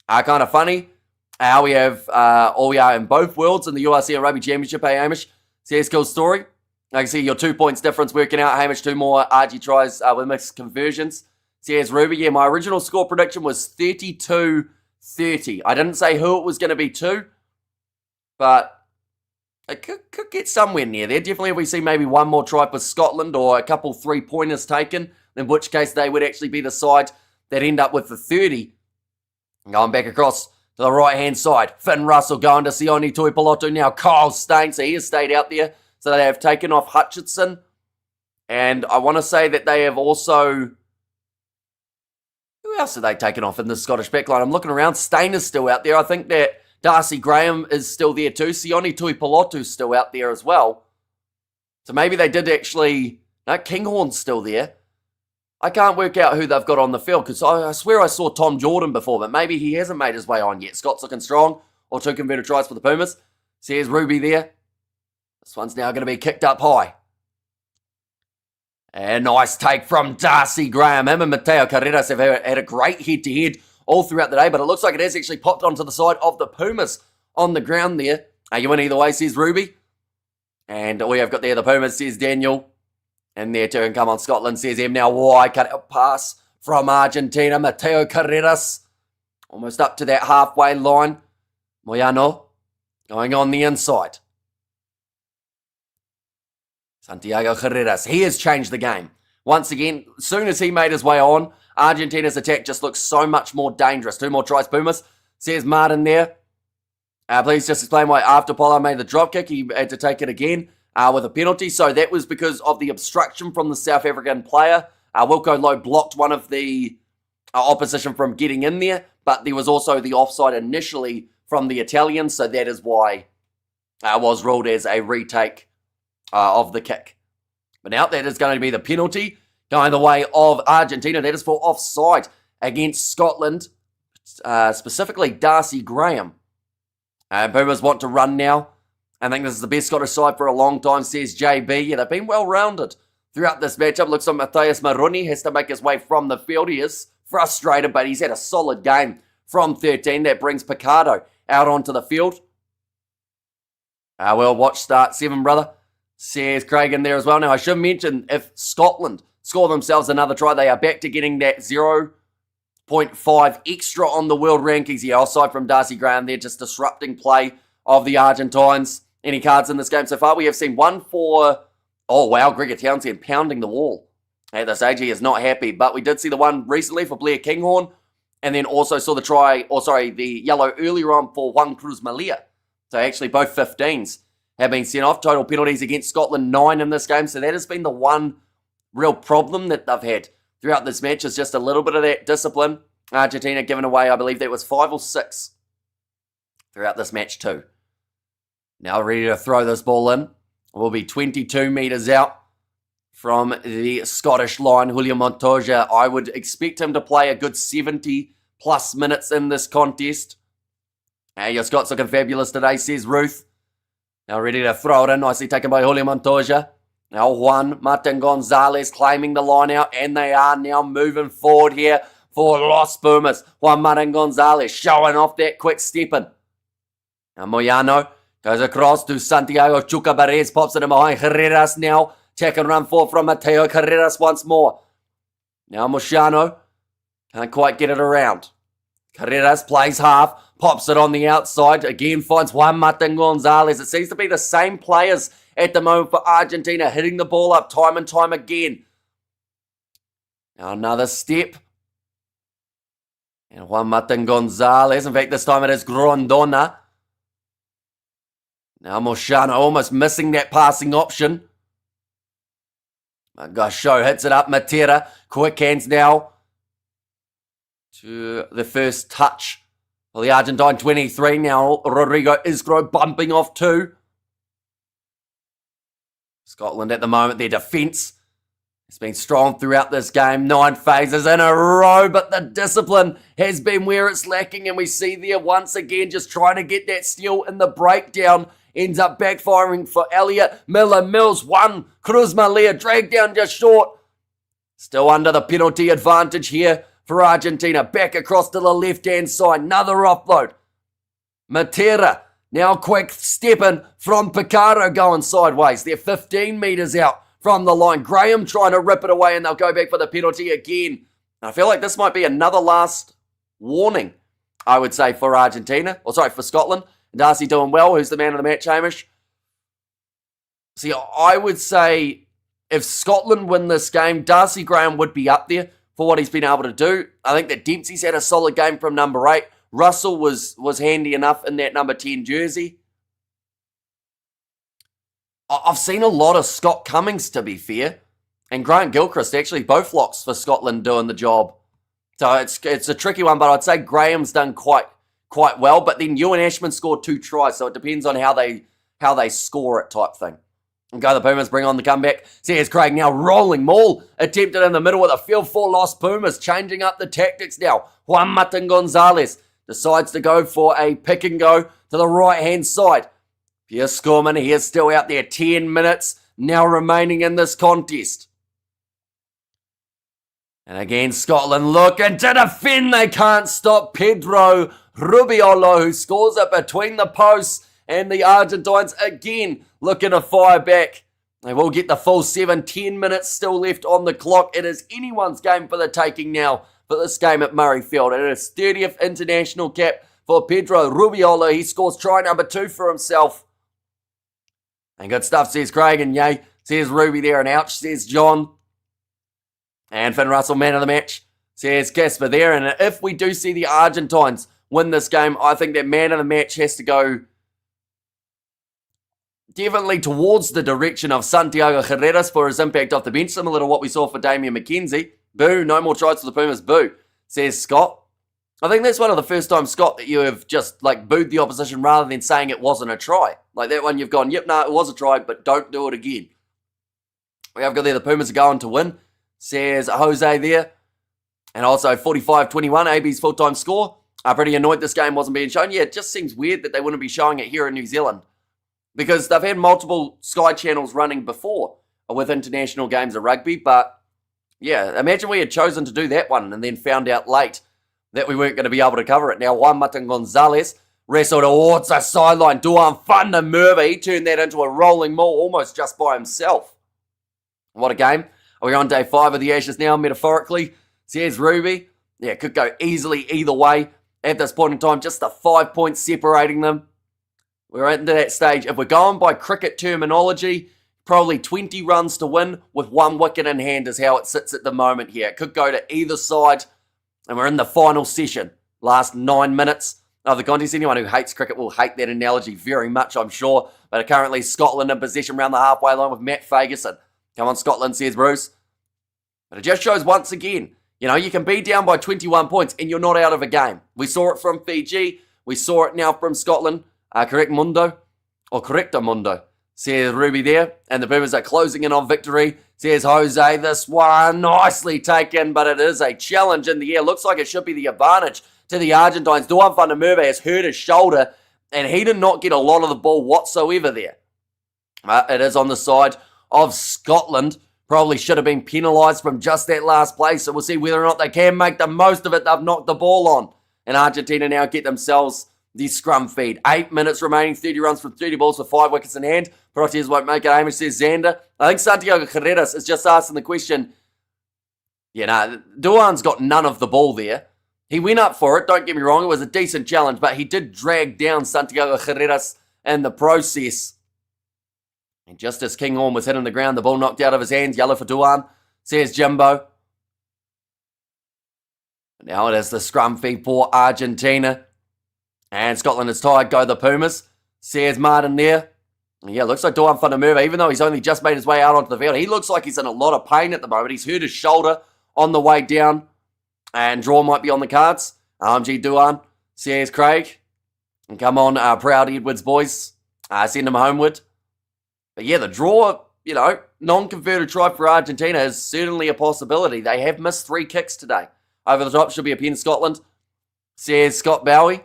Kind of funny how we are in both worlds in the URC and Rugby Championship. Hey, Hamish, says cool story. I can see your 2 points difference working out. Hamish, 2 more RG tries with mixed conversions. Says Ruby, yeah, my original score prediction was 32-30. I didn't say who it was going to be to, but it could get somewhere near there. Definitely if we see maybe 1 more try for Scotland or a couple 3-pointers taken, in which case they would actually be the side that end up with the 30. Going back across to the right-hand side. Finn Russell going to Sione Tuipulotu now. Kyle Steyn, so he has stayed out there. So they have taken off Hutchinson. And I want to say that they have also... Who else have they taken off in the Scottish backline? I'm looking around. Steyn is still out there. I think that Darcy Graham is still there too. Sione Tuipulotu is still out there as well. So maybe they did actually... No, Kinghorn's still there. I can't work out who they've got on the field because I swear I saw Tom Jordan before, but maybe he hasn't made his way on yet. Scott's looking strong, or 2 converted tries for the Pumas. Says Ruby there. This one's now going to be kicked up high. And nice take from Darcy Graham. Him and Mateo Carreras have had a great head-to-head all throughout the day, but it looks like it has actually popped onto the side of the Pumas on the ground there. Are you in either way, says Ruby. And we have got there the Pumas, says Daniel. And their turn, come on, Scotland, says him now. Wide cut out pass from Argentina. Mateo Carreras, almost up to that halfway line. Moyano going on the inside. Santiago Carreras, he has changed the game. Once again, as soon as he made his way on, Argentina's attack just looks so much more dangerous. 2 more tries, Pumas, says Martin there. Please just explain why after Polo made the drop kick, he had to take it again. With a penalty, so that was because of the obstruction from the South African player. Wilco Lowe blocked one of the opposition from getting in there, but there was also the offside initially from the Italians, so that is why it was ruled as a retake of the kick. But now that is going to be the penalty going the way of Argentina. That is for offside against Scotland, specifically Darcy Graham. Pumas want to run now. I think this is the best Scottish side for a long time, says JB. Yeah, they've been well-rounded throughout this matchup. Looks like Matthias Maruni has to make his way from the field. He is frustrated, but he's had a solid game from 13. That brings Picardo out onto the field. Well, watch start 7, brother, says Craig in there as well. Now, I should mention, if Scotland score themselves another try, they are back to getting that 0.5 extra on the world rankings. Yeah, aside from Darcy Graham, they're just disrupting play of the Argentines. Any cards in this game so far? We have seen 1 for... Oh, wow, Gregor Townsend pounding the wall. At this age, he is not happy. But we did see the one recently for Blair Kinghorn. And then also saw the yellow earlier on for Juan Cruz Malia. So actually both 15s have been sent off. Total penalties against Scotland, 9 in this game. So that has been the one real problem that they've had throughout this match, is just a little bit of that discipline. Argentina giving away, I believe that was 5 or 6 throughout this match too. Now ready to throw this ball in. Will be 22 metres out from the Scottish line. Julio Montoya, I would expect him to play a good 70 plus minutes in this contest. Hey, your Scots looking fabulous today, says Ruth. Now ready to throw it in, nicely taken by Julio Montoya. Now Juan Martin Gonzalez claiming the line out, and they are now moving forward here for Los Pumas. Juan Martin Gonzalez showing off that quick stepping. Now Moyano goes across to Santiago Chucabarez, pops it in behind Carreras now. Check and run forward from Mateo Carreras once more. Now Moyano can't quite get it around. Carreras plays half, pops it on the outside, again finds Juan Martin Gonzalez. It seems to be the same players at the moment for Argentina, hitting the ball up time and time again. Now another step. And Juan Martin Gonzalez, in fact this time it is Grondona. Now Moyano almost missing that passing option. Gasho hits it up, Matera, quick hands now to the first touch. Well, the Argentine 23 now. Rodrigo Isgro bumping off 2. Scotland at the moment, their defence has been strong throughout this game. 9 phases in a row, but the discipline has been where it's lacking. And we see there once again just trying to get that steal in the breakdown. Ends up backfiring for Elliot. Miller Mills 1. Cruz Malia dragged down just short. Still under the penalty advantage here for Argentina. Back across to the left-hand side. Another offload. Matera now quick stepping from Picaro going sideways. They're 15 metres out from the line. Graham trying to rip it away and they'll go back for the penalty again. I feel like this might be another last warning, I would say, for Argentina. Or sorry, for Scotland. Darcy doing well. Who's the man of the match, Hamish? See, I would say if Scotland win this game, Darcy Graham would be up there for what he's been able to do. I think that Dempsey's had a solid game from number 8. Russell was handy enough in that number 10 jersey. I've seen a lot of Scott Cummings, to be fair, and Grant Gilchrist, actually both locks for Scotland doing the job. So it's a tricky one, but I'd say Graham's done quite well. But then Ewan Ashman scored 2 tries, so it depends on how they score it type thing. And go the Pumas, bring on the comeback. See, here's Craig now rolling. Maul attempted in the middle with a field for Los Pumas, changing up the tactics now. Juan Martin Gonzalez decides to go for a pick and go to the right-hand side. Pierre Scorman, he is still out there. 10 minutes now remaining in this contest. And again, Scotland looking to defend. They can't stop Pedro Rubiolo, who scores it between the posts. And the Argentines again looking to fire back. They will get the full 7. 10 minutes still left on the clock. It is anyone's game for the taking now for this game at Murrayfield. And it is 30th international cap for Pedro Rubiolo. He scores try number 2 for himself. And good stuff, says Craig. And yay, says Ruby there. And ouch, says John. And Finn Russell, man of the match, says Casper there. And if we do see the Argentines win this game, I think that man of the match has to go definitely towards the direction of Santiago Carreras for his impact off the bench, similar to what we saw for Damian McKenzie. Boo, no more tries for the Pumas, boo, says Scott. I think that's one of the first times, Scott, that you have just booed the opposition rather than saying it wasn't a try. Like that one you've gone, yep, no, it was a try, but don't do it again. We have got there, the Pumas are going to win, says Jose there. And also 45-21, AB's full-time score. I'm pretty annoyed this game wasn't being shown. Yeah, it just seems weird that they wouldn't be showing it here in New Zealand, because they've had multiple Sky channels running before with international games of rugby. But yeah, imagine we had chosen to do that one and then found out late that we weren't going to be able to cover it. Now, Juan Martin Gonzalez wrestled towards the sideline. Duan van der Merwe, he turned that into a rolling maul almost just by himself. What a game. We're on day 5 of the Ashes now, metaphorically. So here's Ruby. Yeah, it could go easily either way. At this point in time, just the 5 points separating them. We're into that stage. If we're going by cricket terminology, probably 20 runs to win with 1 wicket in hand is how it sits at the moment here. It could go to either side, and we're in the final session. Last 9 minutes of the contest. Anyone who hates cricket will hate that analogy very much, I'm sure. But currently Scotland in possession around the halfway line with Matt Fagerson. Come on, Scotland, says Bruce. But it just shows once again, you can be down by 21 points and you're not out of a game. We saw it from Fiji. We saw it now from Scotland. Correcto Mundo, says Ruby there. And the Pumas are closing in on victory, says Jose. This one nicely taken, but it is a challenge in the air. Looks like it should be the advantage to the Argentines. Duan van der Merwe has hurt his shoulder, and he did not get a lot of the ball whatsoever there. It is on the side of Scotland. Probably should have been penalised from just that last play, so we'll see whether or not they can make the most of it. They've knocked the ball on, and Argentina now get themselves the scrum feed. 8 minutes remaining, 30 runs from 30 balls with 5 wickets in hand. Proteas won't make it, Hamish says Xander. I think Santiago Carreras is just asking the question, Duan's got none of the ball there. He went up for it, don't get me wrong, it was a decent challenge, but he did drag down Santiago Carreras in the process. And just as Kinghorn was hitting the ground, the ball knocked out of his hands. Yellow for Duan, says Jimbo. Now it is the scrum feed for Argentina. And Scotland is tied. Go the Pumas, says Martin there. Yeah, looks like Duan van der Merwe, even though he's only just made his way out onto the field, he looks like he's in a lot of pain at the moment. He's hurt his shoulder on the way down. And draw might be on the cards. RMG Duan, says Craig. And come on, proud Edwards boys. Send them homeward. But yeah, the draw, non-converted try for Argentina is certainly a possibility. They have missed 3 kicks today. Over the top should be a pen Scotland, says Scott Bowie.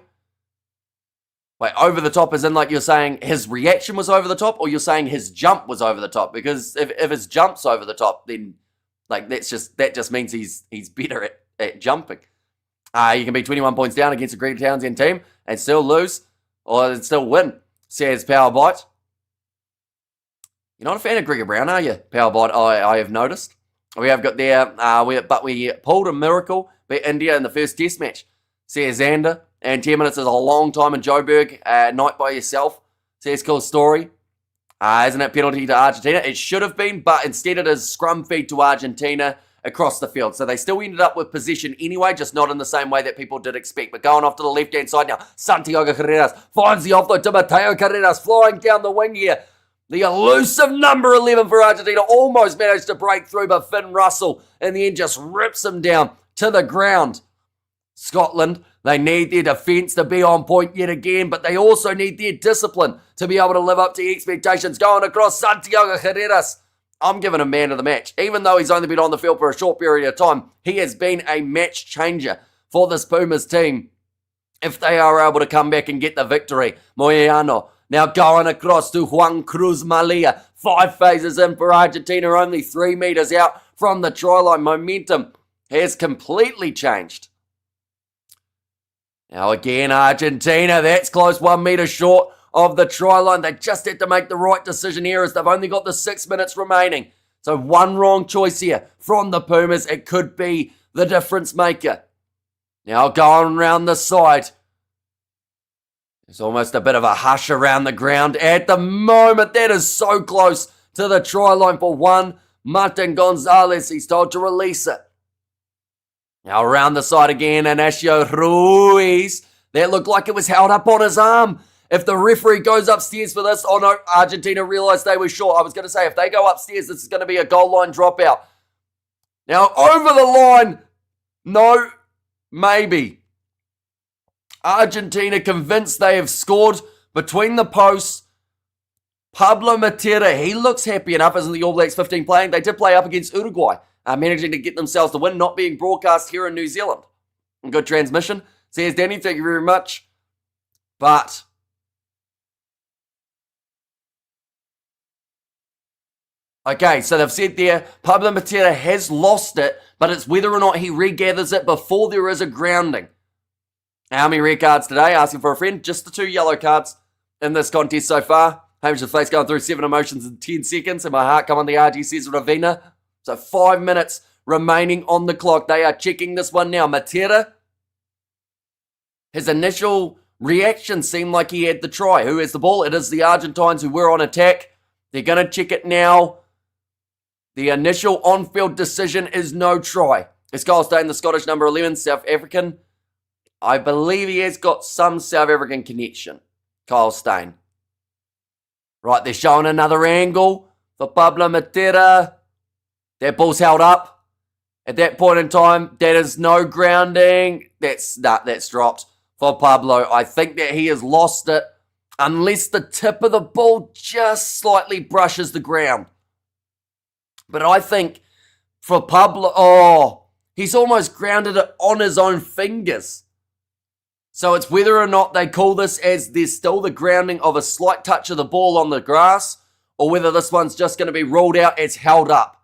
Wait, over the top as in like you're saying his reaction was over the top, or you're saying his jump was over the top? Because if his jump's over the top, then that just means he's better at jumping. You can be 21 points down against a Greg Townsend team and still lose, or still win, says Powerbite. You're not a fan of Gregor Brown, are you, Powerbite? I have noticed. We have got there, but we pulled a miracle, beat India in the first test match, says Xander. And 10 minutes is a long time in Joburg. Night by yourself, says Cool Story. Isn't it penalty to Argentina? It should have been, but instead it is scrum feed to Argentina across the field. So they still ended up with possession anyway, just not in the same way that people did expect. But going off to the left-hand side now, Santiago Carreras finds the offload to Mateo Carreras, flying down the wing here. The elusive number 11 for Argentina almost managed to break through, but Finn Russell in the end just rips him down to the ground. Scotland, they need their defence to be on point yet again, but they also need their discipline to be able to live up to expectations. Going across Santiago Carreras. I'm giving him man of the match. Even though he's only been on the field for a short period of time, he has been a match changer for this Pumas team if they are able to come back and get the victory. Moyano now going across to Juan Cruz Malia. 5 phases in for Argentina, only 3 metres out from the try line. Momentum has completely changed. Now again, Argentina, that's close, 1 metre short of the try line. They just had to make the right decision here as they've only got the 6 minutes remaining. So one wrong choice here from the Pumas. It could be the difference maker. Now going around the side. There's almost a bit of a hush around the ground at the moment. That is so close to the try line for one. Martin Gonzalez, he's told to release it. Now around the side again, Ignacio Ruiz. That looked like it was held up on his arm. If the referee goes upstairs for this, oh no, Argentina realised they were short. I was going to say, if they go upstairs, this is going to be a goal line dropout. Now over the line, no, maybe. Argentina convinced they have scored between the posts. Pablo Matera, he looks happy enough, isn't the All Blacks 15 playing? They did play up against Uruguay, managing to get themselves the win, not being broadcast here in New Zealand. Good transmission, says Danny, thank you very much. But okay, so they've said there, Pablo Matera has lost it, but it's whether or not he regathers it before there is a grounding. How many red cards today? Asking for a friend. Just the 2 yellow cards in this contest so far. Hamish's face going through 7 emotions in 10 seconds, and my heart come on the RG, says Ravina. So 5 minutes remaining on the clock. They are checking this one now. Matera, his initial reaction seemed like he had the try. Who has the ball? It is the Argentines who were on attack. They're going to check it now. The initial on-field decision is no try. It's Kyle Steyn, the Scottish number 11, South African. I believe he has got some South African connection. Kyle Steyn. Right, they're showing another angle for Pablo Matera. That ball's held up. At that point in time, that is no grounding. That's dropped for Pablo. I think that he has lost it unless the tip of the ball just slightly brushes the ground. But I think for Pablo, he's almost grounded it on his own fingers. So it's whether or not they call this as there's still the grounding of a slight touch of the ball on the grass, or whether this one's just going to be ruled out as held up.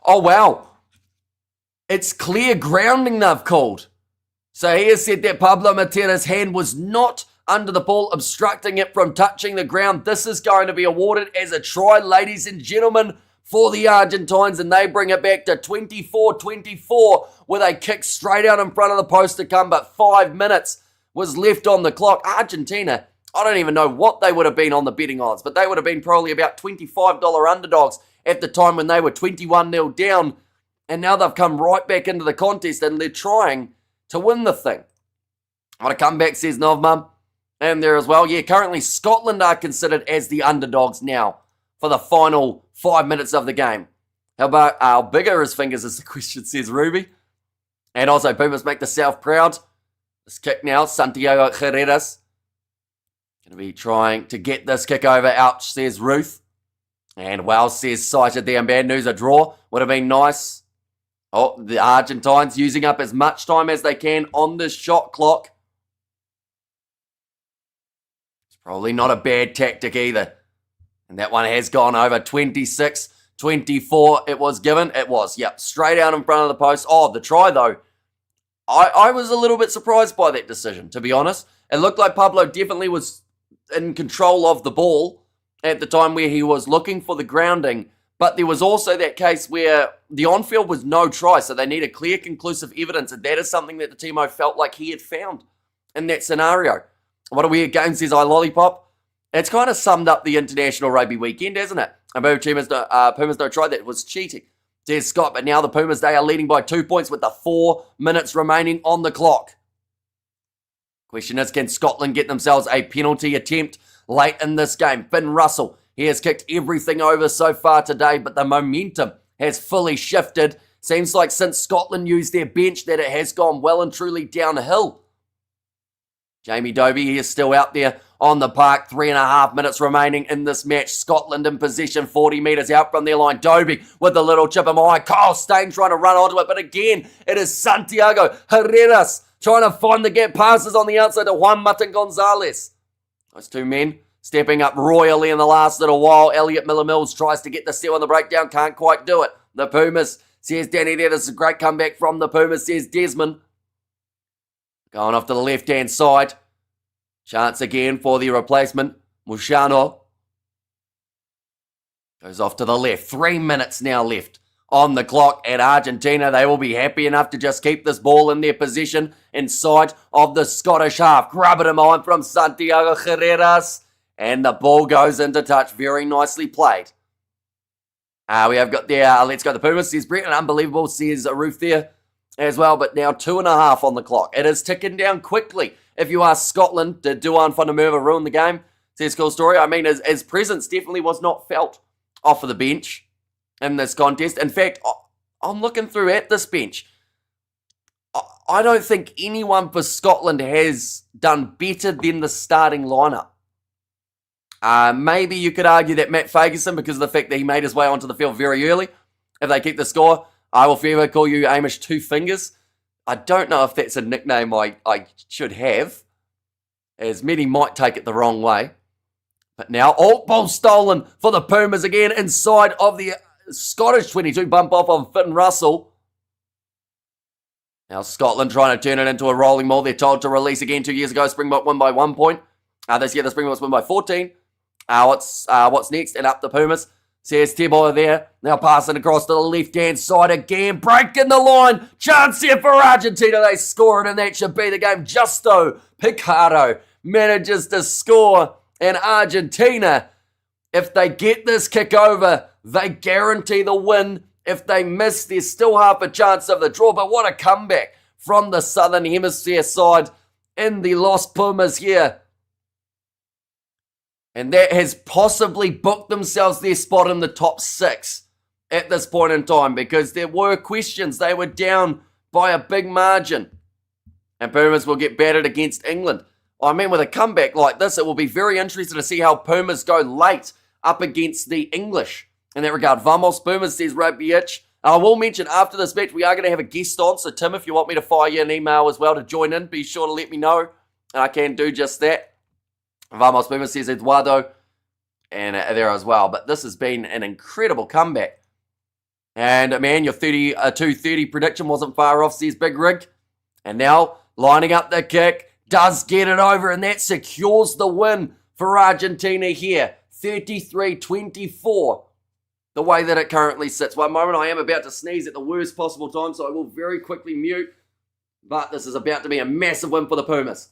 Oh, wow. It's clear grounding they've called. So he has said that Pablo Matera's hand was not under the ball, obstructing it from touching the ground. This is going to be awarded as a try, ladies and gentlemen, for the Argentines, and they bring it back to 24-24 with a kick straight out in front of the post to come, but 5 minutes was left on the clock. Argentina, I don't even know what they would have been on the betting odds, but they would have been probably about $25 underdogs at the time when they were 21-0 down, and now they've come right back into the contest and they're trying to win the thing. What a comeback, says Novmum. And there as well. Yeah, currently Scotland are considered as the underdogs now for the final 5 minutes of the game. How about how big are his fingers is the question, says Ruby. And also Pumas make the South proud. This kick now, Santiago Herreras. Going to be trying to get this kick over. Ouch, says Ruth. And Wells says sighted there. And bad news, a draw would have been nice. Oh, the Argentines using up as much time as they can on this shot clock. It's probably not a bad tactic either. And that one has gone over. 26-24 it was given. It was, yep, straight out in front of the post. Oh, the try though. I was a little bit surprised by that decision, to be honest. It looked like Pablo definitely was in control of the ball at the time where he was looking for the grounding. But there was also that case where the on-field was no try, so they needed clear, conclusive evidence, and that is something that the Timo felt like he had found in that scenario. What a weird game, says iLollipop. It's kind of summed up the International Rugby weekend, hasn't it? And Pumas no try, that was cheating, says Scott. But now the Pumas, they are leading by 2 points with the 4 minutes remaining on the clock. Question is, can Scotland get themselves a penalty attempt late in this game? Finn Russell, he has kicked everything over so far today, but the momentum has fully shifted. Seems like since Scotland used their bench that it has gone well and truly downhill. Jamie Dobie, he is still out there on the park. 3.5 minutes remaining in this match. Scotland in possession, 40 metres out from their line. Dobie with the little chip in behind. Kyle Stain trying to run onto it, but again, it is Santiago Herreras trying to find the gap passes on the outside to Juan Martin Gonzalez. Those two men stepping up royally in the last little while. Elliot Miller-Mills tries to get the steal on the breakdown. Can't quite do it. The Pumas, says Danny there. This is a great comeback from the Pumas, says Desmond. Going off to the left-hand side. Chance again for the replacement. Mushano. Goes off to the left. 3 minutes now left on the clock at Argentina. They will be happy enough to just keep this ball in their possession inside of the Scottish half. Grab it in mind from Santiago Herreras. And the ball goes into touch. Very nicely played. We have got there, let's go the Pumas, says Brett. And unbelievable, says Ruth there as well. But now 2.5 on the clock. It is ticking down quickly. If you ask Scotland, did Duan van der Merwe ruin the game? Says Cool Story. I mean, his presence definitely was not felt off of the bench in this contest. In fact, I'm looking through at this bench. I don't think anyone for Scotland has done better than the starting lineup. Maybe you could argue that Matt Fagerson, because of the fact that he made his way onto the field very early. If they keep the score, I will forever call you Amish Two Fingers. I don't know if that's a nickname I should have, as many might take it the wrong way. But now, ball stolen for the Pumas again inside of the Scottish 22. Bump off on Finn Russell. Now Scotland trying to turn it into a rolling maul. They're told to release again. 2 years ago, Springbok won by 1 point. This year, the Springboks win by 14. What's next? And up the Pumas. Says Tebow there. Now passing across to the left-hand side again. Breaking the line. Chance here for Argentina. They score it, and that should be the game. Justo Pichardo manages to score. And Argentina, if they get this kick over, they guarantee the win. If they miss, there's still half a chance of the draw. But what a comeback from the Southern Hemisphere side in the Los Pumas here. And that has possibly booked themselves their spot in the top 6 at this point in time, because there were questions. They were down by a big margin. And Pumas will get battered against England. I mean, with a comeback like this, it will be very interesting to see how Pumas go late up against the English. In that regard, Vamos Pumas, says Rugby Itch. I will mention after this match, we are going to have a guest on. So, Tim, if you want me to fire you an email as well to join in, be sure to let me know. And I can do just that. Vamos Pumas says Eduardo. And there as well. But this has been an incredible comeback. And, man, your 2:30 prediction wasn't far off, says Big Rig. And now, lining up the kick, does get it over. And that secures the win for Argentina here. 33-24. The way that it currently sits. One moment, I am about to sneeze at the worst possible time, so I will very quickly mute. But this is about to be a massive win for the Pumas.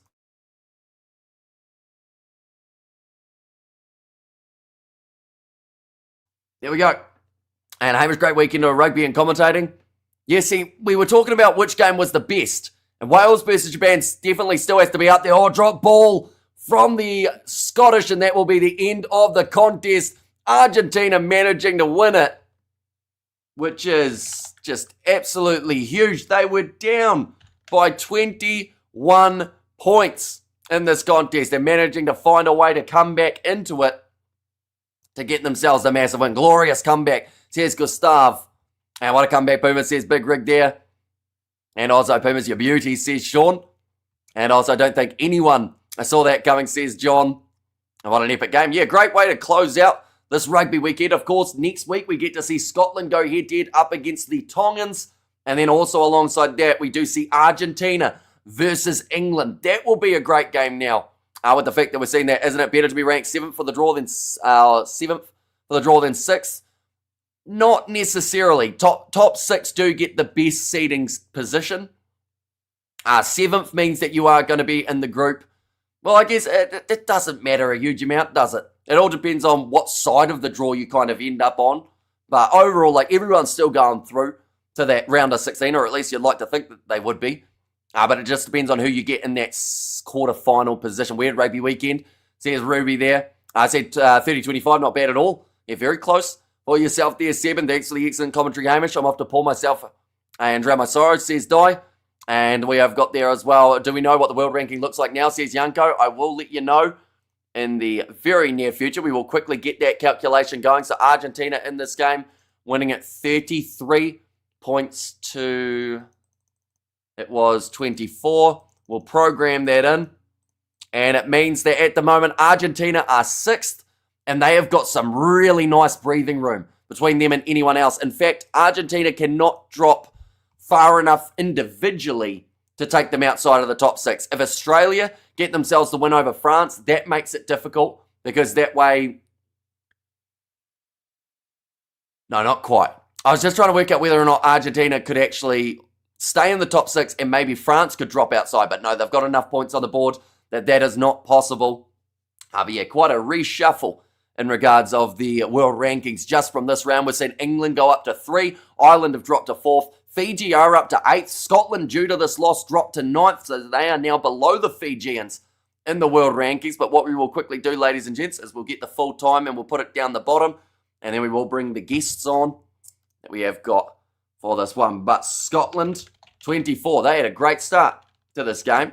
There we go. And Hamish, great weekend of rugby and commentating. Yeah, see, we were talking about which game was the best. And Wales versus Japan definitely still has to be up there. Oh, drop ball from the Scottish, and that will be the end of the contest. Argentina managing to win it, which is just absolutely huge. They were down by 21 points in this contest and managing to find a way to come back into it to get themselves a massive win. Glorious comeback, says Gustav. And what a comeback, Pumas, says Big Rig there. And also, Pumas, your beauty, says Sean. And also, I don't think anyone saw that coming, says John. And what an epic game. Yeah, great way to close out this rugby weekend. Of course, next week we get to see Scotland go head-to-head up against the Tongans. And then also alongside that, we do see Argentina versus England. That will be a great game now. With the fact that we're seeing that, isn't it better to be ranked 7th for the draw than 6th? Not necessarily. Top 6 do get the best seedings position. 7th means that you are going to be in the group. Well, I guess it doesn't matter a huge amount, does it? It all depends on what side of the draw you kind of end up on. But overall, like, everyone's still going through to that round of 16, or at least you'd like to think that they would be. But it just depends on who you get in that quarter-final position. Weird rugby weekend. Says Ruby there. I said 30-25, not bad at all. Yeah, very close for yourself there, Seb. Thanks for the excellent commentary, Hamish. I'm off to pour myself and drown my sorrows, says Di. And we have got there as well. Do we know what the world ranking looks like now, says Yanko? I will let you know in the very near future. We will quickly get that calculation going. So Argentina in this game, winning at 33 points to, it was 24. We'll program that in. And it means that at the moment, Argentina are 6th. And they have got some really nice breathing room between them and anyone else. In fact, Argentina cannot drop far enough individually to take them outside of the top 6. If Australia get themselves the win over France, that makes it difficult because that way... No, not quite. I was just trying to work out whether or not Argentina could actually stay in the top 6 and maybe France could drop outside. But no, they've got enough points on the board that is not possible. But yeah, quite a reshuffle in regards of the world rankings just from this round. We've seen England go up to 3. Ireland have dropped to 4th. Fiji are up to 8th. Scotland, due to this loss, dropped to 9th. So they are now below the Fijians in the world rankings. But what we will quickly do, ladies and gents, is we'll get the full time and we'll put it down the bottom. And then we will bring the guests on that we have got for this one. But Scotland, 24. They had a great start to this game.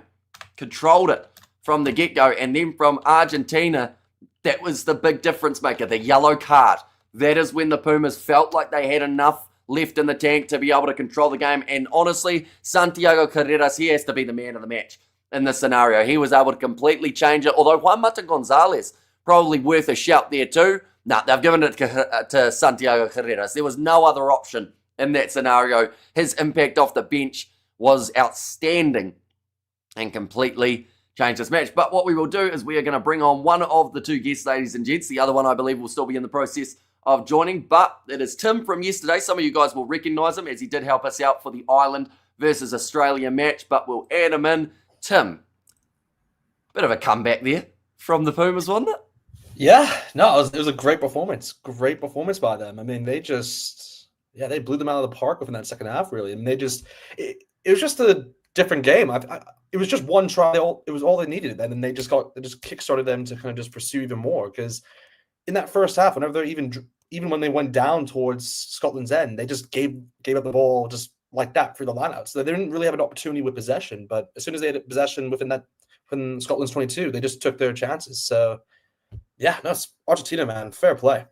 Controlled it from the get-go. And then from Argentina, that was the big difference maker, the yellow card. That is when the Pumas felt like they had enough left in the tank to be able to control the game. And honestly, Santiago Carreras, he has to be the man of the match in this scenario. He was able to completely change it. Although Juan Mata Gonzalez, probably worth a shout there too. No, they've given it to Santiago Carreras. There was no other option in that scenario. His impact off the bench was outstanding and completely changed this match. But what we will do is we are going to bring on one of the two guests, ladies and gents. The other one, I believe, will still be in the process of joining, but it is Tim from yesterday. Some of you guys will recognize him as he did help us out for the Ireland versus Australia match, but we'll add him in. Tim, bit of a comeback there from the Pumas, wasn't it? Yeah, no, it was a great performance. Great performance by them. I mean, they blew them out of the park within that second half, really. I mean, it was just a different game. It was just one try. It was all they needed, and then they just kickstarted them to kind of just pursue even more. Because in that first half, whenever they're even when they went down towards Scotland's end, they just gave up the ball just like that through the lineouts. So they didn't really have an opportunity with possession. But as soon as they had possession within Scotland's 22, they just took their chances. So yeah, no, Argentina, man, fair play.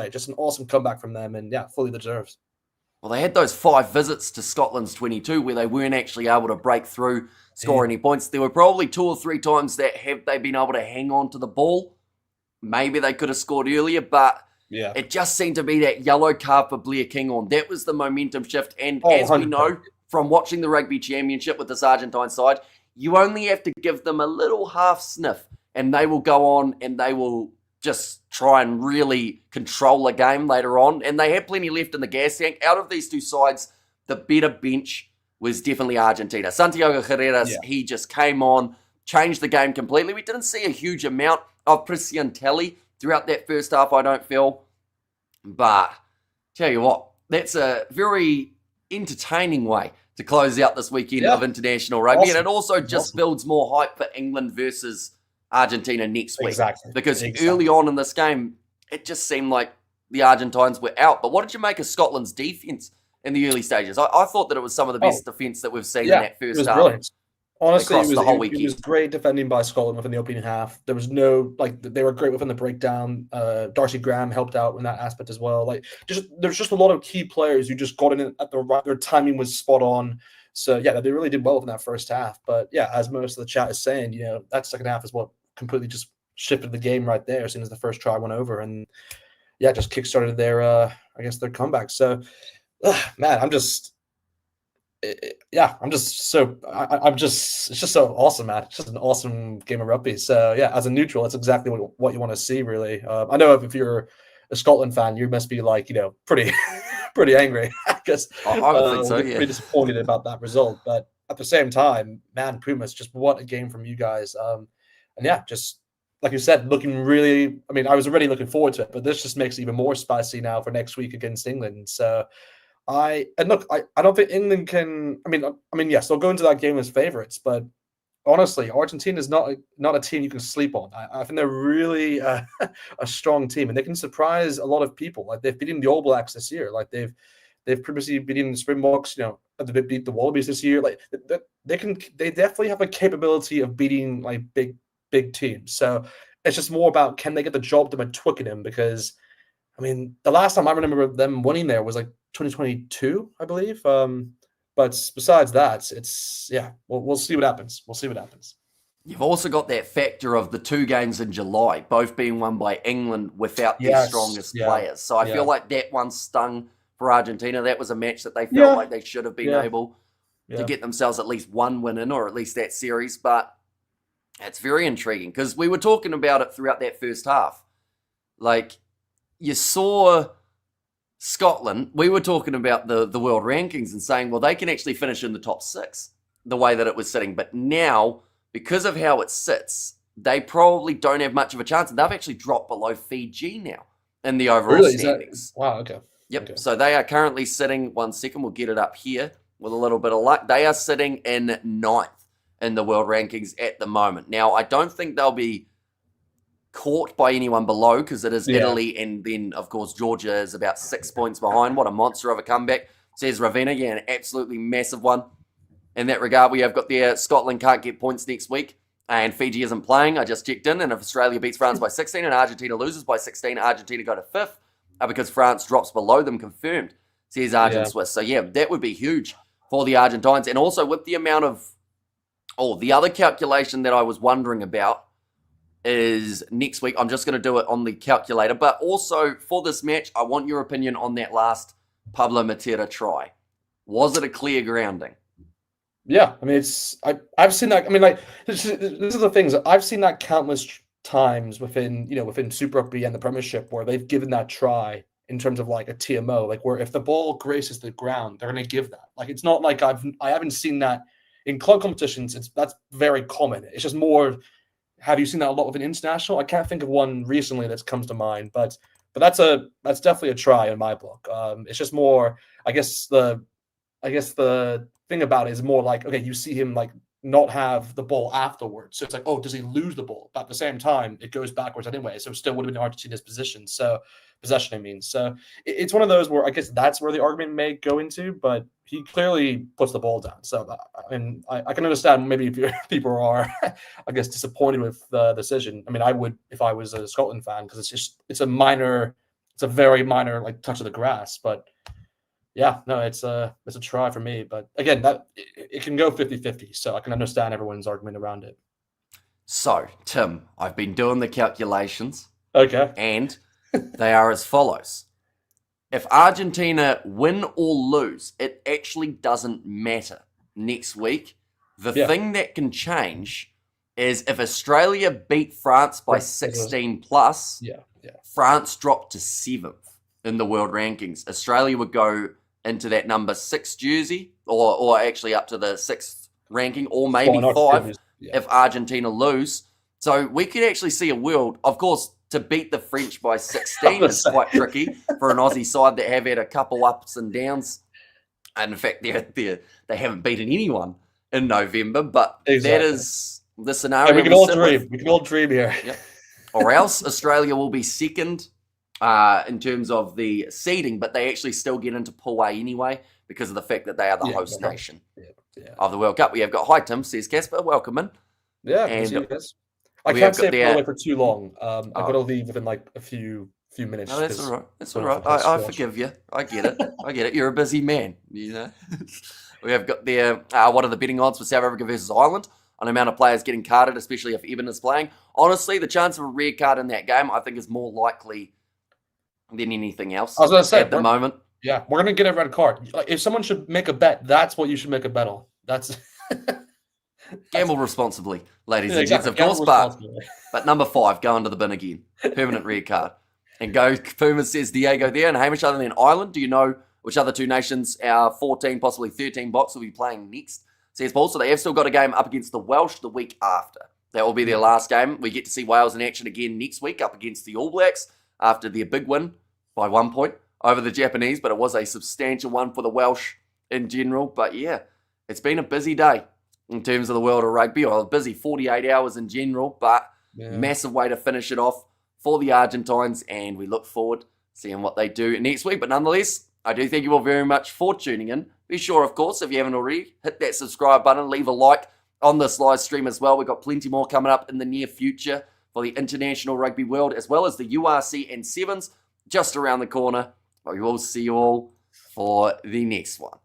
Just an awesome comeback from them, and yeah, fully deserves. Well, they had those 5 visits to Scotland's 22 where they weren't actually able to break through, score any points. There were probably 2 or 3 times that have they been able to hang on to the ball, maybe they could have scored earlier, but it just seemed to be that yellow card for Blair Kinghorn. That was the momentum shift. And as 100%. we know from watching the Rugby Championship with this Argentine side, you only have to give them a little half sniff and they will go on and they will just try and really control a game later on. And they had plenty left in the gas tank. Out of these 2 sides, the better bench was definitely Argentina. Santiago Herrera, he just came on, changed the game completely. We didn't see a huge amount of Telly throughout that first half, I don't feel. But tell you what, that's a very entertaining way to close out this weekend of international rugby. And it also just builds more hype for England versus Argentina next week. Because early on in this game, it just seemed like the Argentines were out. But what did you make of Scotland's defence in the early stages? I thought that it was some of the best defence that we've seen in that first half. Brilliant. Honestly, it was great defending by Scotland within the opening half. There was no, they were great within the breakdown. Darcy Graham helped out in that aspect as well. There's just a lot of key players who just got in at the right, their timing was spot on. So, they really did well in that first half. But, as most of the chat is saying, that second half is what completely just shifted the game right there as soon as the first try went over. And, just kickstarted their, their comeback. So, man, it's just so awesome, man. It's just an awesome game of rugby. So as a neutral, that's exactly what you want to see, really. I know if you're a Scotland fan, you must be pretty pretty angry. Because I would think so, pretty disappointed about that result. But at the same time, man, Pumas, just what a game from you guys. Just like you said, looking really. I mean, I was already looking forward to it, but this just makes it even more spicy now for next week against England. So. I don't think England can. I mean, yes, they'll go into that game as favourites, but honestly, Argentina is not a team you can sleep on. I think they're really a strong team, and they can surprise a lot of people. Like they've beaten the All Blacks this year. Like they've previously beaten the Springboks. They beat the Wallabies this year. Like they definitely have a capability of beating like big teams. So it's just more about can they get the job done by Twickenham, because I mean the last time I remember them winning there was like 2022, I believe. But besides that, it's we'll see what happens. We'll see what happens. You've also got that factor of the 2 games in July, both being won by England without their strongest players. So I feel like that one stung for Argentina. That was a match that they felt like they should have been able to get themselves at least one win in, or at least that series. But it's very intriguing because we were talking about it throughout that first half. Like, you saw Scotland, we were talking about the world rankings and saying, well, they can actually finish in the top 6 the way that it was sitting. But now, because of how it sits, they probably don't have much of a chance. And they've actually dropped below Fiji now in the overall standings. Wow, okay. Yep. Okay. So they are currently sitting, 1 second, we'll get it up here with a little bit of luck. They are sitting in 9th in the world rankings at the moment. Now, I don't think they'll be caught by anyone below because it is Italy, and then, of course, Georgia is about 6 points behind. What a monster of a comeback, says Ravina. Yeah, an absolutely massive one. In that regard, we have got there, Scotland can't get points next week, and Fiji isn't playing. I just checked in, and if Australia beats France by 16 and Argentina loses by 16, Argentina go to 5th because France drops below them, confirmed, says Argent Swiss. So, that would be huge for the Argentines. And also with the amount of, the other calculation that I was wondering about is next week. I'm just going to do it on the calculator. But also for this match, I want your opinion on that last Pablo Matera try. Was it a clear grounding? Yeah, I mean, I've seen that. I mean, like this is the things I've seen that countless times within Super Rugby and the Premiership where they've given that try in terms of like a TMO, like where if the ball graces the ground, they're going to give that. Like it's not like I haven't seen that in club competitions. That's very common. It's just more. Have you seen that a lot with an international? I can't think of one recently that comes to mind, but that's definitely a try in my book. It's just more, I guess the thing about it is more like, okay, you see him like not have the ball afterwards. So it's like, oh, does he lose the ball? But at the same time, it goes backwards anyway. So it still would have been Argentina's possession. So it's one of those where I guess that's where the argument may go into, but he clearly puts the ball down. So I can understand maybe if people are, I guess, disappointed with the decision. I mean, I would if I was a Scotland fan, because it's a very minor like touch of the grass. But Yeah, no, it's a try for me. But again, that it can go 50-50, so I can understand everyone's argument around it. So, Tim, I've been doing the calculations, Okay. and they are as follows. If Argentina win or lose, it actually doesn't matter next week. The thing that can change is if Australia beat France by 16 plus, France dropped to 7th in the world rankings. Australia would go into that number 6 jersey, or actually up to the 6th ranking, or maybe 5 if Argentina lose. So we could actually see a world, of course, to beat the French by 16 is quite tricky for an Aussie side that have had a couple ups and downs. And in fact, they haven't beaten anyone in November, but that is the scenario. And we can all dream. We can all dream here. Yep. Or else Australia will be second in terms of the seeding, but they actually still get into Pool A anyway because of the fact that they are the host nation of the World Cup. We have got, hi Tim, says Casper, welcome in. Yeah, and I can't stay away for too long. I've got to leave within like a few minutes. No, that's all right. That's all right. I forgive you. I get it. I get it. You're a busy man. You know. We have got there. What are the betting odds for South Africa versus Ireland on the amount of players getting carded, especially if Eben is playing? Honestly, the chance of a red card in that game, I think, is more likely than anything else. I was going to say at the moment. Yeah, we're going to get a red card. If someone should make a bet, that's what you should make a bet on. That's. Gamble responsibly, ladies and gents, of course, but number 5, go into the bin again. Permanent red card. And go, Pumas says Diego there. And Hamish, other than Ireland, do you know which other 2 nations our 14, possibly 13 box will be playing next? Says Paul. So they have still got a game up against the Welsh the week after. That will be their last game. We get to see Wales in action again next week up against the All Blacks after their big win by 1 point over the Japanese. But it was a substantial one for the Welsh in general. But yeah, it's been a busy day in terms of the world of rugby, or a busy 48 hours in general, but massive way to finish it off for the Argentines, and we look forward to seeing what they do next week. But nonetheless, I do thank you all very much for tuning in. Be sure, of course, if you haven't already, hit that subscribe button, leave a like on this live stream as well. We've got plenty more coming up in the near future for the international rugby world, as well as the URC and Sevens just around the corner. But we will see you all for the next one.